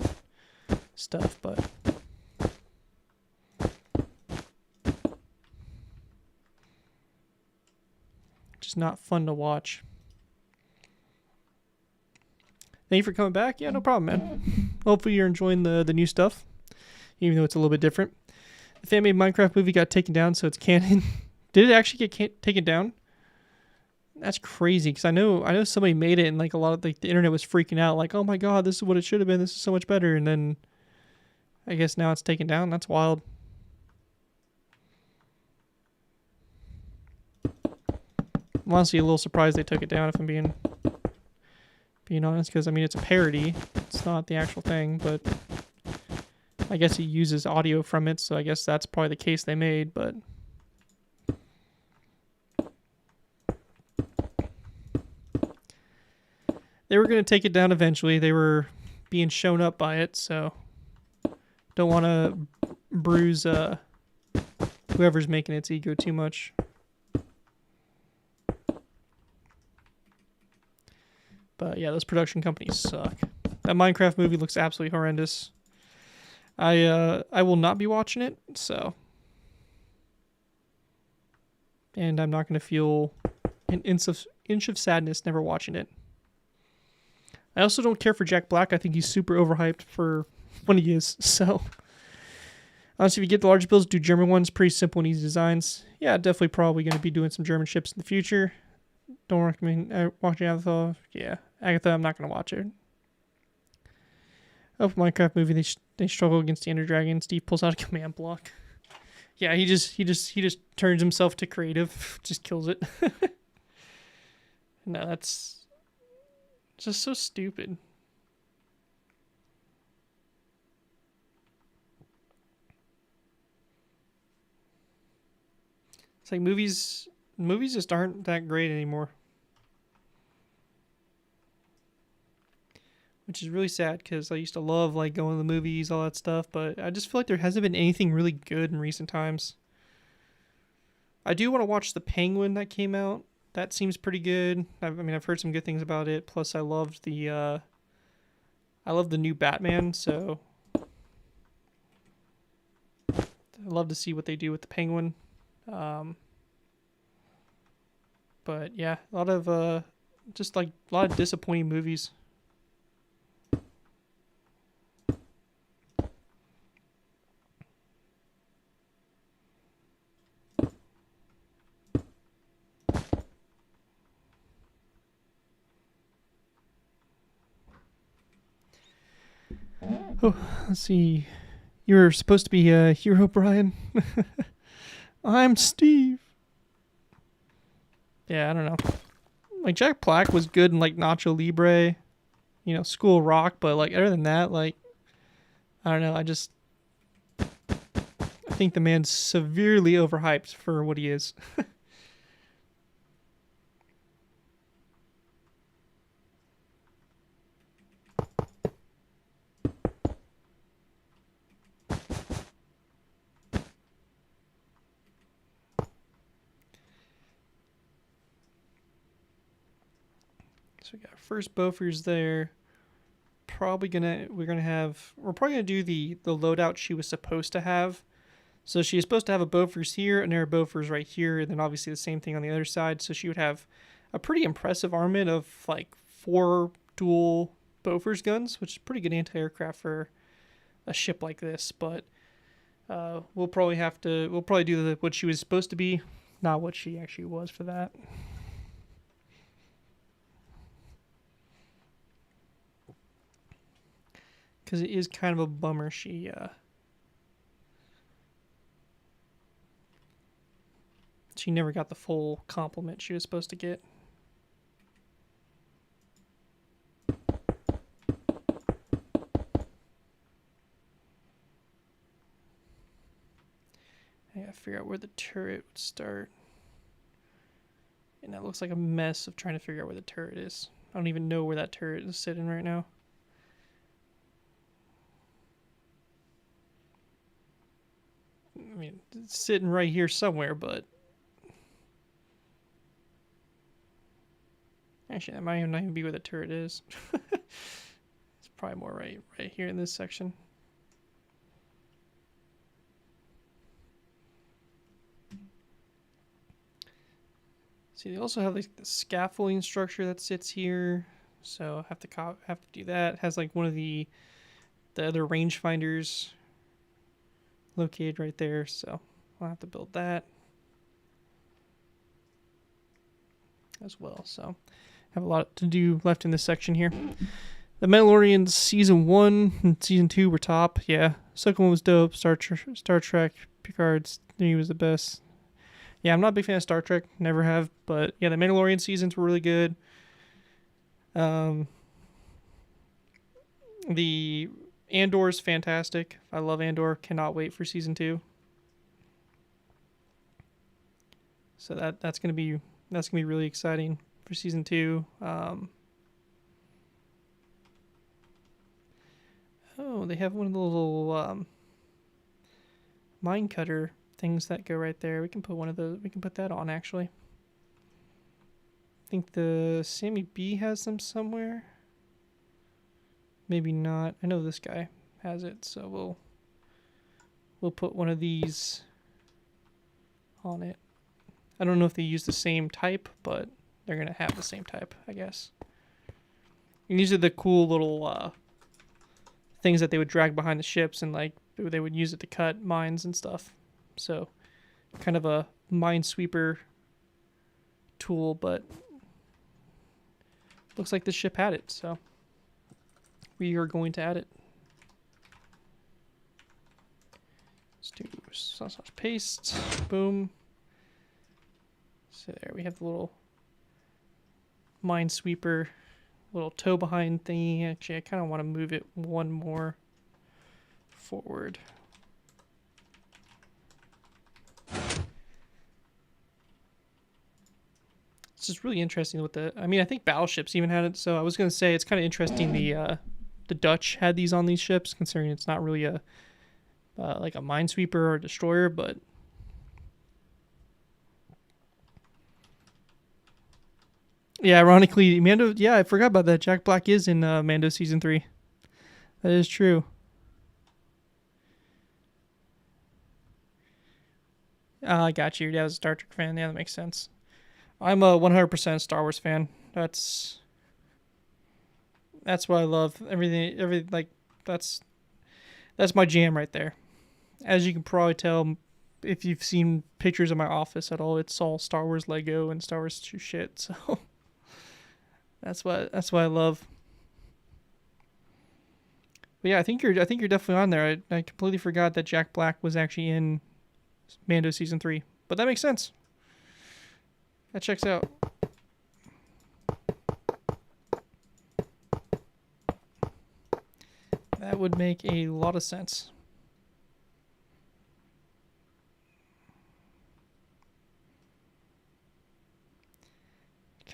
stuff, but just not fun to watch. Thank you for coming back. Yeah, no problem, man. Hopefully you're enjoying the new stuff, even though it's a little bit different. The fan-made Minecraft movie got taken down, so it's canon. Did it actually get taken down? That's crazy because I know somebody made it and like a lot of like the internet was freaking out like, oh my god, this is what it should have been. This is so much better. And then I guess now it's taken down. That's wild. I'm honestly a little surprised they took it down, if I'm being honest, because I mean it's a parody. It's not the actual thing, but I guess he uses audio from it, so I guess that's probably the case they made, but they were going to take it down eventually. They were being shown up by it, so don't want to bruise whoever's making its ego too much. But yeah, those production companies suck. That Minecraft movie looks absolutely horrendous. I will not be watching it, so. And I'm not going to feel an inch of sadness never watching it. I also don't care for Jack Black. I think he's super overhyped for when he is, so. Honestly, if you get the large builds, do German ones. Pretty simple and easy designs. Yeah, definitely probably going to be doing some German ships in the future. Don't recommend watching Agatha. Yeah, Agatha, I'm not going to watch it. Oh, Minecraft movie, they struggle against the Ender Dragon. Steve pulls out a command block. Yeah, he just turns himself to creative, just kills it. No, that's just so stupid. It's like movies just aren't that great anymore. Which is really sad because I used to love like going to the movies, all that stuff, but I just feel like there hasn't been anything really good in recent times. I do want to watch The Penguin that came out. That seems pretty good. I've heard some good things about it. Plus, I loved the new Batman, so I love to see what they do with the Penguin. But yeah, a lot of disappointing movies. Oh, let's see. You're supposed to be a hero, Brian. I'm Steve. Yeah, I don't know. Like Jack Black was good in like Nacho Libre, School of Rock, but like other than that, like I don't know. I think the man's severely overhyped for what he is. So we got our first Bofors there. We're probably gonna do the loadout she was supposed to have. So she was supposed to have a Bofors here and there are Bofors right here, and then obviously the same thing on the other side. So she would have a pretty impressive armament of like 4 dual Bofors guns, which is pretty good anti-aircraft for a ship like this. But we'll probably do what she was supposed to be, not what she actually was for that. Because it is kind of a bummer she never got the full compliment she was supposed to get. I gotta figure out where the turret would start. And that looks like a mess of trying to figure out where the turret is. I don't even know where that turret is sitting right now. I mean, it's sitting right here somewhere, but actually, that might not even be where the turret is. It's probably more right here in this section. See, they also have like the scaffolding structure that sits here, so I have to do that. It has like one of the other rangefinders located right there, so I'll have to build that. as well. So have a lot to do left in this section here. The Mandalorian season 1 and season 2 were top. Yeah, second one was dope. Star Trek Picard's he was the best. Yeah, I'm not a big fan of Star Trek. Never have. But yeah, the Mandalorian seasons were really good. The Andor's fantastic. I love Andor. Cannot wait for season 2. So that's gonna be really exciting for season 2. Oh, they have one of the little mine cutter things that go right there. We can put one of those. We can put that on actually. I think the Sammy B has them somewhere. Maybe not. I know this guy has it, so we'll put one of these on it. I don't know if they use the same type, but they're gonna have the same type, I guess. And these are the cool little things that they would drag behind the ships, and like they would use it to cut mines and stuff. So kind of a minesweeper tool, but looks like this ship had it, so we are going to add it. Let's do sausage paste. Boom. So there we have the little minesweeper, little tow behind thingy. Actually, I kind of want to move it one more forward. It's just really interesting with the. I mean, I think battleships even had it. So I was gonna say it's kind of interesting. The Dutch had these on these ships, considering it's not really a like a minesweeper or a destroyer, but yeah, ironically, Mando. Yeah, I forgot about that. Jack Black is in Mando season 3. That is true. I got you. Your dad's a Star Trek fan. Yeah, that makes sense. I'm a 100% Star Wars fan. That's what I love. Everything like that's my jam right there. As you can probably tell, if you've seen pictures of my office at all, it's all Star Wars Lego and Star Wars shit. So that's what I love. But yeah, I think you're definitely on there. I completely forgot that Jack Black was actually in Mando season 3, but that makes sense. That checks out. That would make a lot of sense.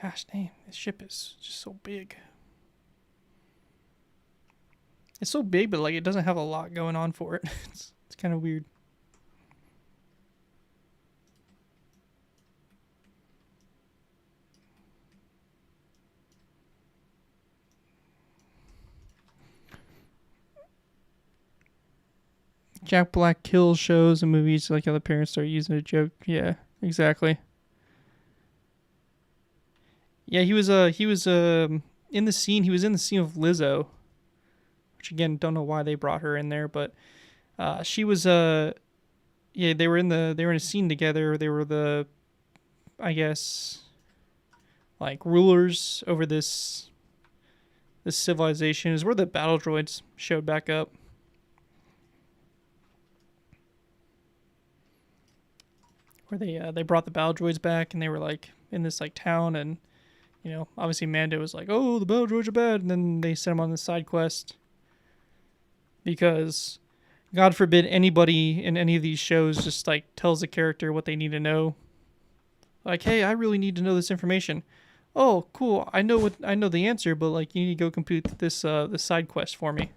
Gosh dang, this ship is just so big. It's so big, but like it doesn't have a lot going on for it. It's kind of weird. Jack Black kills shows and movies like other parents start using a joke. Yeah, exactly. Yeah, he was in the scene. He was in the scene of Lizzo, which again don't know why they brought her in there, but she was yeah, they were in a scene together. They were the, I guess, like rulers over this civilization. Is where the battle droids showed back up. Where they brought the battle droids back, and they were like in this like town, and you know, obviously Mando was like, "Oh, the battle droids are bad," and then they sent him on this side quest because, God forbid, anybody in any of these shows just like tells the character what they need to know. Like, hey, I really need to know this information. Oh, cool. I know the answer, but like you need to go complete this side quest for me.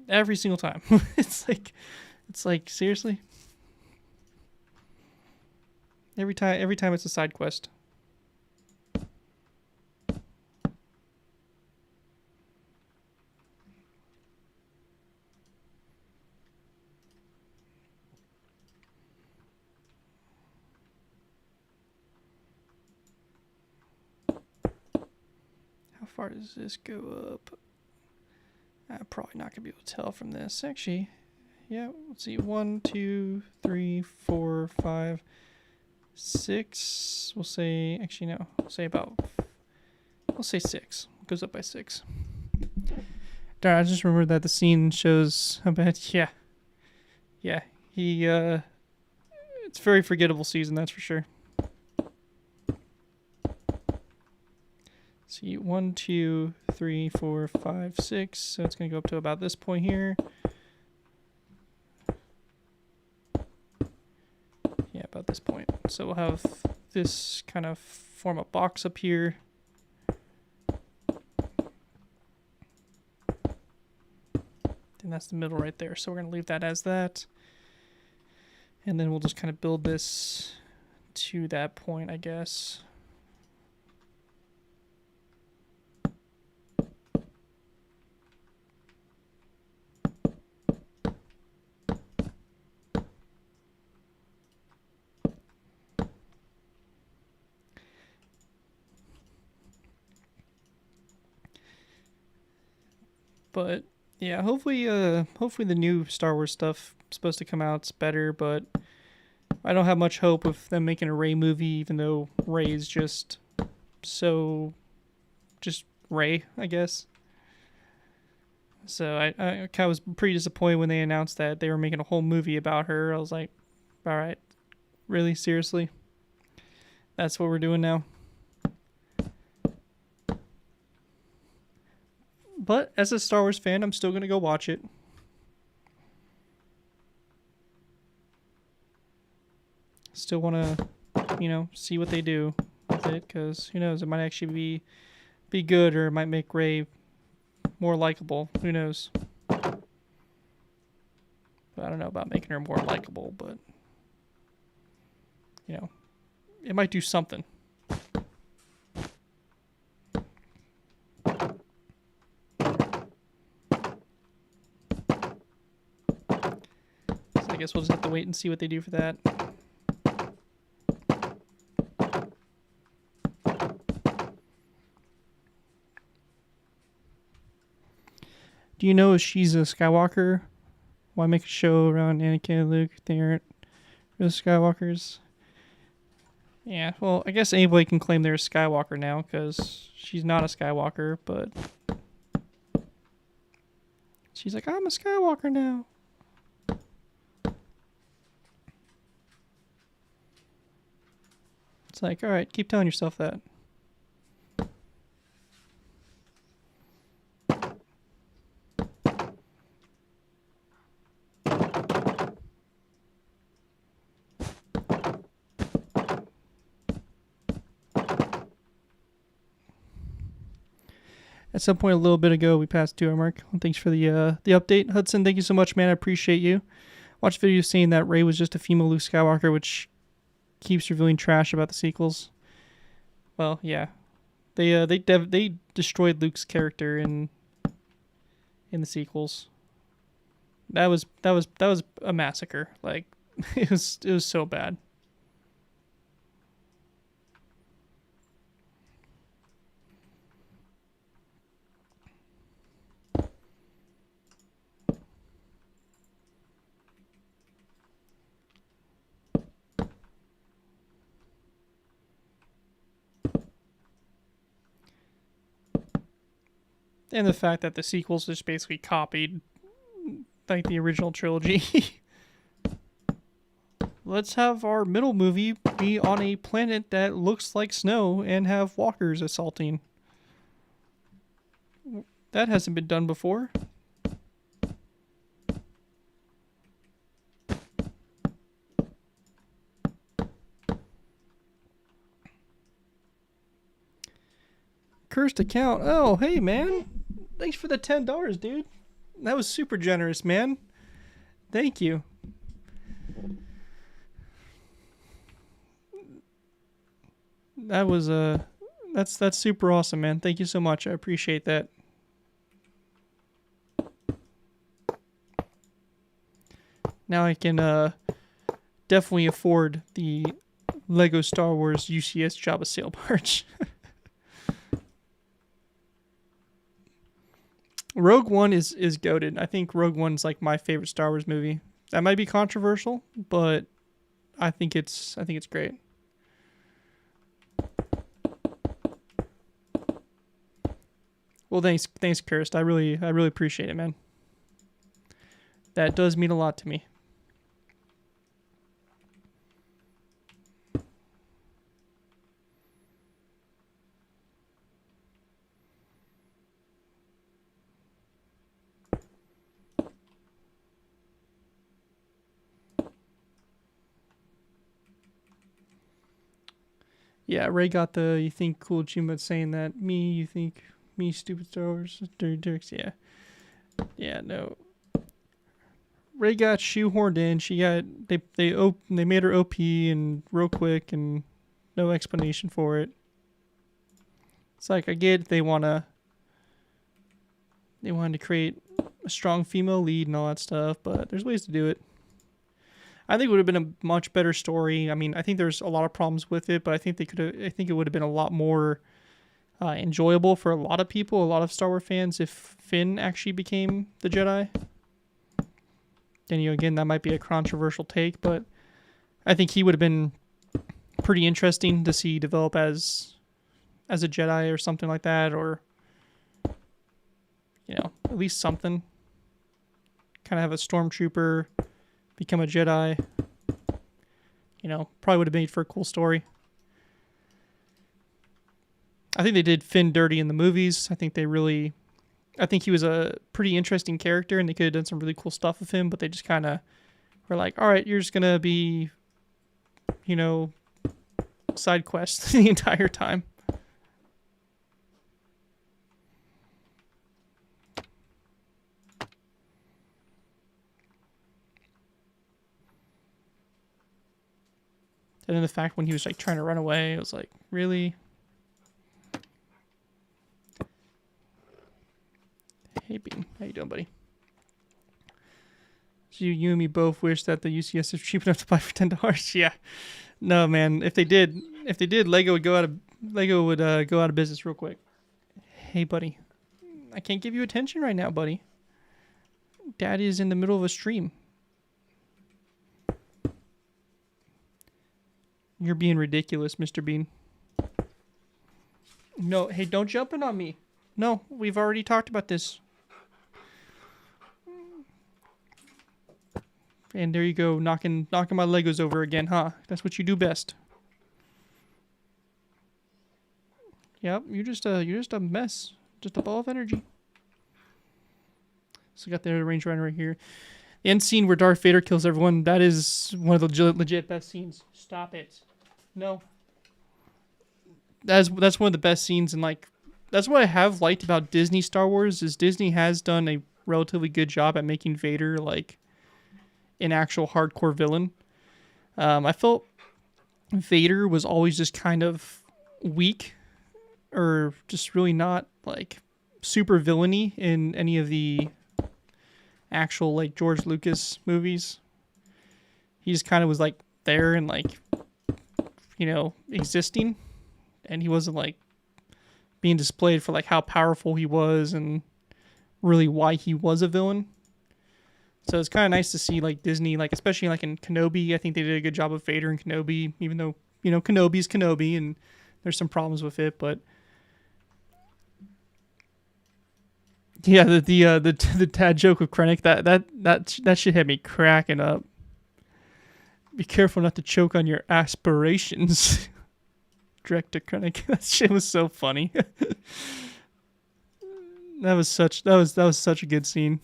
Every single time. It's like seriously. Every time it's a side quest. How far does this go up? I'm probably not gonna be able to tell from this. Actually, yeah, let's see. 1, 2, 3, 4, 5. 6. We'll say, actually no, we'll say 6. It goes up by 6. Darn, I just remembered that the scene shows how bad. Yeah. Yeah. It's a very forgettable season, that's for sure. See, 1, 2, 3, 4, 5, 6. So it's going to go up to about this point here. Yeah, about this point. So we'll have this kind of form a box up here. And that's the middle right there. So we're going to leave that as that. And then we'll just kind of build this to that point, I guess. But yeah, hopefully the new Star Wars stuff is supposed to come out. It's better, but I don't have much hope of them making a Rey movie, even though Rey is just Rey, I guess. So I kind of was pretty disappointed when they announced that they were making a whole movie about her. I was like, all right, really, seriously? That's what we're doing now? But as a Star Wars fan, I'm still going to go watch it. Still want to, see what they do with it, because who knows, it might actually be good, or it might make Rey more likable. Who knows? But I don't know about making her more likable, but it might do something. I guess we'll just have to wait and see what they do for that. Do you know if she's a Skywalker? Why make a show around Anakin and Luke if they aren't real Skywalkers? Yeah, well, I guess anybody can claim they're a Skywalker now, because she's not a Skywalker, but she's like, I'm a Skywalker now. It's like, all right, keep telling yourself that. At some point a little bit ago, we passed 2 hour mark. Well, thanks for the update. Hudson, thank you so much, man. I appreciate you. Watched videos saying that Rey was just a female Luke Skywalker, which keeps revealing trash about the sequels. Well, yeah, they destroyed Luke's character in the sequels. That was a massacre. Like it was so bad. And the fact that the sequels just basically copied like the original trilogy. Let's have our middle movie be on a planet that looks like snow and have walkers assaulting. That hasn't been done before. Cursed account. Oh, hey, man. Thanks for the $10, dude. That was super generous, man. Thank you. That was that's super awesome, man. Thank you so much. I appreciate that. Now I can definitely afford the Lego Star Wars UCS Jabba sail barge. Rogue One is goated. I think Rogue One's like my favorite Star Wars movie. That might be controversial, but I think it's great. Well, thanks, Kirst. I really appreciate it, man. That does mean a lot to me. Yeah, Ray got the you think cool achievement saying that. Me, you think me stupid Star Wars dirty dicks. Yeah. Yeah, no. Ray got shoehorned in. She got they made her OP and real quick and no explanation for it. It's like I get it, they wanted to create a strong female lead and all that stuff, but there's ways to do it. I think it would have been a much better story. I mean, I think there's a lot of problems with it, but I think it would have been a lot more enjoyable for a lot of people, a lot of Star Wars fans, if Finn actually became the Jedi. Then again, that might be a controversial take, but I think he would have been pretty interesting to see develop as a Jedi or something like that, or at least something. Kind of have a stormtrooper become a Jedi. Probably would have made for a cool story. I think they did Finn dirty in the movies. I think he was a pretty interesting character, and they could have done some really cool stuff with him, but they just kind of were like, all right, you're just going to be, side quests the entire time. And then the fact when he was like trying to run away, it was like, really? Hey, Bean. How you doing, buddy? So you and me both wish that the UCS is cheap enough to buy for $10. Yeah. No, man. If they did, Lego would go out of business real quick. Hey, buddy. I can't give you attention right now, buddy. Daddy is in the middle of a stream. You're being ridiculous, Mr. Bean. No, hey, don't jump in on me. No, we've already talked about this. And there you go, knocking my Legos over again, huh? That's what you do best. Yep, you're just a mess. Just a ball of energy. So got the range runner right here. The end scene where Darth Vader kills everyone, that is one of the legit best scenes. Stop it. No. That's one of the best scenes, and like that's what I have liked about Disney Star Wars is Disney has done a relatively good job at making Vader like an actual hardcore villain. I felt Vader was always just kind of weak or just really not like super villainy in any of the actual like George Lucas movies. He just kind of was like there and like existing, and he wasn't like being displayed for like how powerful he was and really why he was a villain. So it's kind of nice to see like Disney, like especially like in Kenobi. I think they did a good job of Vader and Kenobi, even though Kenobi's Kenobi and there's some problems with it, but yeah, the Tad joke with Krennic, that shit had me cracking up. Be careful not to choke on your aspirations. Direct to Krennic. That shit was so funny. That was such a good scene.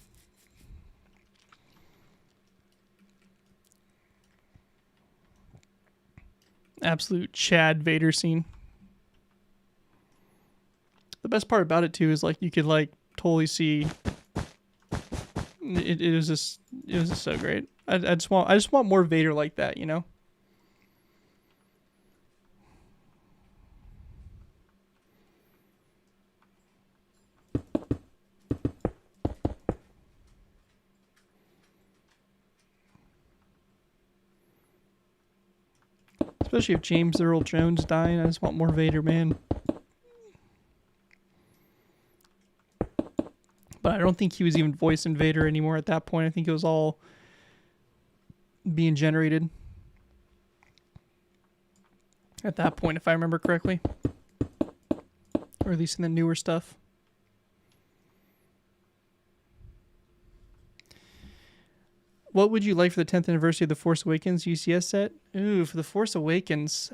Absolute Chad Vader scene. The best part about it too is like you could like totally see it was just so great. I just want more Vader like that, Especially if James Earl Jones dying, I just want more Vader, man. But I don't think he was even voicing Vader anymore at that point. I think it was all being generated at that point, if I remember correctly. Or at least in the newer stuff. What would you like for the 10th anniversary of the Force Awakens UCS set? Ooh, for the Force Awakens,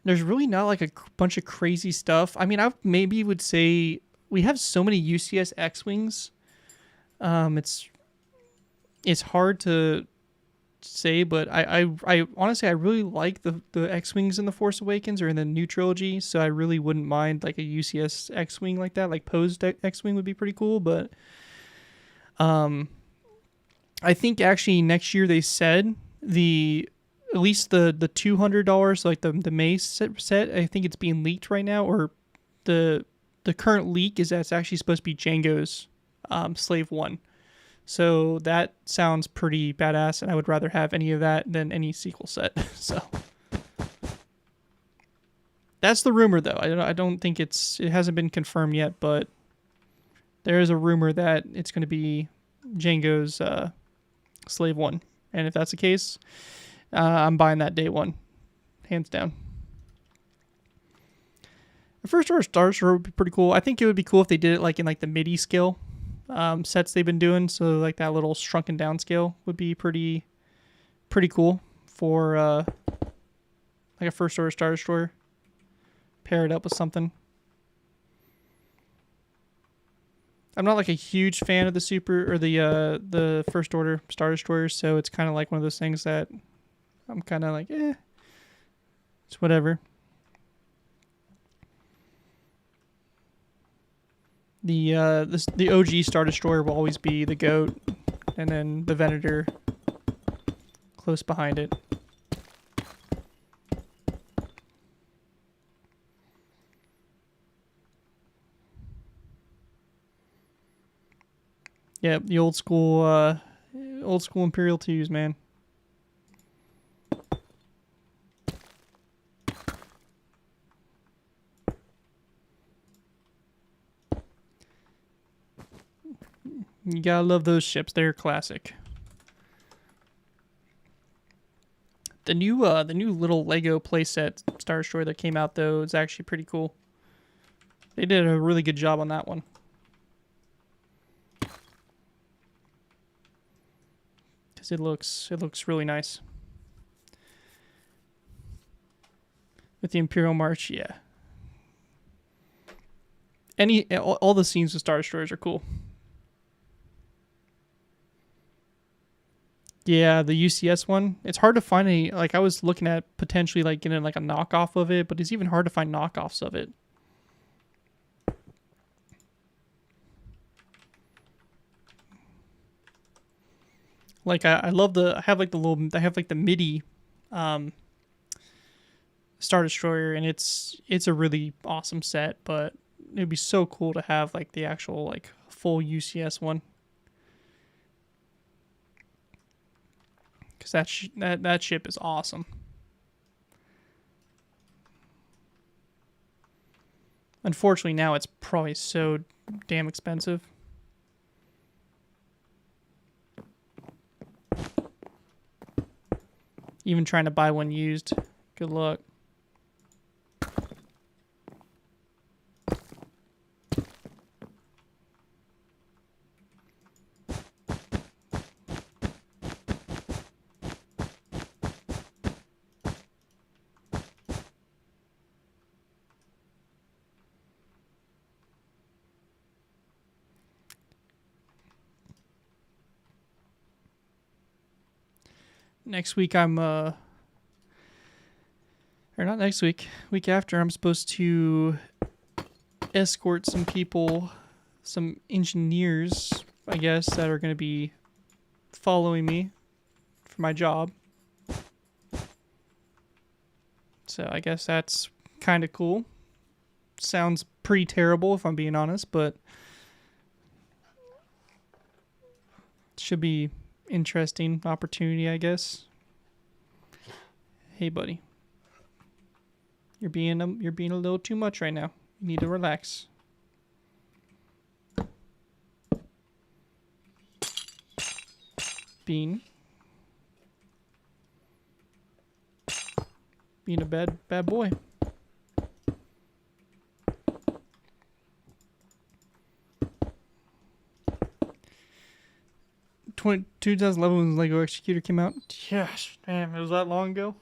there's really not like a bunch of crazy stuff. I mean, I maybe would say we have so many UCS X-wings. It's hard to say, but I honestly I really like the X-wings in the Force Awakens or in the new trilogy, so I really wouldn't mind like a UCS X-wing like that. Like posed X-wing would be pretty cool, but I think actually next year they said at least the $200, like the May set, I think it's being leaked right now, or the current leak is that it's actually supposed to be Django's Slave One. So that sounds pretty badass, and I would rather have any of that than any sequel set. So that's the rumor, though. I don't think it hasn't been confirmed yet, but there is a rumor that it's going to be Django's Slave One, and if that's the case, I'm buying that day one, hands down. The first order Star Destroyer would be pretty cool. I think it would be cool if they did it like in like the MIDI scale sets they've been doing. So like that little shrunken down scale would be pretty cool for like a first order Star Destroyer. Pair it up with something. I'm not like a huge fan of the the first order Star Destroyers, so it's kind of like one of those things that I'm kind of like, it's whatever. The OG Star Destroyer will always be the GOAT, and then the Venator close behind it. Yeah, the old school Imperial 2s, man. You gotta love those ships. They're classic. The new little Lego playset Star Destroyer that came out though is actually pretty cool. They did a really good job on that one. Cause it looks really nice. With the Imperial March, yeah. All the scenes with Star Destroyers are cool. Yeah, the UCS one. It's hard to find any. Like I was looking at potentially like getting like a knockoff of it, but it's even hard to find knockoffs of it. Like I love I have like the MIDI Star Destroyer, and it's a really awesome set, but it'd be so cool to have like the actual like full UCS one. Because that ship is awesome. Unfortunately, now it's probably so damn expensive. Even trying to buy one used. Good luck. Next week or not next week, week after, I'm supposed to escort some people, some engineers, I guess, that are going to be following me for my job. So I guess that's kind of cool. Sounds pretty terrible if I'm being honest, but should be interesting opportunity, I guess. Hey, buddy. You're being a little too much right now. You need to relax. Being a bad boy. 2011 when Lego Executor came out. Yes, damn, it was that long ago.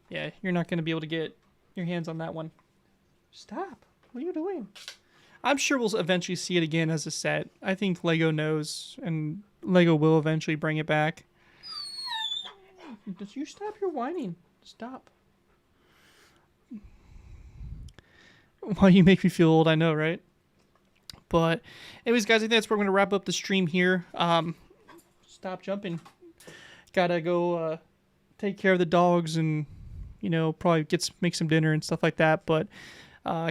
Yeah, you're not going to be able to get your hands on that one. Stop. What are you doing? I'm sure we'll eventually see it again as a set. I think Lego knows, and Lego will eventually bring it back. Just you stop your whining. Stop. Why you make me feel old, I know, right? But anyways, guys, I think that's where we're going to wrap up the stream here. Stop jumping. Gotta go take care of the dogs and, you know, probably make some dinner and stuff like that. But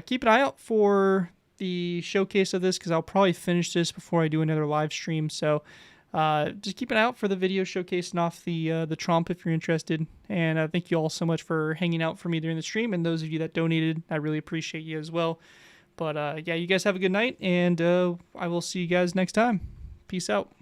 keep an eye out for the showcase of this because I'll probably finish this before I do another live stream. So just keep an eye out for the video showcasing off the Tromp if you're interested. And thank you all so much for hanging out for me during the stream. And those of you that donated, I really appreciate you as well. But yeah, you guys have a good night, and I will see you guys next time. Peace out.